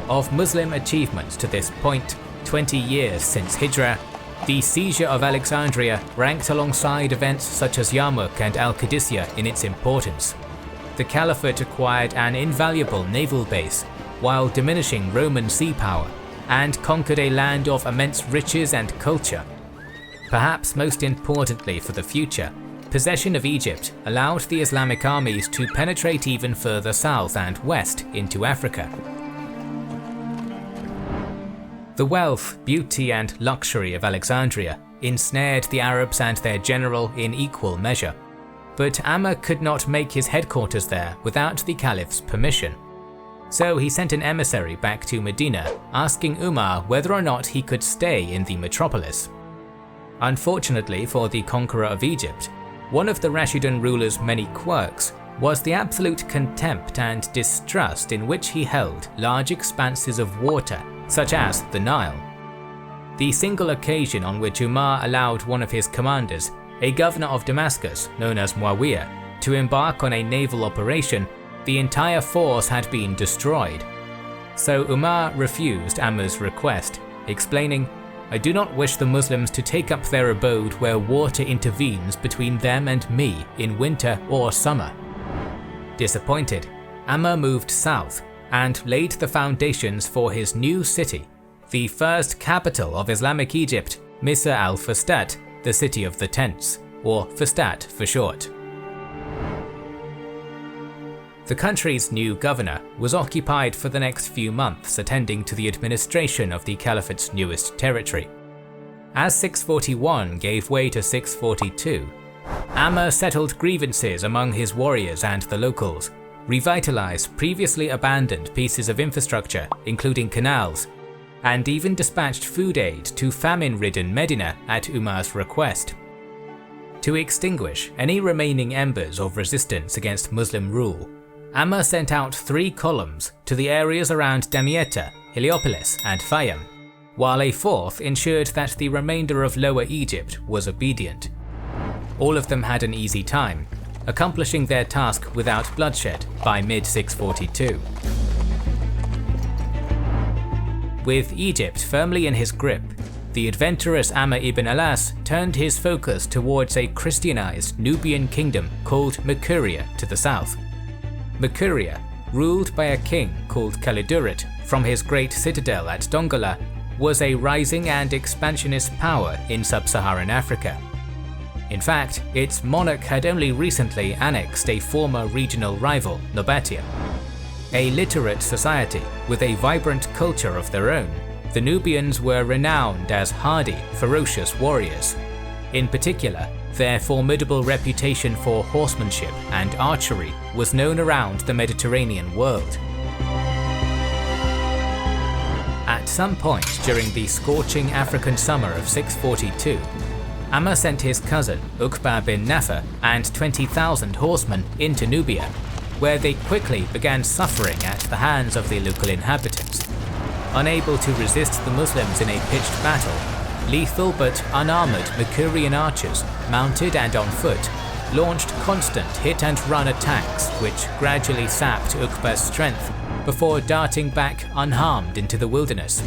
Of Muslim achievements to this point, 20 years since Hijrah, the seizure of Alexandria ranked alongside events such as Yarmuk and al-Qadisiyyah in its importance. The Caliphate acquired an invaluable naval base while diminishing Roman sea power, and conquered a land of immense riches and culture. Perhaps most importantly for the future, possession of Egypt allowed the Islamic armies to penetrate even further south and west into Africa. The wealth, beauty and luxury of Alexandria ensnared the Arabs and their general in equal measure. But Amma could not make his headquarters there without the Caliph's permission. So he sent an emissary back to Medina asking Umar whether or not he could stay in the metropolis. Unfortunately for the conqueror of Egypt, one of the Rashidun ruler's many quirks was the absolute contempt and distrust in which he held large expanses of water, such as the Nile. The single occasion on which Umar allowed one of his commanders, a governor of Damascus known as Muawiyah, to embark on a naval operation, the entire force had been destroyed. So Umar refused Amma's request, explaining, "I do not wish the Muslims to take up their abode where water intervenes between them and me in winter or summer." Disappointed, Amma moved south and laid the foundations for his new city, the first capital of Islamic Egypt, Misr al-Fustat, the city of the tents, or Fustat for short. The country's new governor was occupied for the next few months attending to the administration of the Caliphate's newest territory. As 641 gave way to 642, Amma settled grievances among his warriors and the locals, revitalized previously abandoned pieces of infrastructure, including canals, and even dispatched food aid to famine-ridden Medina at Umar's request. To extinguish any remaining embers of resistance against Muslim rule, Amma sent out 3 columns to the areas around Damietta, Heliopolis, and Fayum, while a 4th ensured that the remainder of Lower Egypt was obedient. All of them had an easy time, accomplishing their task without bloodshed by mid-642. With Egypt firmly in his grip, the adventurous Amma ibn Alas turned his focus towards a Christianized Nubian kingdom called Mercuria to the south. Mercuria, ruled by a king called Kalidurit from his great citadel at Dongola, was a rising and expansionist power in sub-Saharan Africa. In fact, its monarch had only recently annexed a former regional rival, Nobatia. A literate society with a vibrant culture of their own, the Nubians were renowned as hardy, ferocious warriors. In particular, their formidable reputation for horsemanship and archery was known around the Mediterranean world. At some point during the scorching African summer of 642, Amma sent his cousin Uqba bin Nafa and 20,000 horsemen into Nubia. where they quickly began suffering at the hands of the local inhabitants. Unable to resist the Muslims in a pitched battle, lethal but unarmoured Makurian archers, mounted and on foot, launched constant hit-and-run attacks which gradually sapped Uqba's strength before darting back unharmed into the wilderness.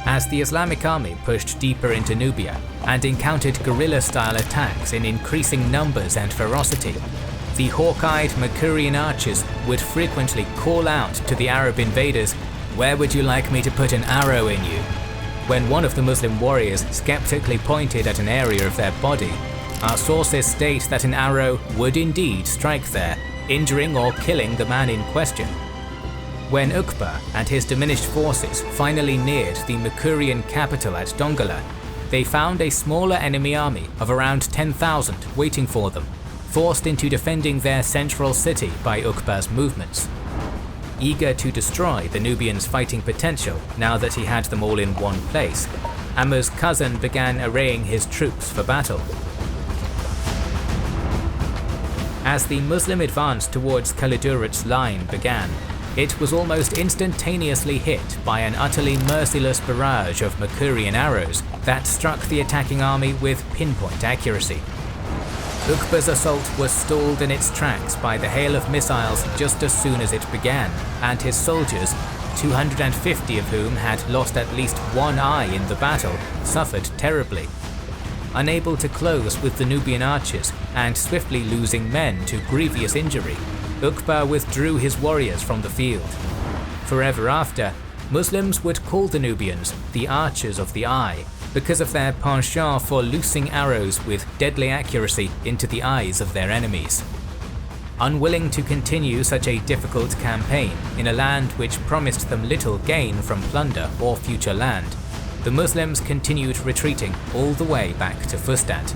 As the Islamic army pushed deeper into Nubia and encountered guerrilla-style attacks in increasing numbers and ferocity, the hawk-eyed Makurian archers would frequently call out to the Arab invaders, "Where would you like me to put an arrow in you?" When one of the Muslim warriors skeptically pointed at an area of their body, our sources state that an arrow would indeed strike there, injuring or killing the man in question. When Uqba and his diminished forces finally neared the Makurian capital at Dongola, they found a smaller enemy army of around 10,000 waiting for them, forced into defending their central city by Uqba's movements. Eager to destroy the Nubians' fighting potential now that he had them all in one place, Amr's cousin began arraying his troops for battle. As the Muslim advance towards Kaladurat's line began, it was almost instantaneously hit by an utterly merciless barrage of Makurian arrows that struck the attacking army with pinpoint accuracy. Uqba's assault was stalled in its tracks by the hail of missiles just as soon as it began, and his soldiers, 250 of whom had lost at least one eye in the battle, suffered terribly. Unable to close with the Nubian archers and swiftly losing men to grievous injury, Uqba withdrew his warriors from the field. Forever after, Muslims would call the Nubians the Archers of the Eye because of their penchant for loosing arrows with deadly accuracy into the eyes of their enemies. Unwilling to continue such a difficult campaign in a land which promised them little gain from plunder or future land, the Muslims continued retreating all the way back to Fustat.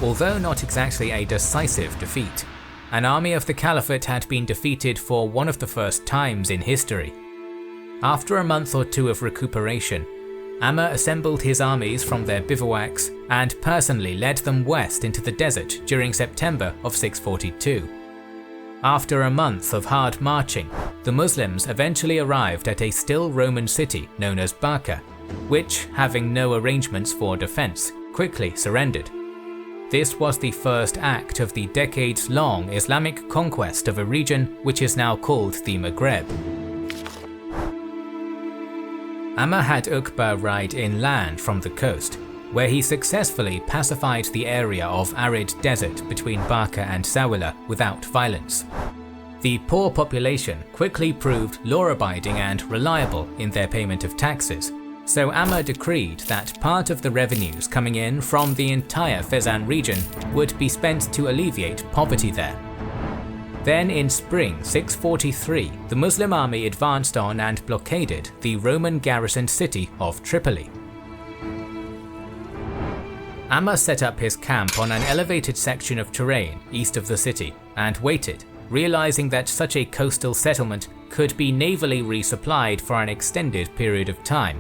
Although not exactly a decisive defeat, an army of the Caliphate had been defeated for one of the first times in history. After a month or two of recuperation, Amr assembled his armies from their bivouacs and personally led them west into the desert during September of 642. After a month of hard marching, the Muslims eventually arrived at a still Roman city known as Barca, which, having no arrangements for defense, quickly surrendered. This was the first act of the decades-long Islamic conquest of a region which is now called the Maghreb. Amr had Uqba ride inland from the coast, where he successfully pacified the area of arid desert between Barca and Sawila without violence. The poor population quickly proved law-abiding and reliable in their payment of taxes, so Amr decreed that part of the revenues coming in from the entire Fezzan region would be spent to alleviate poverty there. Then in spring 643, the Muslim army advanced on and blockaded the Roman garrisoned city of Tripoli. Amr set up his camp on an elevated section of terrain east of the city and waited, realizing that such a coastal settlement could be navally resupplied for an extended period of time.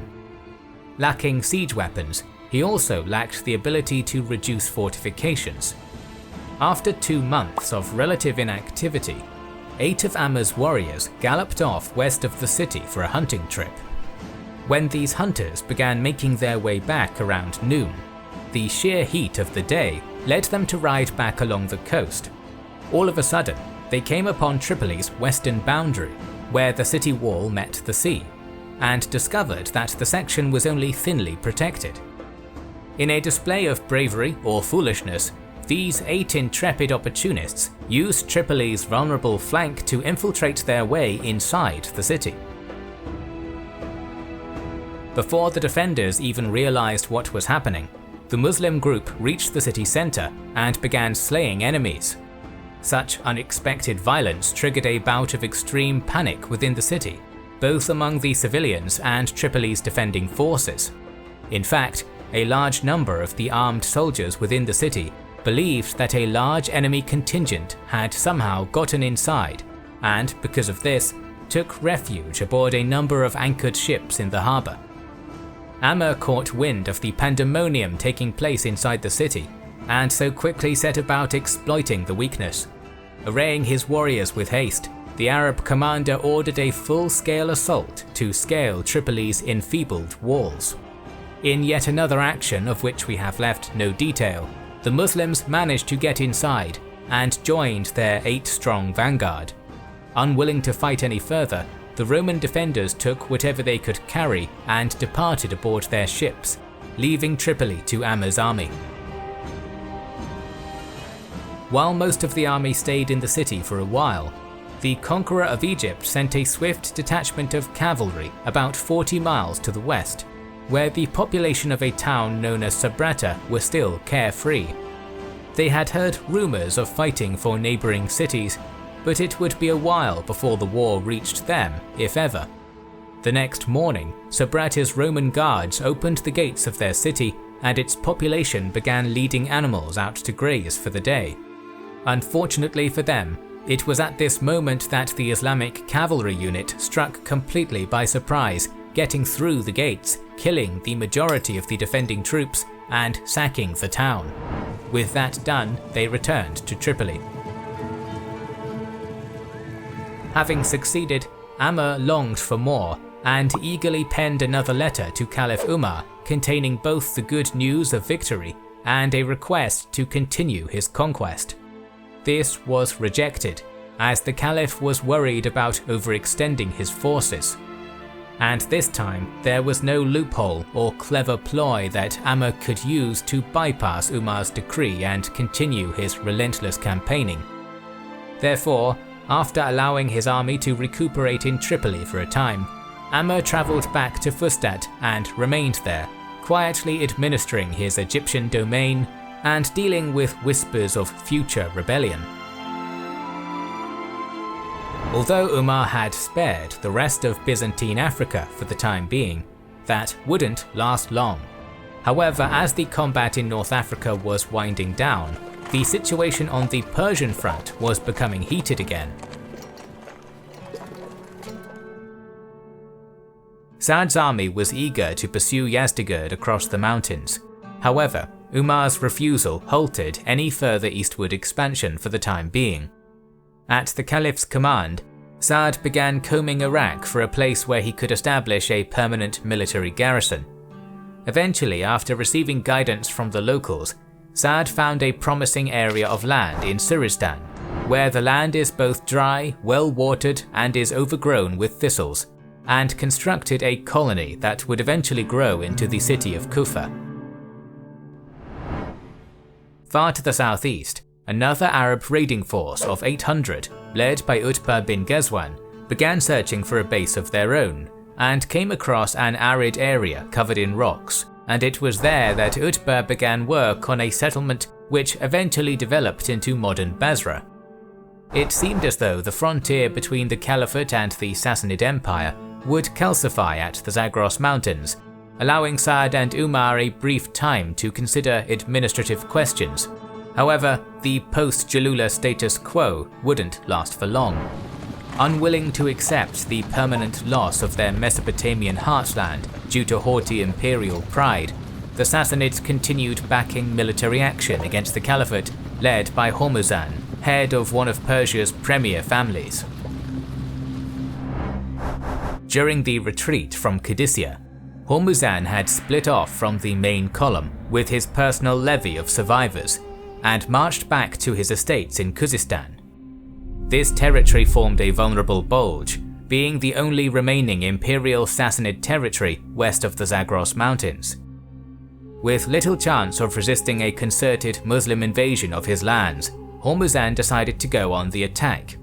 Lacking siege weapons, he also lacked the ability to reduce fortifications. After 2 months of relative inactivity, 8 of Amr's warriors galloped off west of the city for a hunting trip. When these hunters began making their way back around noon, the sheer heat of the day led them to ride back along the coast. All of a sudden, they came upon Tripoli's western boundary, where the city wall met the sea, and discovered that the section was only thinly protected. In a display of bravery or foolishness, these 8 intrepid opportunists used Tripoli's vulnerable flank to infiltrate their way inside the city. Before the defenders even realized what was happening, the Muslim group reached the city center and began slaying enemies. Such unexpected violence triggered a bout of extreme panic within the city, both among the civilians and Tripoli's defending forces. In fact, a large number of the armed soldiers within the city believed that a large enemy contingent had somehow gotten inside and, because of this, took refuge aboard a number of anchored ships in the harbour. Amr caught wind of the pandemonium taking place inside the city and so quickly set about exploiting the weakness. Arraying his warriors with haste, the Arab commander ordered a full-scale assault to scale Tripoli's enfeebled walls. In yet another action of which we have left no detail, the Muslims managed to get inside and joined their 8-strong vanguard. Unwilling to fight any further, the Roman defenders took whatever they could carry and departed aboard their ships, leaving Tripoli to Amr's army. While most of the army stayed in the city for a while, the conqueror of Egypt sent a swift detachment of cavalry about 40 miles to the west, where the population of a town known as Sabrata were still carefree. They had heard rumors of fighting for neighboring cities, but it would be a while before the war reached them, if ever. The next morning, Sabrata's Roman guards opened the gates of their city, and its population began leading animals out to graze for the day. Unfortunately for them, it was at this moment that the Islamic cavalry unit struck completely by surprise, getting through the gates, killing the majority of the defending troops, and sacking the town. With that done, they returned to Tripoli. Having succeeded, Amr longed for more, and eagerly penned another letter to Caliph Umar containing both the good news of victory and a request to continue his conquest. This was rejected, as the Caliph was worried about overextending his forces. And this time, there was no loophole or clever ploy that Amr could use to bypass Umar's decree and continue his relentless campaigning. Therefore, after allowing his army to recuperate in Tripoli for a time, Amr travelled back to Fustat and remained there, quietly administering his Egyptian domain and dealing with whispers of future rebellion. Although Umar had spared the rest of Byzantine Africa for the time being, that wouldn't last long. However, as the combat in North Africa was winding down, the situation on the Persian front was becoming heated again. Sa'd's army was eager to pursue Yazdegerd across the mountains. However, Umar's refusal halted any further eastward expansion for the time being. At the Caliph's command, Sa'd began combing Iraq for a place where he could establish a permanent military garrison. Eventually, after receiving guidance from the locals, Sa'd found a promising area of land in Siristan, where the land is both dry, well-watered, and is overgrown with thistles, and constructed a colony that would eventually grow into the city of Kufa. Far to the southeast, another Arab raiding force of 800, led by Utbah bin Ghazwan, began searching for a base of their own, and came across an arid area covered in rocks, and it was there that Utbah began work on a settlement which eventually developed into modern Basra. It seemed as though the frontier between the Caliphate and the Sassanid Empire would calcify at the Zagros Mountains, allowing Sa'd and Umar a brief time to consider administrative questions. However, the post-Jalula status quo wouldn't last for long. Unwilling to accept the permanent loss of their Mesopotamian heartland due to haughty imperial pride, the Sassanids continued backing military action against the Caliphate, led by Hormuzan, head of one of Persia's premier families. During the retreat from Qadisiyyah, Hormuzan had split off from the main column with his personal levy of survivors and marched back to his estates in Khuzestan. This territory formed a vulnerable bulge, being the only remaining imperial Sassanid territory west of the Zagros Mountains. With little chance of resisting a concerted Muslim invasion of his lands, Hormuzan decided to go on the attack.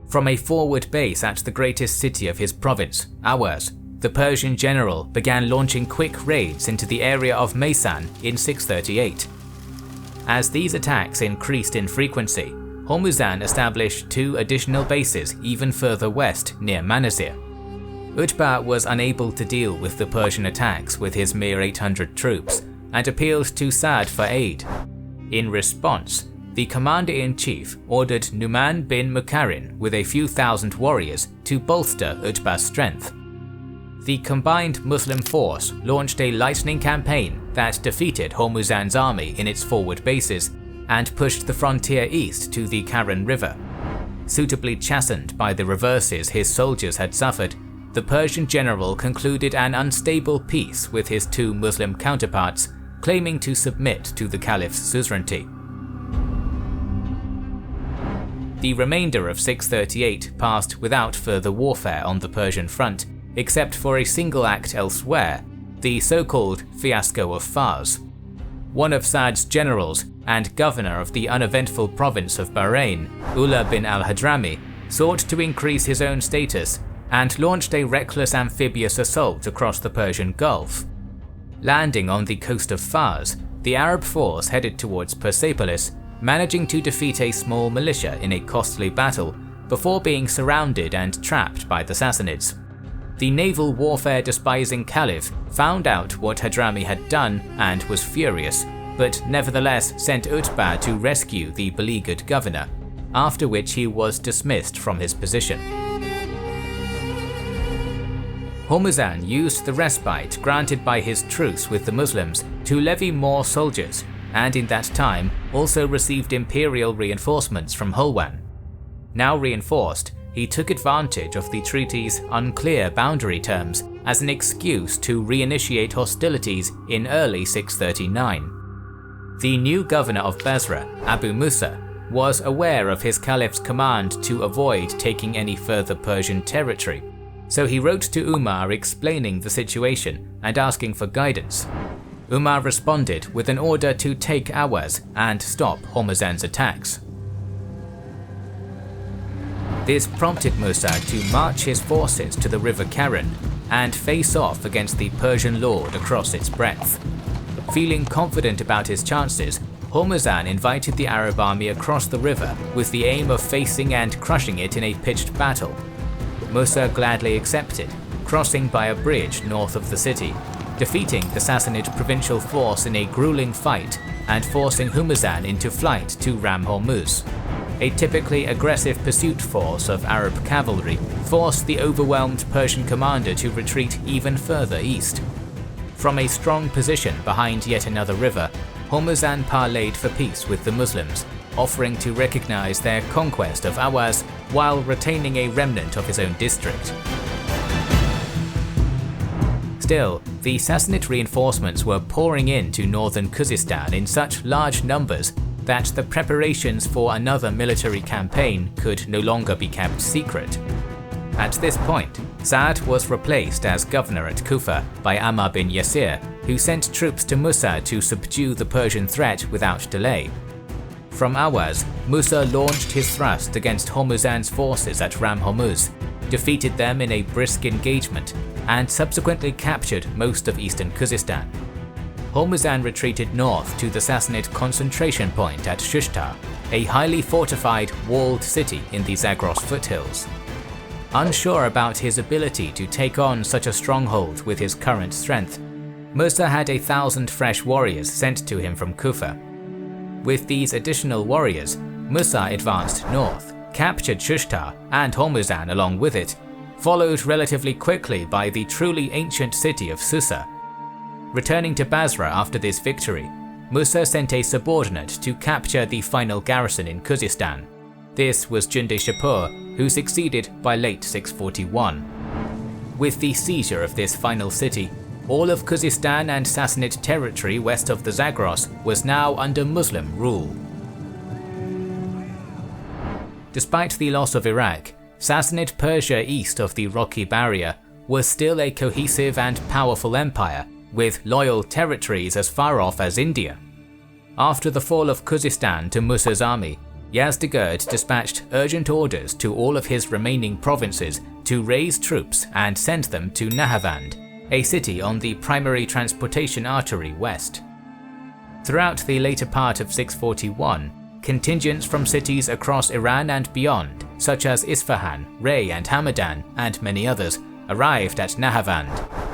From a forward base at the greatest city of his province, Awaz, the Persian general began launching quick raids into the area of Maysan in 638. As these attacks increased in frequency, Hormuzan established 2 additional bases even further west near Manazir. Utbah was unable to deal with the Persian attacks with his mere 800 troops and appealed to Sa'd for aid. In response, the commander-in-chief ordered Numan bin Mukarin with a few thousand warriors to bolster Utbah's strength. The combined Muslim force launched a lightning campaign that defeated Hormuzdan's army in its forward bases and pushed the frontier east to the Karen River. Suitably chastened by the reverses his soldiers had suffered, the Persian general concluded an unstable peace with his two Muslim counterparts, claiming to submit to the caliph's suzerainty. The remainder of 638 passed without further warfare on the Persian front, except for a single act elsewhere, the so-called Fiasco of Fars. One of Sa'd's generals and governor of the uneventful province of Bahrain, Ullah bin al-Hadrami, sought to increase his own status and launched a reckless amphibious assault across the Persian Gulf. Landing on the coast of Fars, the Arab force headed towards Persepolis, managing to defeat a small militia in a costly battle before being surrounded and trapped by the Sassanids. The naval warfare despising caliph found out what Hadrami had done and was furious, but nevertheless sent Utbah to rescue the beleaguered governor, after which he was dismissed from his position. Hormuzdan used the respite granted by his truce with the Muslims to levy more soldiers, and in that time also received imperial reinforcements from Hulwan. Now reinforced, he took advantage of the treaty's unclear boundary terms as an excuse to reinitiate hostilities in early 639. The new governor of Basra, Abu Musa, was aware of his caliph's command to avoid taking any further Persian territory, so he wrote to Umar explaining the situation and asking for guidance. Umar responded with an order to take Awaz and stop Hormuzdan's attacks. This prompted Musa to march his forces to the river Karen and face off against the Persian lord across its breadth. Feeling confident about his chances, Hormuzdan invited the Arab army across the river with the aim of facing and crushing it in a pitched battle. Musa gladly accepted, crossing by a bridge north of the city, defeating the Sassanid provincial force in a grueling fight and forcing Hormuzdan into flight to Ram Hormuz. A typically aggressive pursuit force of Arab cavalry forced the overwhelmed Persian commander to retreat even further east. From a strong position behind yet another river, Hormuzdan parleyed for peace with the Muslims, offering to recognize their conquest of Awaz while retaining a remnant of his own district. Still, the Sassanid reinforcements were pouring into northern Khuzestan in such large numbers that the preparations for another military campaign could no longer be kept secret. At this point, Sa'd was replaced as governor at Kufa by Ammar bin Yasir, who sent troops to Musa to subdue the Persian threat without delay. From Awaz, Musa launched his thrust against Hormuzdan's forces at Ram Hormuz, defeated them in a brisk engagement, and subsequently captured most of eastern Khuzestan. Hormuzdan retreated north to the Sassanid concentration point at Shushtar, a highly fortified, walled city in the Zagros foothills. Unsure about his ability to take on such a stronghold with his current strength, Musa had 1,000 fresh warriors sent to him from Kufa. With these additional warriors, Musa advanced north, captured Shushtar and Hormuzdan along with it, followed relatively quickly by the truly ancient city of Susa. Returning to Basra after this victory, Musa sent a subordinate to capture the final garrison in Khuzestan. This was Junde Shapur, who succeeded by late 641. With the seizure of this final city, all of Khuzestan and Sassanid territory west of the Zagros was now under Muslim rule. Despite the loss of Iraq, Sassanid Persia east of the Rocky Barrier was still a cohesive and powerful empire, with loyal territories as far off as India. After the fall of Khuzestan to Musa's army, Yazdegerd dispatched urgent orders to all of his remaining provinces to raise troops and send them to Nahavand, a city on the primary transportation artery west. Throughout the later part of 641, contingents from cities across Iran and beyond, such as Isfahan, Ray and Hamadan, and many others, arrived at Nahavand,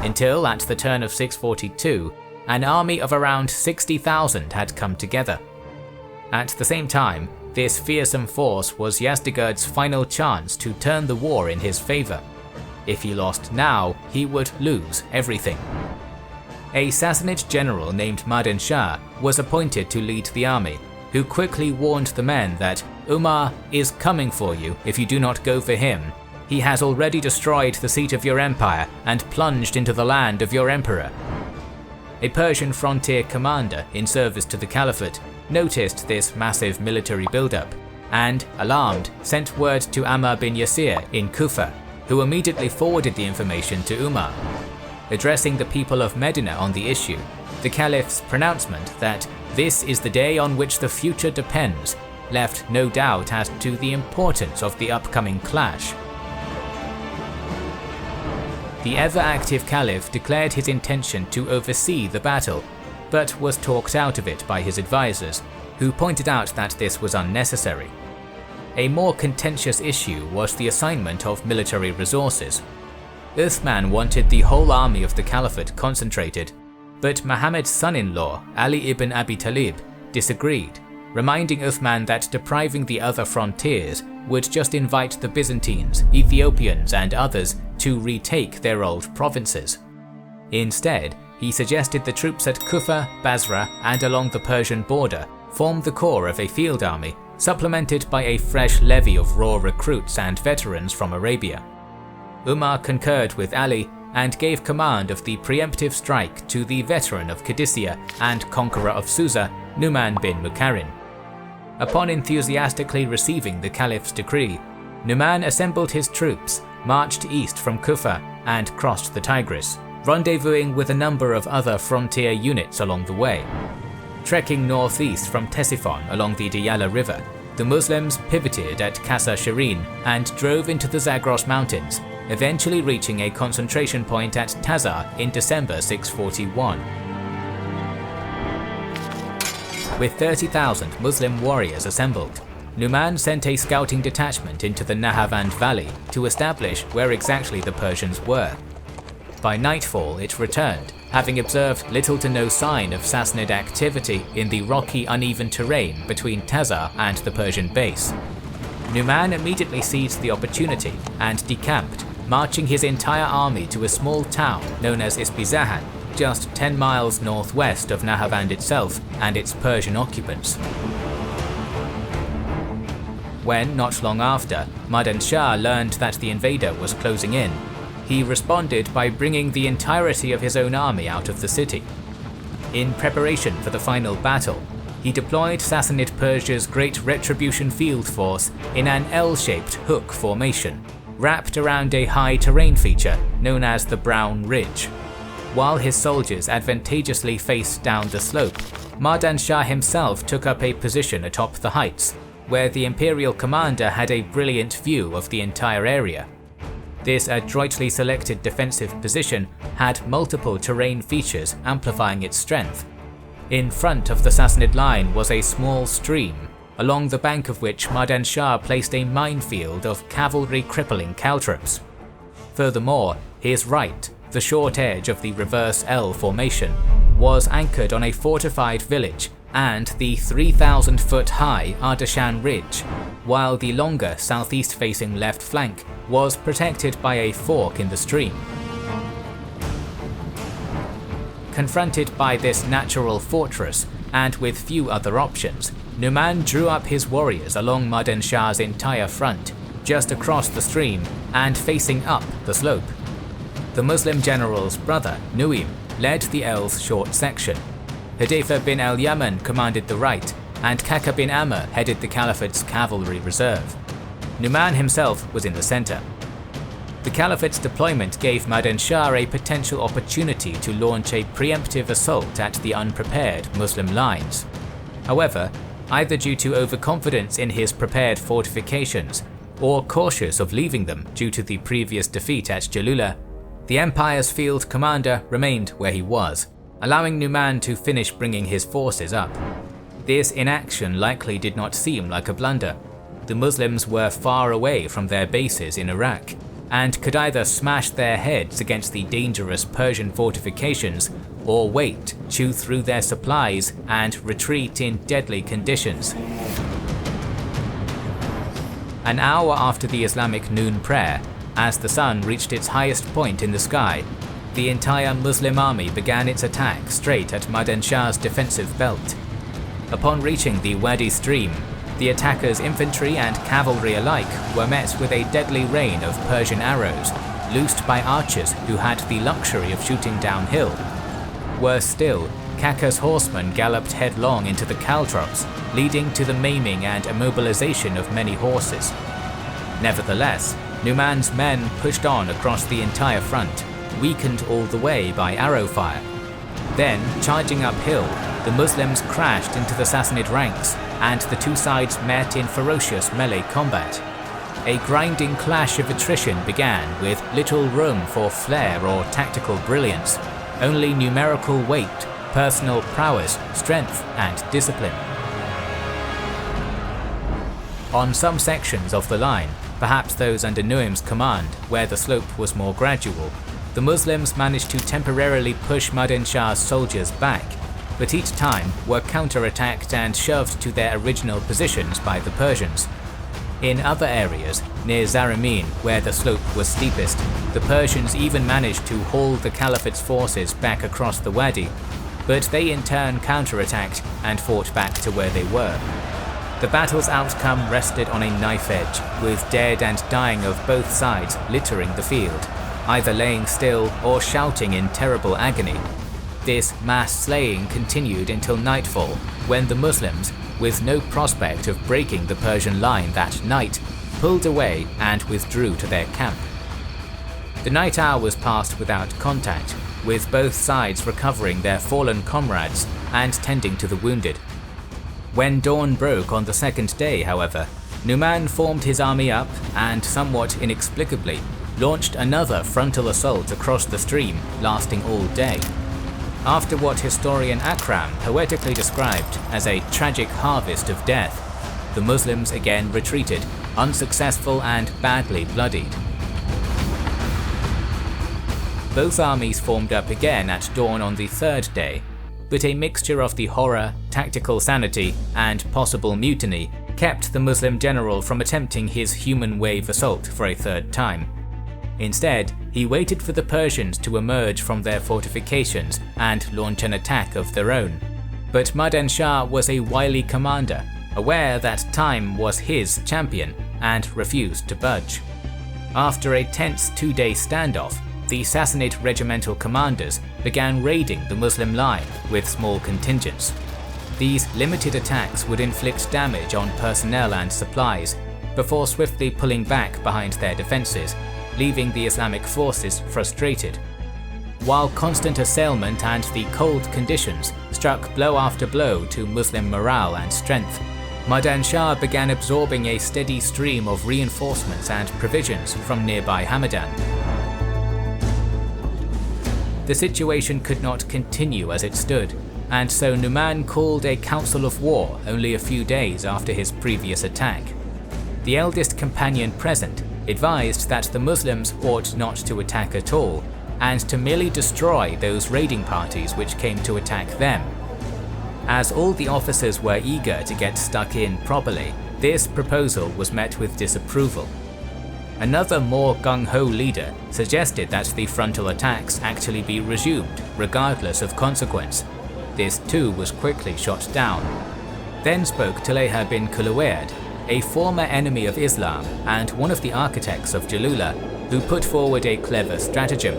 until at the turn of 642, an army of around 60,000 had come together. At the same time, this fearsome force was Yazdegerd's final chance to turn the war in his favor. If he lost now, he would lose everything. A Sassanid general named Madan Shah was appointed to lead the army, who quickly warned the men that Umar is coming for you if you do not go for him. He has already destroyed the seat of your empire and plunged into the land of your emperor. A Persian frontier commander in service to the Caliphate noticed this massive military buildup and, alarmed, sent word to Ammar bin Yasir in Kufa, who immediately forwarded the information to Umar. Addressing the people of Medina on the issue, the Caliph's pronouncement that this is the day on which the future depends left no doubt as to the importance of the upcoming clash. The ever-active Caliph declared his intention to oversee the battle, but was talked out of it by his advisors, who pointed out that this was unnecessary. A more contentious issue was the assignment of military resources. Uthman wanted the whole army of the Caliphate concentrated, but Muhammad's son-in-law, Ali ibn Abi Talib, disagreed, reminding Uthman that depriving the other frontiers would just invite the Byzantines, Ethiopians and others to retake their old provinces. Instead, he suggested the troops at Kufa, Basra and along the Persian border form the core of a field army, supplemented by a fresh levy of raw recruits and veterans from Arabia. Umar concurred with Ali and gave command of the preemptive strike to the veteran of Qadisiyyah and conqueror of Susa, Numan bin Muqarrin. Upon enthusiastically receiving the Caliph's decree, Numan assembled his troops, marched east from Kufa and crossed the Tigris, rendezvousing with a number of other frontier units along the way. Trekking northeast from Ctesiphon along the Diyala River, the Muslims pivoted at Qasr Shirin and drove into the Zagros Mountains, eventually reaching a concentration point at Tazar in December 641. With 30,000 Muslim warriors assembled, Numan sent a scouting detachment into the Nahavand valley to establish where exactly the Persians were. By nightfall it returned, having observed little to no sign of Sassanid activity in the rocky uneven terrain between Tazar and the Persian base. Numan immediately seized the opportunity and decamped, marching his entire army to a small town known as Isbizahan, just 10 miles northwest of Nahavand itself and its Persian occupants. When, not long after, Madan Shah learned that the invader was closing in, he responded by bringing the entirety of his own army out of the city. In preparation for the final battle, he deployed Sassanid Persia's Great Retribution Field Force in an L-shaped hook formation, wrapped around a high terrain feature known as the Brown Ridge. While his soldiers advantageously faced down the slope, Madan Shah himself took up a position atop the heights, where the imperial commander had a brilliant view of the entire area. This adroitly selected defensive position had multiple terrain features amplifying its strength. In front of the Sassanid line was a small stream, along the bank of which Madan Shah placed a minefield of cavalry crippling caltrops. Furthermore, his right, the short edge of the reverse L formation, was anchored on a fortified village and the 3,000-foot-high Ardashan Ridge, while the longer southeast-facing left flank was protected by a fork in the stream. Confronted by this natural fortress, and with few other options, Numan drew up his warriors along Madan Shah's entire front, just across the stream and facing up the slope. The Muslim general's brother, Nu'aym, led the L's short section. Hudayfa bin al-Yaman commanded the right, and Kaka bin Amr headed the Caliphate's cavalry reserve. Numan himself was in the center. The Caliphate's deployment gave Madan Shah a potential opportunity to launch a preemptive assault at the unprepared Muslim lines. However, either due to overconfidence in his prepared fortifications, or cautious of leaving them due to the previous defeat at Jalula, the Empire's field commander remained where he was, allowing Numan to finish bringing his forces up. This inaction likely did not seem like a blunder. The Muslims were far away from their bases in Iraq, and could either smash their heads against the dangerous Persian fortifications, or wait, chew through their supplies, and retreat in deadly conditions. An hour after the Islamic noon prayer, as the sun reached its highest point in the sky, the entire Muslim army began its attack straight at Madan Shah's defensive belt. Upon reaching the Wadi stream, the attackers' infantry and cavalry alike were met with a deadly rain of Persian arrows, loosed by archers who had the luxury of shooting downhill. Worse still, Kaka's horsemen galloped headlong into the caltrops, leading to the maiming and immobilization of many horses. Nevertheless, Numan's men pushed on across the entire front, weakened all the way by arrow fire. Then, charging uphill, the Muslims crashed into the Sassanid ranks, and the two sides met in ferocious melee combat. A grinding clash of attrition began with little room for flair or tactical brilliance, only numerical weight, personal prowess, strength, and discipline. On some sections of the line, perhaps those under Nuaym's command, where the slope was more gradual, the Muslims managed to temporarily push Madan Shah's soldiers back, but each time were counterattacked and shoved to their original positions by the Persians. In other areas, near Zaramin, where the slope was steepest, the Persians even managed to haul the Caliphate's forces back across the wadi, but they in turn counterattacked and fought back to where they were. The battle's outcome rested on a knife edge, with dead and dying of both sides littering the field, either laying still or shouting in terrible agony. This mass slaying continued until nightfall, when the Muslims, with no prospect of breaking the Persian line that night, pulled away and withdrew to their camp. The night hours passed without contact, with both sides recovering their fallen comrades and tending to the wounded. When dawn broke on the second day, however, Numan formed his army up and, somewhat inexplicably, launched another frontal assault across the stream, lasting all day. After what historian Akram poetically described as a tragic harvest of death, the Muslims again retreated, unsuccessful and badly bloodied. Both armies formed up again at dawn on the third day, but a mixture of the horror, tactical sanity, and possible mutiny kept the Muslim general from attempting his human wave assault for a third time. Instead, he waited for the Persians to emerge from their fortifications and launch an attack of their own. But Madan Shah was a wily commander, aware that time was his champion, and refused to budge. After a tense two-day standoff, the Sassanid regimental commanders began raiding the Muslim line with small contingents. These limited attacks would inflict damage on personnel and supplies, before swiftly pulling back behind their defences, leaving the Islamic forces frustrated. While constant assailment and the cold conditions struck blow after blow to Muslim morale and strength, Madan Shah began absorbing a steady stream of reinforcements and provisions from nearby Hamadan. The situation could not continue as it stood, and so Numan called a council of war only a few days after his previous attack. The eldest companion present advised that the Muslims ought not to attack at all, and to merely destroy those raiding parties which came to attack them. As all the officers were eager to get stuck in properly, this proposal was met with disapproval. Another more gung-ho leader suggested that the frontal attacks actually be resumed, regardless of consequence. This too was quickly shot down. Then spoke Taleha bin Kuluwayd, a former enemy of Islam and one of the architects of Jalula, who put forward a clever stratagem.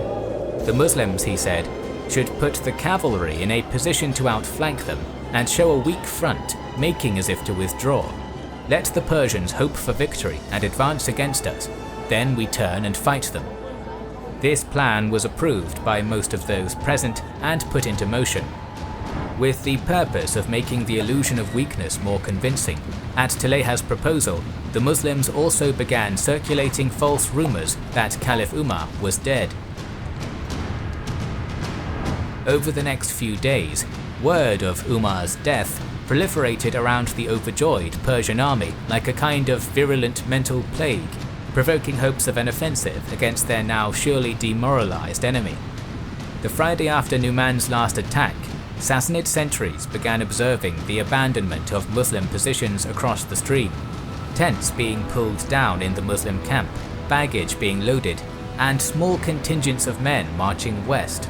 The Muslims, he said, should put the cavalry in a position to outflank them and show a weak front, making as if to withdraw. Let the Persians hope for victory and advance against us, then we turn and fight them. This plan was approved by most of those present and put into motion. With the purpose of making the illusion of weakness more convincing, at Taleha's proposal, the Muslims also began circulating false rumors that Caliph Umar was dead. Over the next few days, word of Umar's death proliferated around the overjoyed Persian army like a kind of virulent mental plague, provoking hopes of an offensive against their now surely demoralized enemy. The Friday after Numan's last attack, Sassanid sentries began observing the abandonment of Muslim positions across the stream, tents being pulled down in the Muslim camp, baggage being loaded, and small contingents of men marching west.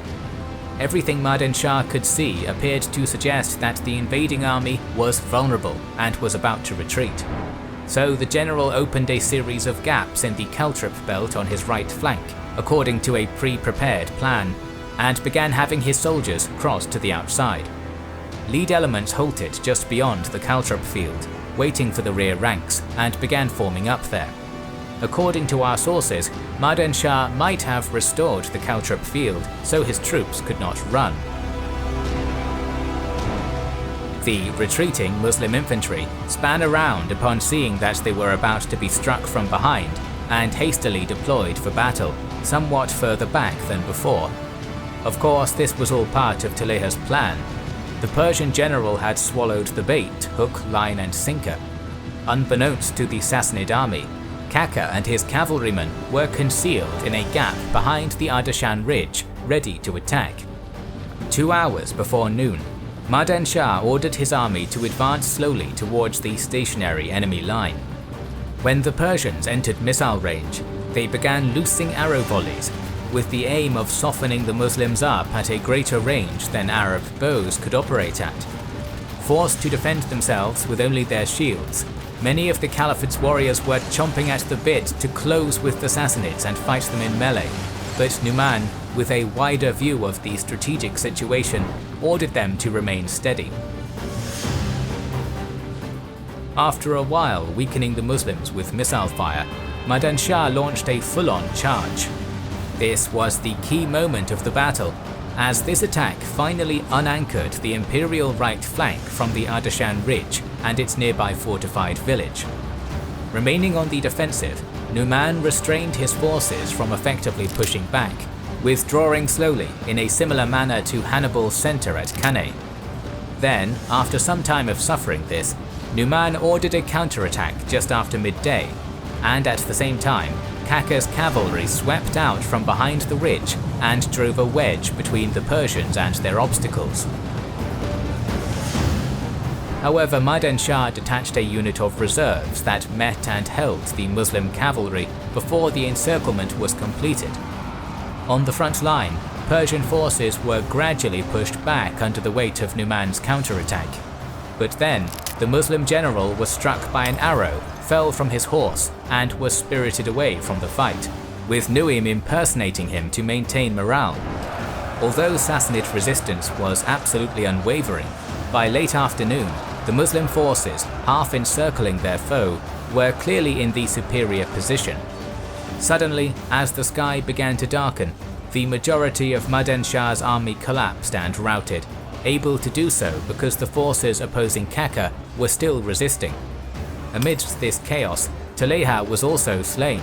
Everything Madan Shah could see appeared to suggest that the invading army was vulnerable and was about to retreat. So the general opened a series of gaps in the Caltrip belt on his right flank, according to a pre-prepared plan, and began having his soldiers cross to the outside. Lead elements halted just beyond the Caltrip field, waiting for the rear ranks, and began forming up there. According to our sources, Madan Shah might have restored the Caltrip field so his troops could not run. The retreating Muslim infantry span around upon seeing that they were about to be struck from behind and hastily deployed for battle, somewhat further back than before. Of course, this was all part of Taleha's plan. The Persian general had swallowed the bait, hook, line and sinker. Unbeknownst to the Sassanid army, Kaka and his cavalrymen were concealed in a gap behind the Ardashan ridge, ready to attack. 2 hours before noon, Madan Shah ordered his army to advance slowly towards the stationary enemy line. When the Persians entered missile range, they began loosing arrow volleys, with the aim of softening the Muslims up at a greater range than Arab bows could operate at. Forced to defend themselves with only their shields, many of the Caliphate's warriors were chomping at the bit to close with the Sassanids and fight them in melee, but Numan, with a wider view of the strategic situation, ordered them to remain steady. After a while weakening the Muslims with missile fire, Madan Shah launched a full-on charge. This was the key moment of the battle, as this attack finally unanchored the Imperial right flank from the Ardashan ridge and its nearby fortified village. Remaining on the defensive, Numan restrained his forces from effectively pushing back, withdrawing slowly in a similar manner to Hannibal's centre at Cannae. Then, after some time of suffering this, Numan ordered a counterattack just after midday, and at the same time, Kaka's cavalry swept out from behind the ridge and drove a wedge between the Persians and their obstacles. However, Madan Shah detached a unit of reserves that met and held the Muslim cavalry before the encirclement was completed. On the front line, Persian forces were gradually pushed back under the weight of Numan's counterattack. But then, the Muslim general was struck by an arrow, fell from his horse, and was spirited away from the fight, with Nuaym impersonating him to maintain morale. Although Sassanid resistance was absolutely unwavering, by late afternoon, the Muslim forces, half encircling their foe, were clearly in the superior position. Suddenly, as the sky began to darken, the majority of Madan Shah's army collapsed and routed, able to do so because the forces opposing Kaka were still resisting. Amidst this chaos, Taleha was also slain.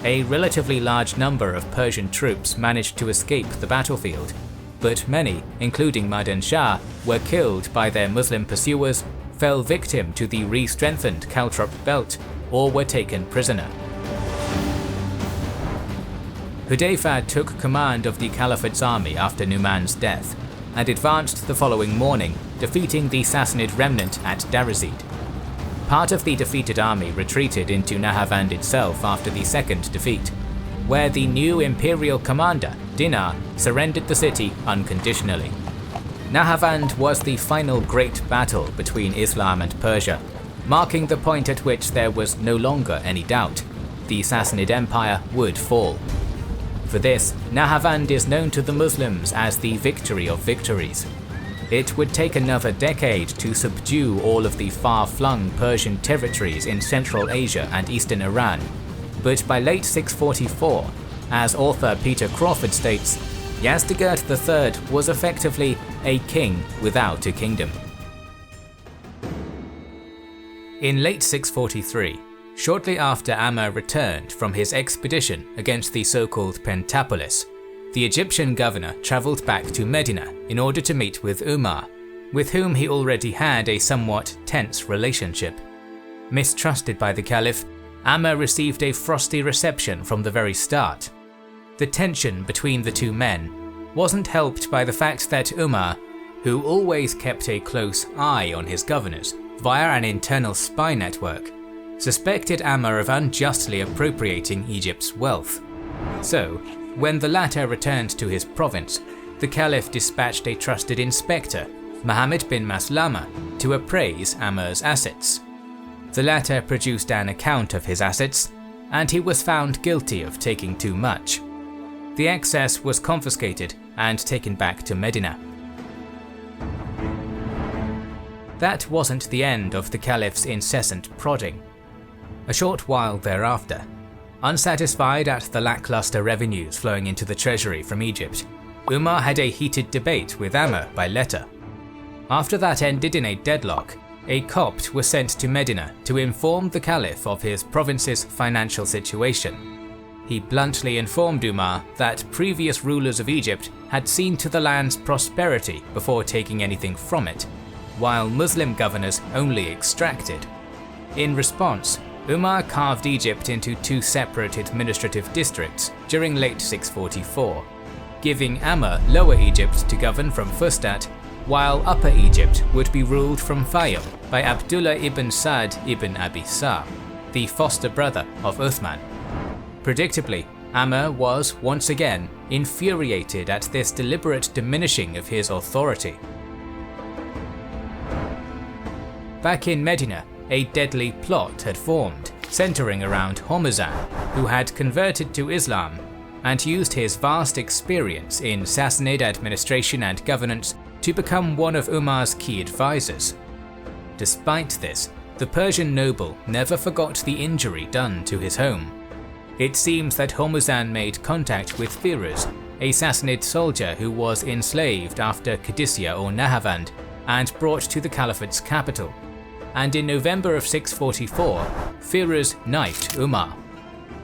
A relatively large number of Persian troops managed to escape the battlefield, but many, including Madan Shah, were killed by their Muslim pursuers, fell victim to the re-strengthened Caltrop belt, or were taken prisoner. Hudayfa took command of the Caliphate's army after Numan's death, and advanced the following morning, defeating the Sassanid remnant at Darazid. Part of the defeated army retreated into Nahavand itself after the second defeat, where the new imperial commander, Dinar, surrendered the city unconditionally. Nahavand was the final great battle between Islam and Persia, marking the point at which there was no longer any doubt: the Sassanid Empire would fall. For this, Nahavand is known to the Muslims as the victory of victories. It would take another decade to subdue all of the far-flung Persian territories in Central Asia and Eastern Iran, but by late 644, as author Peter Crawford states, Yazdegerd III was effectively a king without a kingdom. In late 643, shortly after Ammar returned from his expedition against the so-called Pentapolis, the Egyptian governor travelled back to Medina in order to meet with Umar, with whom he already had a somewhat tense relationship. Mistrusted by the Caliph, Ammar received a frosty reception from the very start. The tension between the two men wasn't helped by the fact that Umar, who always kept a close eye on his governors via an internal spy network, suspected Ammar of unjustly appropriating Egypt's wealth. So, when the latter returned to his province, the Caliph dispatched a trusted inspector, Muhammad bin Maslama, to appraise Amir's assets. The latter produced an account of his assets, and he was found guilty of taking too much. The excess was confiscated and taken back to Medina. That wasn't the end of the Caliph's incessant prodding. A short while thereafter, unsatisfied at the lackluster revenues flowing into the treasury from Egypt, Umar had a heated debate with Amr by letter. After that ended in a deadlock, a Copt was sent to Medina to inform the Caliph of his province's financial situation. He bluntly informed Umar that previous rulers of Egypt had seen to the land's prosperity before taking anything from it, while Muslim governors only extracted. In response, Umar carved Egypt into two separate administrative districts during late 644, giving Amr Lower Egypt to govern from Fustat, while Upper Egypt would be ruled from Fayyum by Abdullah ibn Sa'd ibn Abi Sa, the foster brother of Uthman. Predictably, Amr was once again infuriated at this deliberate diminishing of his authority. Back in Medina, a deadly plot had formed, centering around Hormuzan, who had converted to Islam and used his vast experience in Sassanid administration and governance to become one of Umar's key advisors. Despite this, the Persian noble never forgot the injury done to his home. It seems that Hormuzan made contact with Firuz, a Sassanid soldier who was enslaved after Qadisiyyah or Nahavand and brought to the Caliphate's capital. And in November of 644, Firuz knifed Umar.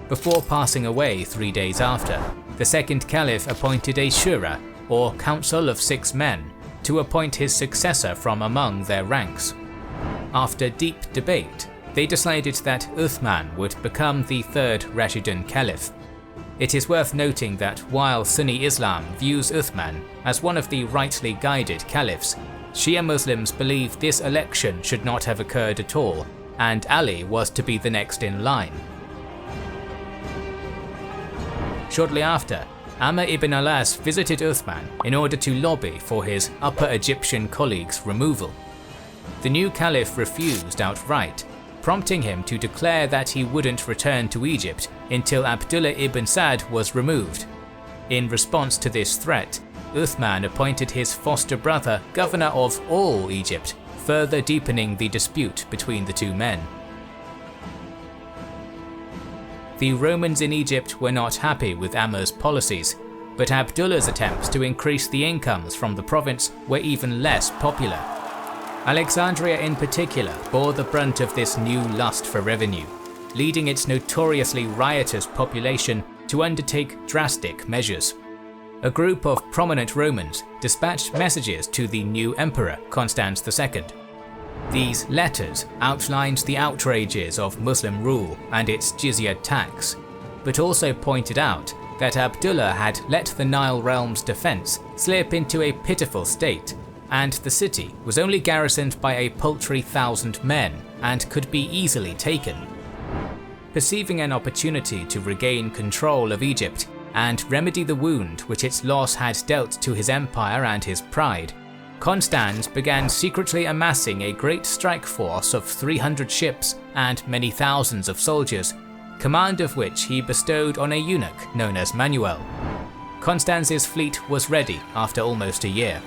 Before passing away 3 days after, the second Caliph appointed a Shura, or Council of 6 men, to appoint his successor from among their ranks. After deep debate, they decided that Uthman would become the third Rashidun Caliph. It is worth noting that while Sunni Islam views Uthman as one of the rightly guided caliphs, Shia Muslims believe this election should not have occurred at all, and Ali was to be the next in line. Shortly after, Amr ibn al-As visited Uthman in order to lobby for his Upper Egyptian colleague's removal. The new caliph refused outright, prompting him to declare that he wouldn't return to Egypt until Abdullah ibn Sa'd was removed. In response to this threat, Uthman appointed his foster brother governor of all Egypt, further deepening the dispute between the two men. The Romans in Egypt were not happy with Amr's policies, but Abdullah's attempts to increase the incomes from the province were even less popular. Alexandria in particular bore the brunt of this new lust for revenue, leading its notoriously riotous population to undertake drastic measures. A group of prominent Romans dispatched messages to the new emperor, Constans II. These letters outlined the outrages of Muslim rule and its jizya tax, but also pointed out that Abdullah had let the Nile realm's defense slip into a pitiful state, and the city was only garrisoned by a paltry 1,000 men and could be easily taken. Perceiving an opportunity to regain control of Egypt and remedy the wound which its loss had dealt to his empire and his pride, Constans began secretly amassing a great strike force of 300 ships and many thousands of soldiers, command of which he bestowed on a eunuch known as Manuel. Constans's fleet was ready after almost a year.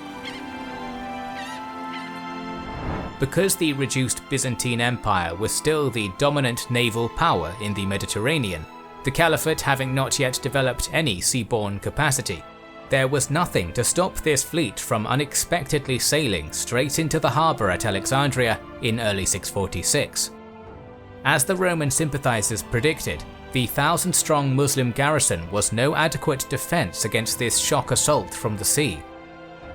Because the reduced Byzantine Empire was still the dominant naval power in the Mediterranean, the Caliphate having not yet developed any seaborne capacity, there was nothing to stop this fleet from unexpectedly sailing straight into the harbour at Alexandria in early 646. As the Roman sympathizers predicted, the 1,000-strong Muslim garrison was no adequate defense against this shock assault from the sea.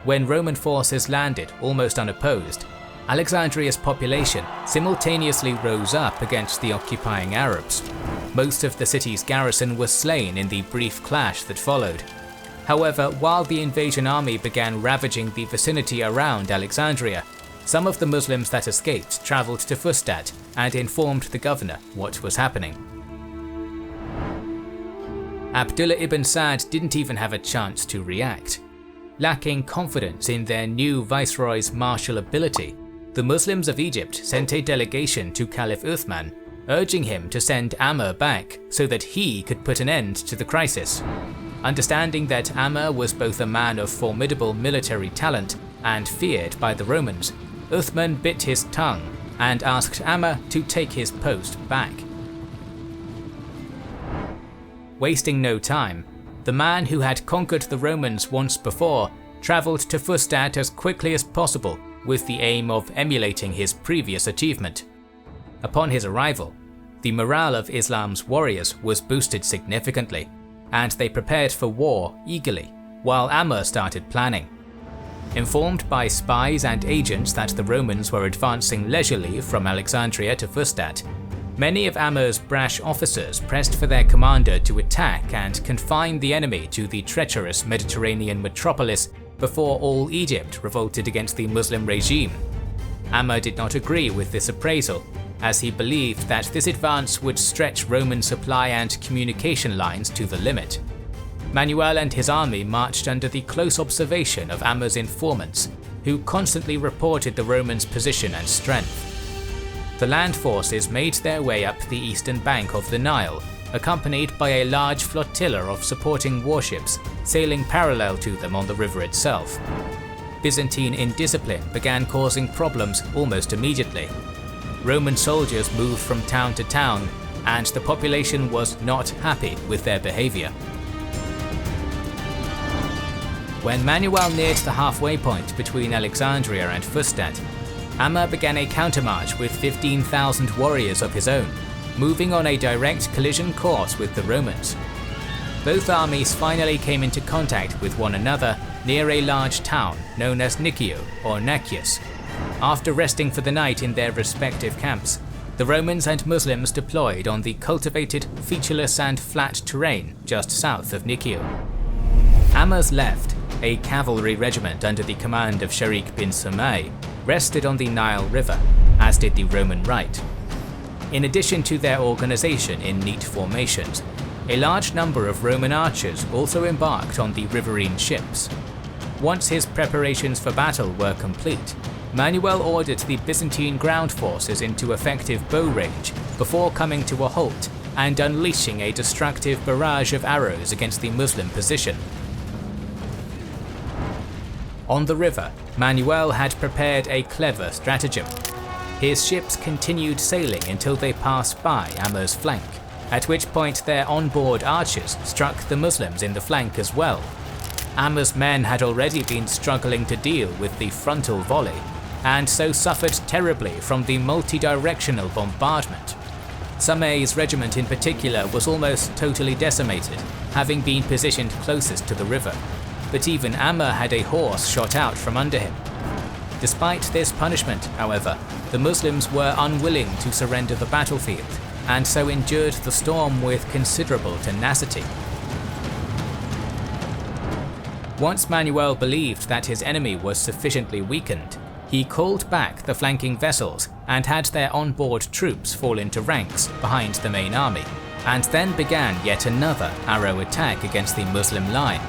When Roman forces landed almost unopposed, Alexandria's population simultaneously rose up against the occupying Arabs. Most of the city's garrison was slain in the brief clash that followed. However, while the invasion army began ravaging the vicinity around Alexandria, some of the Muslims that escaped travelled to Fustat and informed the governor what was happening. Abdullah ibn Sa'd didn't even have a chance to react. Lacking confidence in their new viceroy's martial ability, the Muslims of Egypt sent a delegation to Caliph Uthman, urging him to send Amr back so that he could put an end to the crisis. Understanding that Amr was both a man of formidable military talent and feared by the Romans, Uthman bit his tongue and asked Amr to take his post back. Wasting no time, the man who had conquered the Romans once before travelled to Fustat as quickly as possible with the aim of emulating his previous achievement. Upon his arrival, the morale of Islam's warriors was boosted significantly, and they prepared for war eagerly, while Amr started planning. Informed by spies and agents that the Romans were advancing leisurely from Alexandria to Fustat, many of Amr's brash officers pressed for their commander to attack and confine the enemy to the treacherous Mediterranean metropolis before all Egypt revolted against the Muslim regime. Amr did not agree with this appraisal, as he believed that this advance would stretch Roman supply and communication lines to the limit. Manuel and his army marched under the close observation of Amr's informants, who constantly reported the Romans' position and strength. The land forces made their way up the eastern bank of the Nile, accompanied by a large flotilla of supporting warships sailing parallel to them on the river itself. Byzantine indiscipline began causing problems almost immediately. Roman soldiers moved from town to town, and the population was not happy with their behavior. When Manuel neared the halfway point between Alexandria and Fustat, Amr began a countermarch with 15,000 warriors of his own, moving on a direct collision course with the Romans. Both armies finally came into contact with one another near a large town known as Nikio or Nakius. After resting for the night in their respective camps, the Romans and Muslims deployed on the cultivated, featureless and flat terrain just south of Nikio. Amr's left, a cavalry regiment under the command of Sharik bin Sumay, rested on the Nile River, as did the Roman right. In addition to their organization in neat formations, a large number of Roman archers also embarked on the riverine ships. Once his preparations for battle were complete, Manuel ordered the Byzantine ground forces into effective bow range before coming to a halt and unleashing a destructive barrage of arrows against the Muslim position. On the river, Manuel had prepared a clever stratagem. His ships continued sailing until they passed by Amr's flank, at which point their onboard archers struck the Muslims in the flank as well. Amr's men had already been struggling to deal with the frontal volley, and so suffered terribly from the multi-directional bombardment. Sumay's regiment in particular was almost totally decimated, having been positioned closest to the river, but even Amr had a horse shot out from under him. Despite this punishment, however, the Muslims were unwilling to surrender the battlefield, and so endured the storm with considerable tenacity. Once Manuel believed that his enemy was sufficiently weakened, he called back the flanking vessels and had their onboard troops fall into ranks behind the main army, and then began yet another arrow attack against the Muslim line.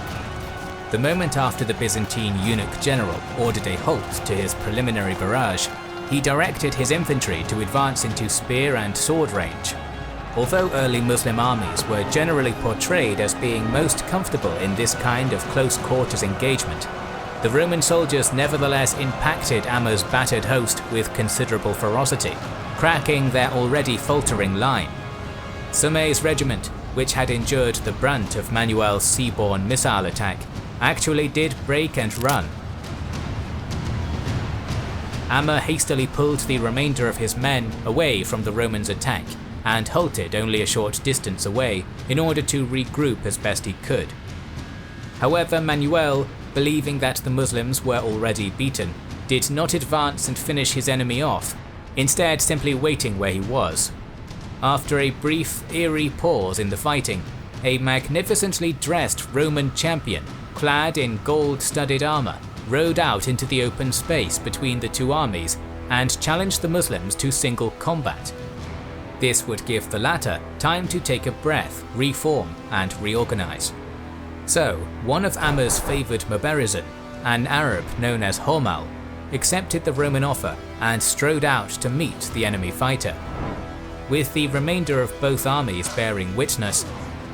The moment after the Byzantine eunuch general ordered a halt to his preliminary barrage, he directed his infantry to advance into spear and sword range. Although early Muslim armies were generally portrayed as being most comfortable in this kind of close quarters engagement, the Roman soldiers nevertheless impacted Amr's battered host with considerable ferocity, cracking their already faltering line. Sumay's regiment, which had endured the brunt of Manuel's seaborne missile attack, actually did break and run. Amr hastily pulled the remainder of his men away from the Romans' attack and halted only a short distance away in order to regroup as best he could. However, Manuel, believing that the Muslims were already beaten, did not advance and finish his enemy off, instead simply waiting where he was. After a brief, eerie pause in the fighting, a magnificently dressed Roman champion, clad in gold-studded armor, rode out into the open space between the two armies and challenged the Muslims to single combat. This would give the latter time to take a breath, reform, and reorganize. So, one of Amr's favoured Mubarizan, an Arab known as Hormal, accepted the Roman offer and strode out to meet the enemy fighter. With the remainder of both armies bearing witness,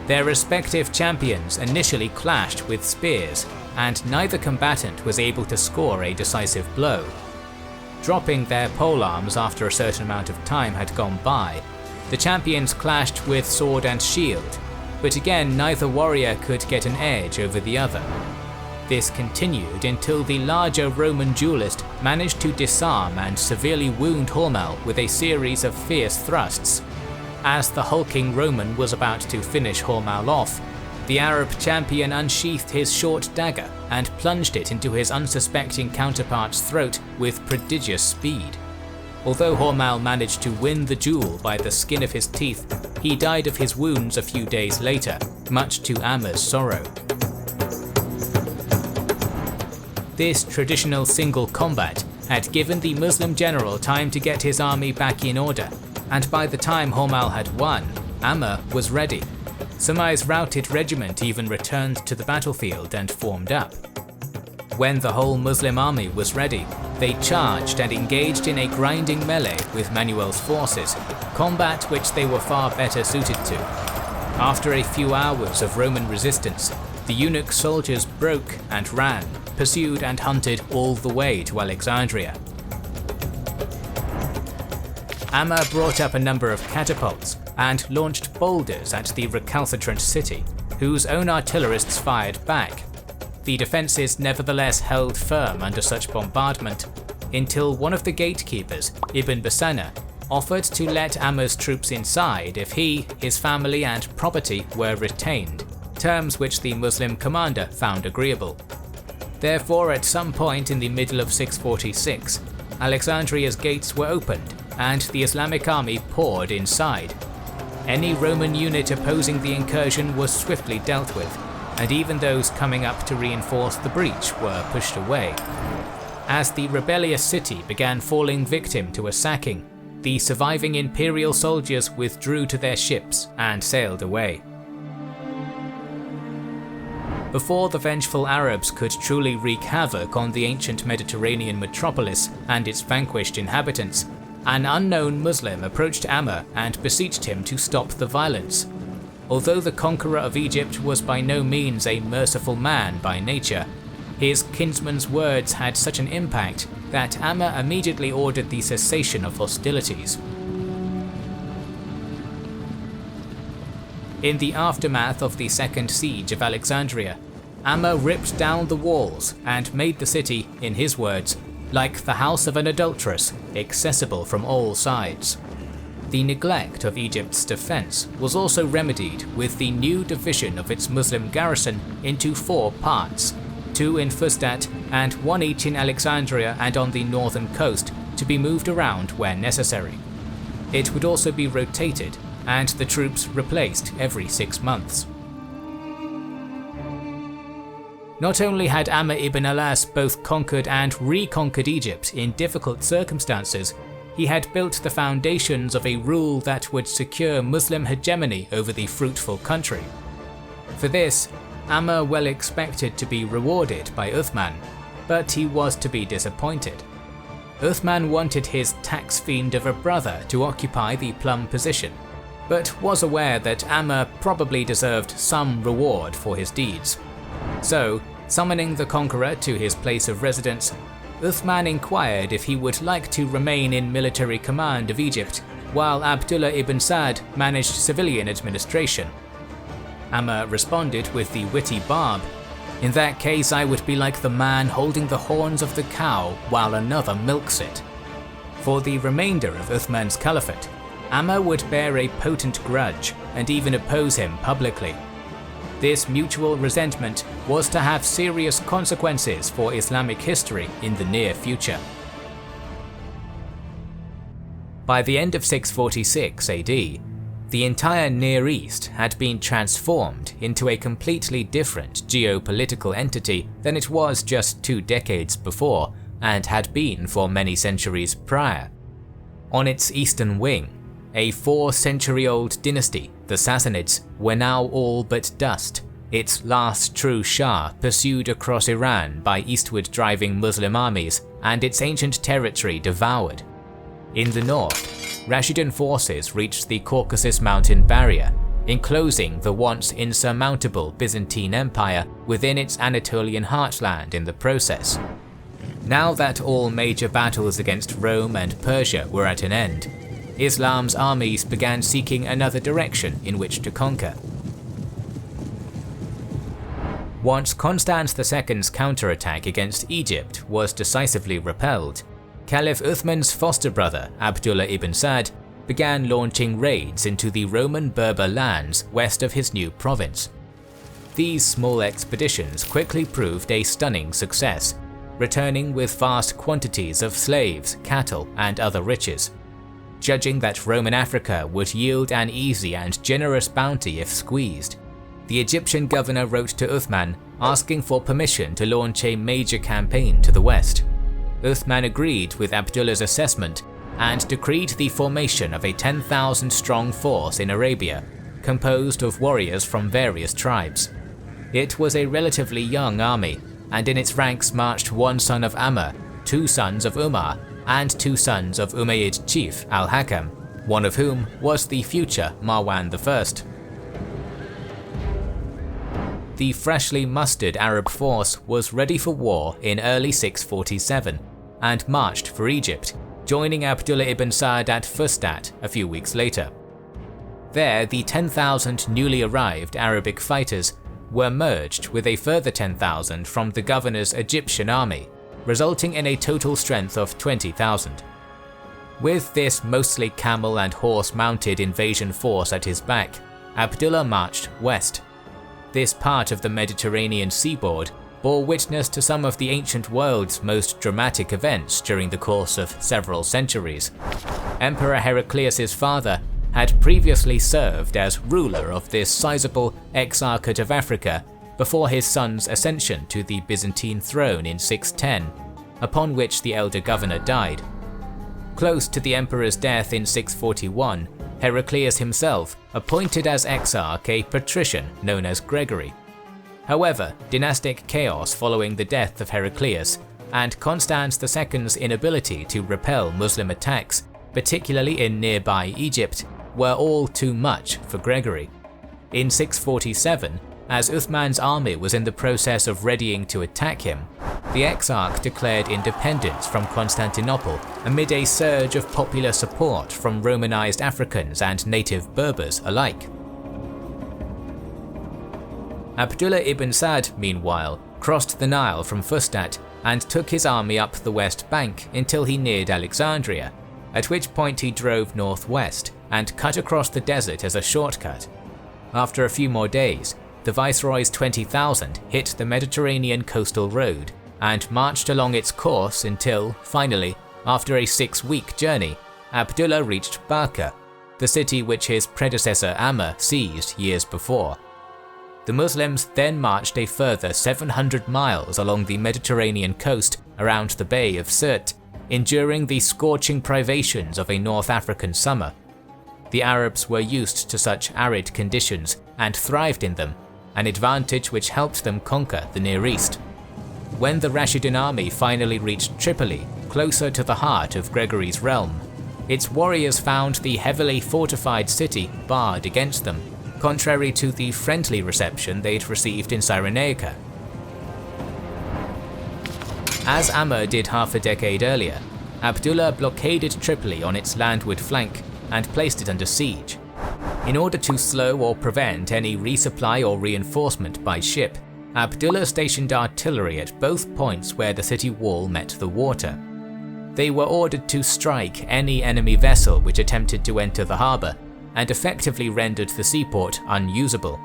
their respective champions initially clashed with spears, and neither combatant was able to score a decisive blow. Dropping their polearms after a certain amount of time had gone by, the champions clashed with sword and shield, but again neither warrior could get an edge over the other. This continued until the larger Roman duelist managed to disarm and severely wound Hormal with a series of fierce thrusts. As the hulking Roman was about to finish Hormal off, the Arab champion unsheathed his short dagger and plunged it into his unsuspecting counterpart's throat with prodigious speed. Although Hormal managed to win the duel by the skin of his teeth, he died of his wounds a few days later, much to Amr's sorrow. This traditional single combat had given the Muslim general time to get his army back in order, and by the time Hormal had won, Amr was ready. Sumay's routed regiment even returned to the battlefield and formed up. When the whole Muslim army was ready, they charged and engaged in a grinding melee with Manuel's forces, combat which they were far better suited to. After a few hours of Roman resistance, the eunuch soldiers broke and ran, pursued and hunted all the way to Alexandria. Amr brought up a number of catapults and launched boulders at the recalcitrant city, whose own artillerists fired back. The defences nevertheless held firm under such bombardment, until one of the gatekeepers, Ibn Basana, offered to let Amr's troops inside if he, his family and property were retained, terms which the Muslim commander found agreeable. Therefore, at some point in the middle of 646, Alexandria's gates were opened and the Islamic army poured inside. Any Roman unit opposing the incursion was swiftly dealt with, and even those coming up to reinforce the breach were pushed away. As the rebellious city began falling victim to a sacking, the surviving imperial soldiers withdrew to their ships and sailed away. Before the vengeful Arabs could truly wreak havoc on the ancient Mediterranean metropolis and its vanquished inhabitants, an unknown Muslim approached Amr and beseeched him to stop the violence. Although the conqueror of Egypt was by no means a merciful man by nature, his kinsman's words had such an impact that Amr immediately ordered the cessation of hostilities. In the aftermath of the second siege of Alexandria, Amr ripped down the walls and made the city, in his words, like the house of an adulteress, accessible from all sides. The neglect of Egypt's defense was also remedied with the new division of its Muslim garrison into 4 parts, 2 in Fustat and 1 each in Alexandria and on the northern coast, to be moved around where necessary. It would also be rotated and the troops replaced every 6 months. Not only had Amr ibn al-As both conquered and reconquered Egypt in difficult circumstances, he had built the foundations of a rule that would secure Muslim hegemony over the fruitful country. For this, Amr well expected to be rewarded by Uthman, but he was to be disappointed. Uthman wanted his tax fiend of a brother to occupy the plum position, but was aware that Amr probably deserved some reward for his deeds. So, summoning the conqueror to his place of residence, Uthman inquired if he would like to remain in military command of Egypt, while Abdullah ibn Sa'd managed civilian administration. Amr responded with the witty barb, "In that case I would be like the man holding the horns of the cow while another milks it." For the remainder of Uthman's caliphate, Amr would bear a potent grudge and even oppose him publicly. This mutual resentment was to have serious consequences for Islamic history in the near future. By the end of 646 AD, the entire Near East had been transformed into a completely different geopolitical entity than it was just 2 decades before and had been for many centuries prior. On its eastern wing, A 4-century-old dynasty, the Sassanids, were now all but dust, its last true Shah pursued across Iran by eastward driving Muslim armies and its ancient territory devoured. In the north, Rashidun forces reached the Caucasus mountain barrier, enclosing the once insurmountable Byzantine Empire within its Anatolian heartland in the process. Now that all major battles against Rome and Persia were at an end, Islam's armies began seeking another direction in which to conquer. Once Constans II's counterattack against Egypt was decisively repelled, Caliph Uthman's foster brother Abdullah ibn Sa'd began launching raids into the Roman Berber lands west of his new province. These small expeditions quickly proved a stunning success, returning with vast quantities of slaves, cattle, and other riches. Judging that Roman Africa would yield an easy and generous bounty if squeezed, the Egyptian governor wrote to Uthman asking for permission to launch a major campaign to the west. Uthman agreed with Abdullah's assessment and decreed the formation of a 10,000-strong force in Arabia, composed of warriors from various tribes. It was a relatively young army, and in its ranks marched one son of Amr, two sons of Umar, and two sons of Umayyad chief al-Hakam, one of whom was the future Marwan I. The freshly mustered Arab force was ready for war in early 647 and marched for Egypt, joining Abdullah ibn Sa'd at Fustat a few weeks later. There, the 10,000 newly arrived Arabic fighters were merged with a further 10,000 from the governor's Egyptian army, resulting in a total strength of 20,000. With this mostly camel and horse-mounted invasion force at his back, Abdullah marched west. This part of the Mediterranean seaboard bore witness to some of the ancient world's most dramatic events during the course of several centuries. Emperor Heraclius' father had previously served as ruler of this sizable exarchate of Africa before his son's ascension to the Byzantine throne in 610, upon which the elder governor died. Close to the emperor's death in 641, Heraclius himself appointed as exarch a patrician known as Gregory. However, dynastic chaos following the death of Heraclius and Constans II's inability to repel Muslim attacks, particularly in nearby Egypt, were all too much for Gregory. In 647, as Uthman's army was in the process of readying to attack him, the exarch declared independence from Constantinople amid a surge of popular support from Romanized Africans and native Berbers alike. Abdullah ibn Sa'd, meanwhile, crossed the Nile from Fustat and took his army up the west bank until he neared Alexandria, at which point he drove northwest and cut across the desert as a shortcut. After a few more days, the Viceroy's 20,000 hit the Mediterranean coastal road and marched along its course until, finally, after a 6-week journey, Abdullah reached Barca, the city which his predecessor Amr seized years before. The Muslims then marched a further 700 miles along the Mediterranean coast around the Bay of Sirte, enduring the scorching privations of a North African summer. The Arabs were used to such arid conditions and thrived in them, an advantage which helped them conquer the Near East. When the Rashidun army finally reached Tripoli, closer to the heart of Gregory's realm, its warriors found the heavily fortified city barred against them, contrary to the friendly reception they'd received in Cyrenaica. As Amr did half a decade earlier, Abdullah blockaded Tripoli on its landward flank and placed it under siege. In order to slow or prevent any resupply or reinforcement by ship, Abdullah stationed artillery at both points where the city wall met the water. They were ordered to strike any enemy vessel which attempted to enter the harbour, and effectively rendered the seaport unusable.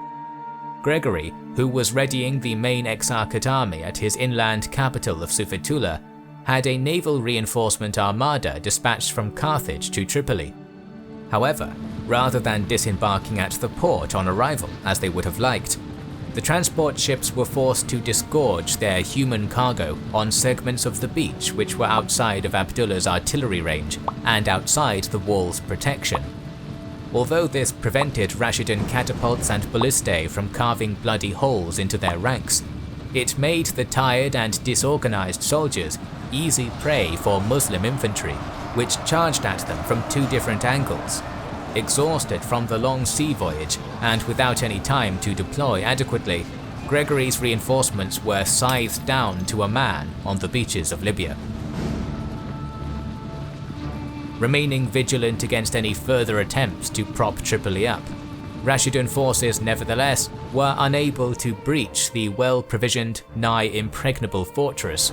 Gregory, who was readying the main exarchate army at his inland capital of Sufetula, had a naval reinforcement armada dispatched from Carthage to Tripoli. However, rather than disembarking at the port on arrival as they would have liked, the transport ships were forced to disgorge their human cargo on segments of the beach which were outside of Abdullah's artillery range and outside the wall's protection. Although this prevented Rashidun catapults and ballistae from carving bloody holes into their ranks, it made the tired and disorganized soldiers easy prey for Muslim infantry, which charged at them from two different angles. Exhausted from the long sea voyage and without any time to deploy adequately, Gregory's reinforcements were scythed down to a man on the beaches of Libya. Remaining vigilant against any further attempts to prop Tripoli up, Rashidun forces nevertheless were unable to breach the well-provisioned, nigh impregnable fortress.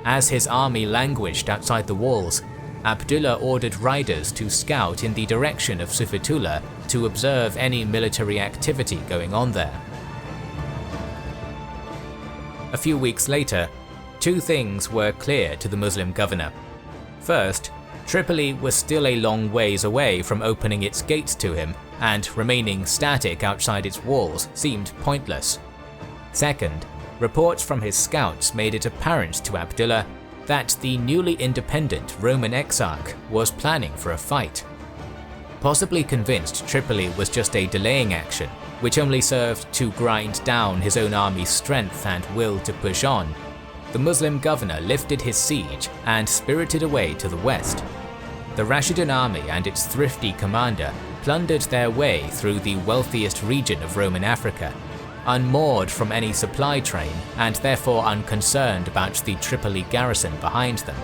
As his army languished outside the walls, Abdullah ordered riders to scout in the direction of Sufetula to observe any military activity going on there. A few weeks later, two things were clear to the Muslim governor. First, Tripoli was still a long ways away from opening its gates to him, and remaining static outside its walls seemed pointless. Second, reports from his scouts made it apparent to Abdullah that the newly independent Roman Exarch was planning for a fight. Possibly convinced Tripoli was just a delaying action, which only served to grind down his own army's strength and will to push on, the Muslim governor lifted his siege and spirited away to the west. The Rashidun army and its thrifty commander plundered their way through the wealthiest region of Roman Africa, unmoored from any supply train and therefore unconcerned about the Tripoli garrison behind them.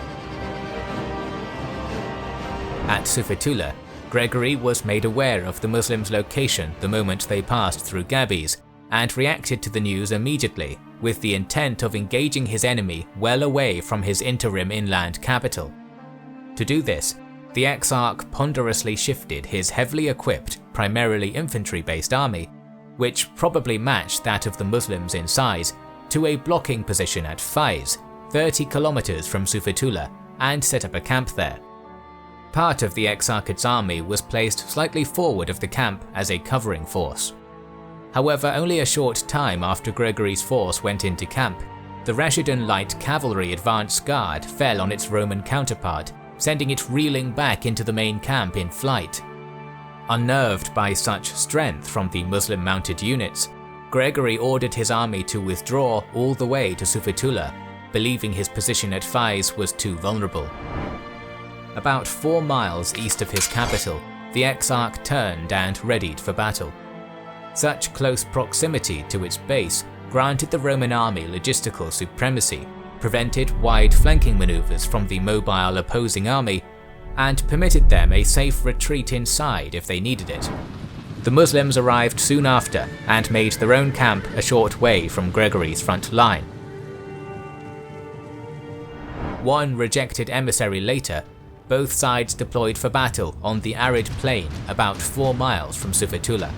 At Sufetula, Gregory was made aware of the Muslims' location the moment they passed through Gabes, and reacted to the news immediately, with the intent of engaging his enemy well away from his interim inland capital. To do this, the Exarch ponderously shifted his heavily equipped, primarily infantry-based army, which probably matched that of the Muslims in size, to a blocking position at Faiz, 30 kilometers from Sufetula, and set up a camp there. Part of the Exarchate's army was placed slightly forward of the camp as a covering force. However, only a short time after Gregory's force went into camp, the Rashidun light cavalry advance guard fell on its Roman counterpart, sending it reeling back into the main camp in flight. Unnerved by such strength from the Muslim mounted units, Gregory ordered his army to withdraw all the way to Sufetula, believing his position at Faiz was too vulnerable. About 4 miles east of his capital, the Exarch turned and readied for battle. Such close proximity to its base granted the Roman army logistical supremacy, prevented wide flanking maneuvers from the mobile opposing army, and permitted them a safe retreat inside if they needed it. The Muslims arrived soon after and made their own camp a short way from Gregory's front line. One rejected emissary later, both sides deployed for battle on the arid plain about 4 miles from Sufetula.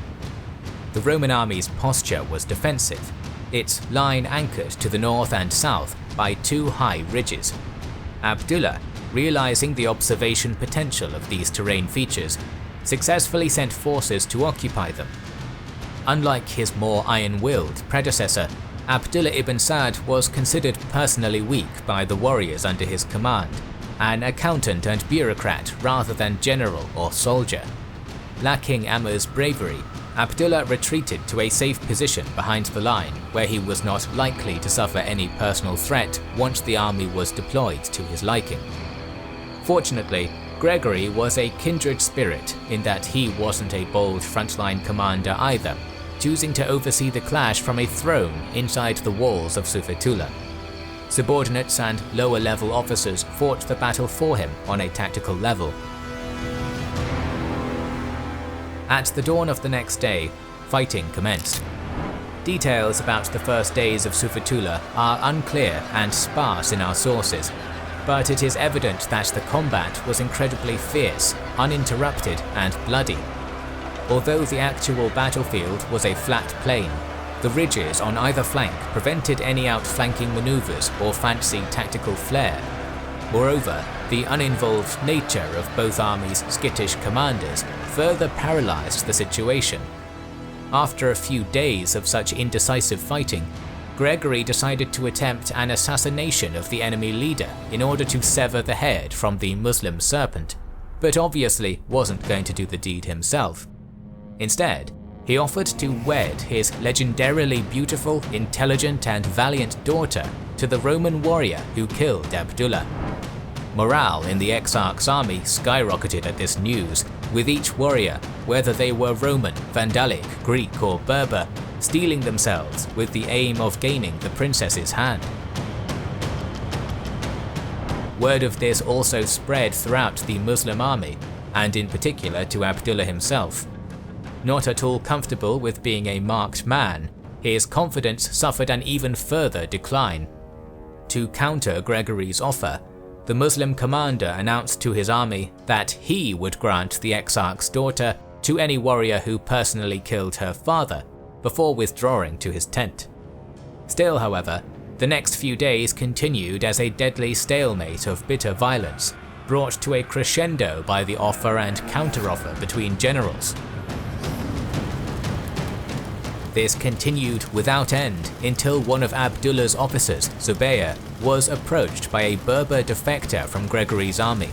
The Roman army's posture was defensive, its line anchored to the north and south by 2 high ridges. Abdullah, realizing the observation potential of these terrain features, successfully sent forces to occupy them. Unlike his more iron-willed predecessor, Abdullah ibn Sa'd was considered personally weak by the warriors under his command, an accountant and bureaucrat rather than general or soldier. Lacking Amr's bravery, Abdullah retreated to a safe position behind the line where he was not likely to suffer any personal threat once the army was deployed to his liking. Fortunately, Gregory was a kindred spirit in that he wasn't a bold frontline commander either, choosing to oversee the clash from a throne inside the walls of Sufetula. Subordinates and lower-level officers fought the battle for him on a tactical level. At the dawn of the next day, fighting commenced. Details about the first days of Sufetula are unclear and sparse in our sources, but it is evident that the combat was incredibly fierce, uninterrupted, and bloody. Although the actual battlefield was a flat plain, the ridges on either flank prevented any outflanking maneuvers or fancy tactical flair. Moreover, the uninvolved nature of both armies' skittish commanders further paralysed the situation. After a few days of such indecisive fighting, Gregory decided to attempt an assassination of the enemy leader in order to sever the head from the Muslim serpent, but obviously wasn't going to do the deed himself. Instead, he offered to wed his legendarily beautiful, intelligent and valiant daughter to the Roman warrior who killed Abdullah. Morale in the Exarch's army skyrocketed at this news, with each warrior, whether they were Roman, Vandalic, Greek or Berber, steeling themselves with the aim of gaining the princess's hand. Word of this also spread throughout the Muslim army, and in particular to Abdullah himself. Not at all comfortable with being a marked man, his confidence suffered an even further decline. To counter Gregory's offer, the Muslim commander announced to his army that he would grant the Exarch's daughter to any warrior who personally killed her father, before withdrawing to his tent. Still, however, the next few days continued as a deadly stalemate of bitter violence, brought to a crescendo by the offer and counteroffer between generals. This continued without end until one of Abdullah's officers, Zubayr, was approached by a Berber defector from Gregory's army.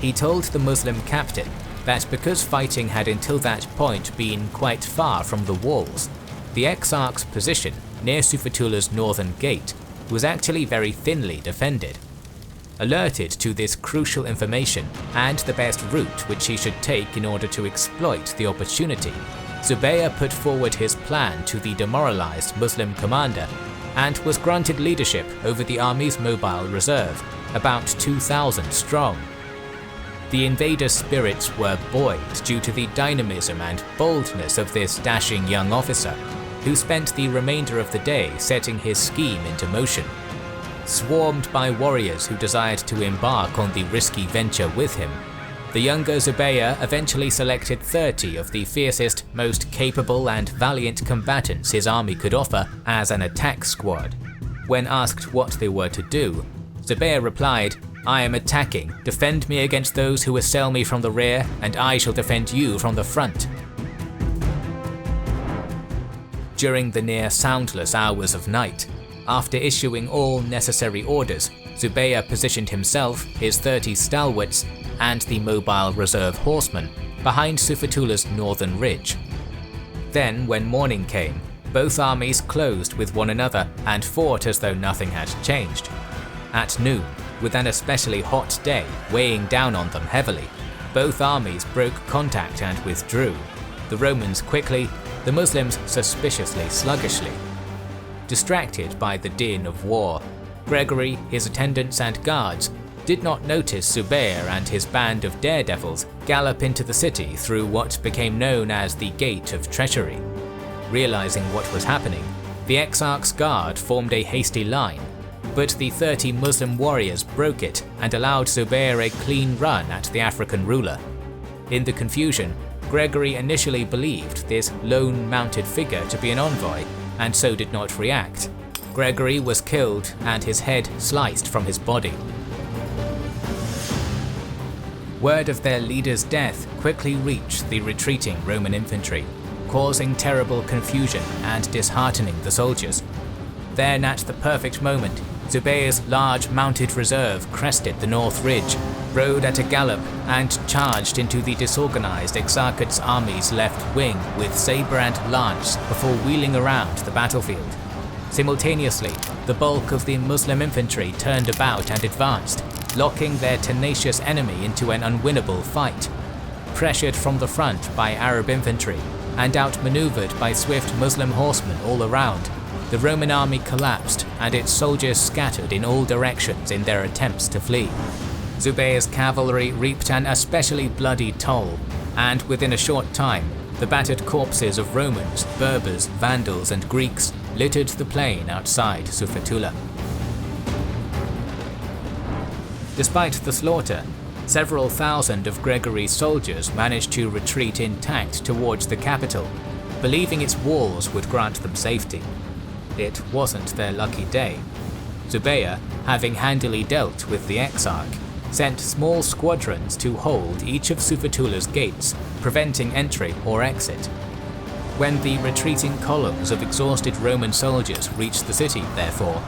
He told the Muslim captain that because fighting had until that point been quite far from the walls, the Exarch's position near Sufatullah's northern gate was actually very thinly defended. Alerted to this crucial information and the best route which he should take in order to exploit the opportunity, Zubayr put forward his plan to the demoralized Muslim commander and was granted leadership over the army's mobile reserve, about 2,000 strong. The invaders' spirits were buoyed due to the dynamism and boldness of this dashing young officer, who spent the remainder of the day setting his scheme into motion. Swarmed by warriors who desired to embark on the risky venture with him, the younger Zubayr eventually selected 30 of the fiercest, most capable and valiant combatants his army could offer as an attack squad. When asked what they were to do, Zubayr replied, "I am attacking. Defend me against those who assail me from the rear, and I shall defend you from the front." During the near soundless hours of night, after issuing all necessary orders, Zubayr positioned himself, his 30 stalwarts, and the mobile reserve horsemen behind Sufatullah's northern ridge. Then, when morning came, both armies closed with one another and fought as though nothing had changed. At noon, with an especially hot day weighing down on them heavily, both armies broke contact and withdrew, the Romans quickly, the Muslims suspiciously sluggishly. Distracted by the din of war, Gregory, his attendants and guards did not notice Zubayr and his band of daredevils gallop into the city through what became known as the Gate of Treachery. Realizing what was happening, the Exarch's guard formed a hasty line, but the 30 Muslim warriors broke it and allowed Zubayr a clean run at the African ruler. In the confusion, Gregory initially believed this lone mounted figure to be an envoy, and so did not react. Gregory was killed and his head sliced from his body. Word of their leader's death quickly reached the retreating Roman infantry, causing terrible confusion and disheartening the soldiers. Then, at the perfect moment, Zubayr's large mounted reserve crested the north ridge, rode at a gallop, and charged into the disorganized Exarchate's army's left wing with saber and lance before wheeling around the battlefield. Simultaneously, the bulk of the Muslim infantry turned about and advanced, locking their tenacious enemy into an unwinnable fight. Pressured from the front by Arab infantry and outmaneuvered by swift Muslim horsemen all around, the Roman army collapsed and its soldiers scattered in all directions in their attempts to flee. Zubayr's cavalry reaped an especially bloody toll, and within a short time, the battered corpses of Romans, Berbers, Vandals and Greeks littered the plain outside Sufatullah. Despite the slaughter, several thousand of Gregory's soldiers managed to retreat intact towards the capital, believing its walls would grant them safety. It wasn't their lucky day. Zubayr, having handily dealt with the Exarch, sent small squadrons to hold each of Sufatullah's gates, preventing entry or exit. When the retreating columns of exhausted Roman soldiers reached the city, therefore,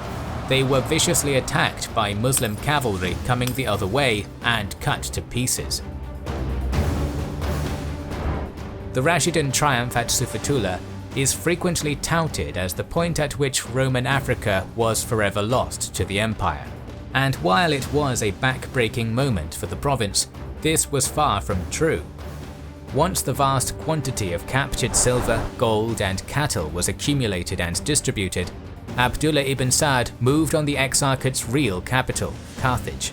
they were viciously attacked by Muslim cavalry coming the other way and cut to pieces. The Rashidun triumph at Sufetula is frequently touted as the point at which Roman Africa was forever lost to the empire. And while it was a back-breaking moment for the province, this was far from true. Once the vast quantity of captured silver, gold, and cattle was accumulated and distributed, Abdullah ibn Sa'd moved on the Exarchate's real capital, Carthage.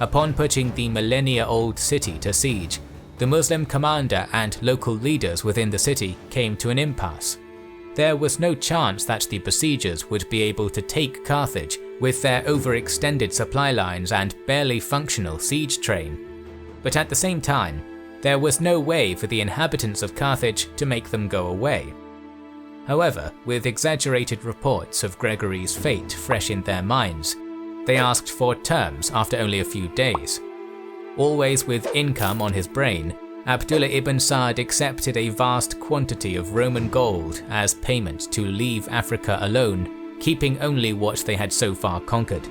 Upon putting the millennia-old city to siege, the Muslim commander and local leaders within the city came to an impasse. There was no chance that the besiegers would be able to take Carthage with their overextended supply lines and barely functional siege train. But at the same time, there was no way for the inhabitants of Carthage to make them go away. However, with exaggerated reports of Gregory's fate fresh in their minds, they asked for terms after only a few days. Always with income on his brain, Abdullah ibn Sa'd accepted a vast quantity of Roman gold as payment to leave Africa alone, keeping only what they had so far conquered.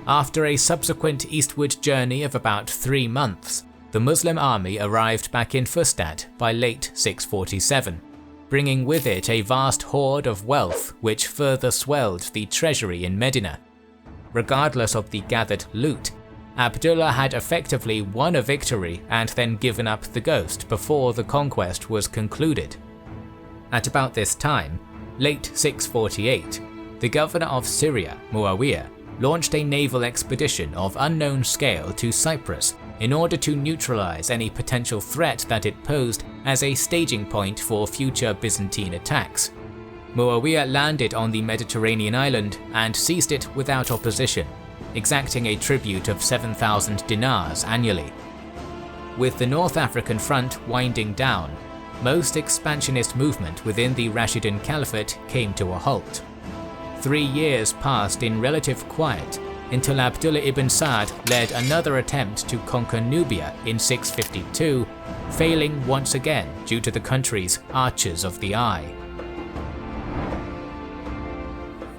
After a subsequent eastward journey of about 3 months, the Muslim army arrived back in Fustat by late 647, bringing with it a vast hoard of wealth which further swelled the treasury in Medina. Regardless of the gathered loot, Abdullah had effectively won a victory and then given up the ghost before the conquest was concluded. At about this time, late 648, the governor of Syria, Muawiyah, launched a naval expedition of unknown scale to Cyprus in order to neutralize any potential threat that it posed as a staging point for future Byzantine attacks. Muawiyah landed on the Mediterranean island and seized it without opposition, exacting a tribute of 7,000 dinars annually. With the North African front winding down, most expansionist movement within the Rashidun Caliphate came to a halt. 3 years passed in relative quiet until Abdullah ibn Sa'd led another attempt to conquer Nubia in 652, failing once again due to the country's Archers of the Eye.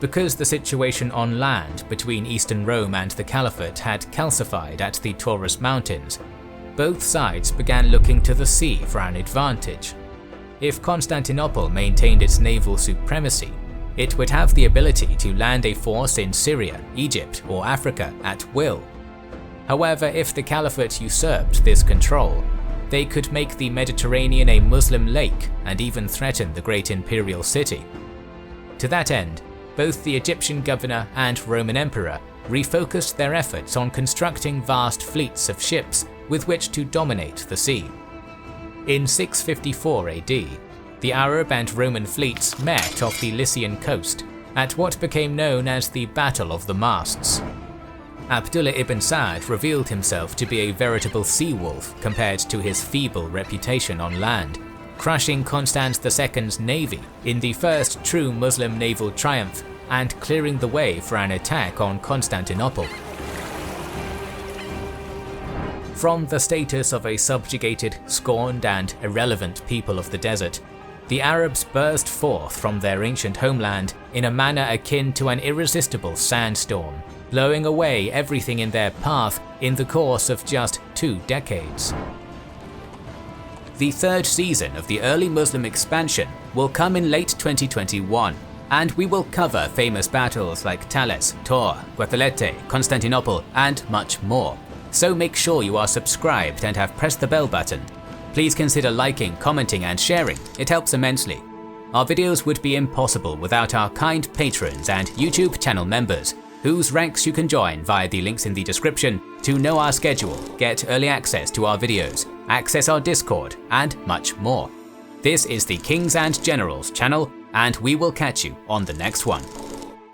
Because the situation on land between Eastern Rome and the Caliphate had calcified at the Taurus Mountains, both sides began looking to the sea for an advantage. If Constantinople maintained its naval supremacy, it would have the ability to land a force in Syria, Egypt, or Africa at will. However, if the Caliphate usurped this control, they could make the Mediterranean a Muslim lake and even threaten the great imperial city. To that end, both the Egyptian governor and Roman emperor refocused their efforts on constructing vast fleets of ships with which to dominate the sea. In 654 AD, the Arab and Roman fleets met off the Lycian coast at what became known as the Battle of the Masts. Abdullah ibn Sa'd revealed himself to be a veritable sea wolf compared to his feeble reputation on land, crushing Constans II's navy in the first true Muslim naval triumph and clearing the way for an attack on Constantinople. From the status of a subjugated, scorned, and irrelevant people of the desert, the Arabs burst forth from their ancient homeland in a manner akin to an irresistible sandstorm, blowing away everything in their path in the course of just 2 decades. The third season of the early Muslim expansion will come in late 2021, and we will cover famous battles like Tales, Tor, Guathalete, Constantinople, and much more. So make sure you are subscribed and have pressed the bell button. Please consider liking, commenting, and sharing, it helps immensely. Our videos would be impossible without our kind patrons and YouTube channel members, whose ranks you can join via the links in the description to know our schedule, get early access to our videos, access our Discord, and much more. This is the Kings and Generals channel, and we will catch you on the next one.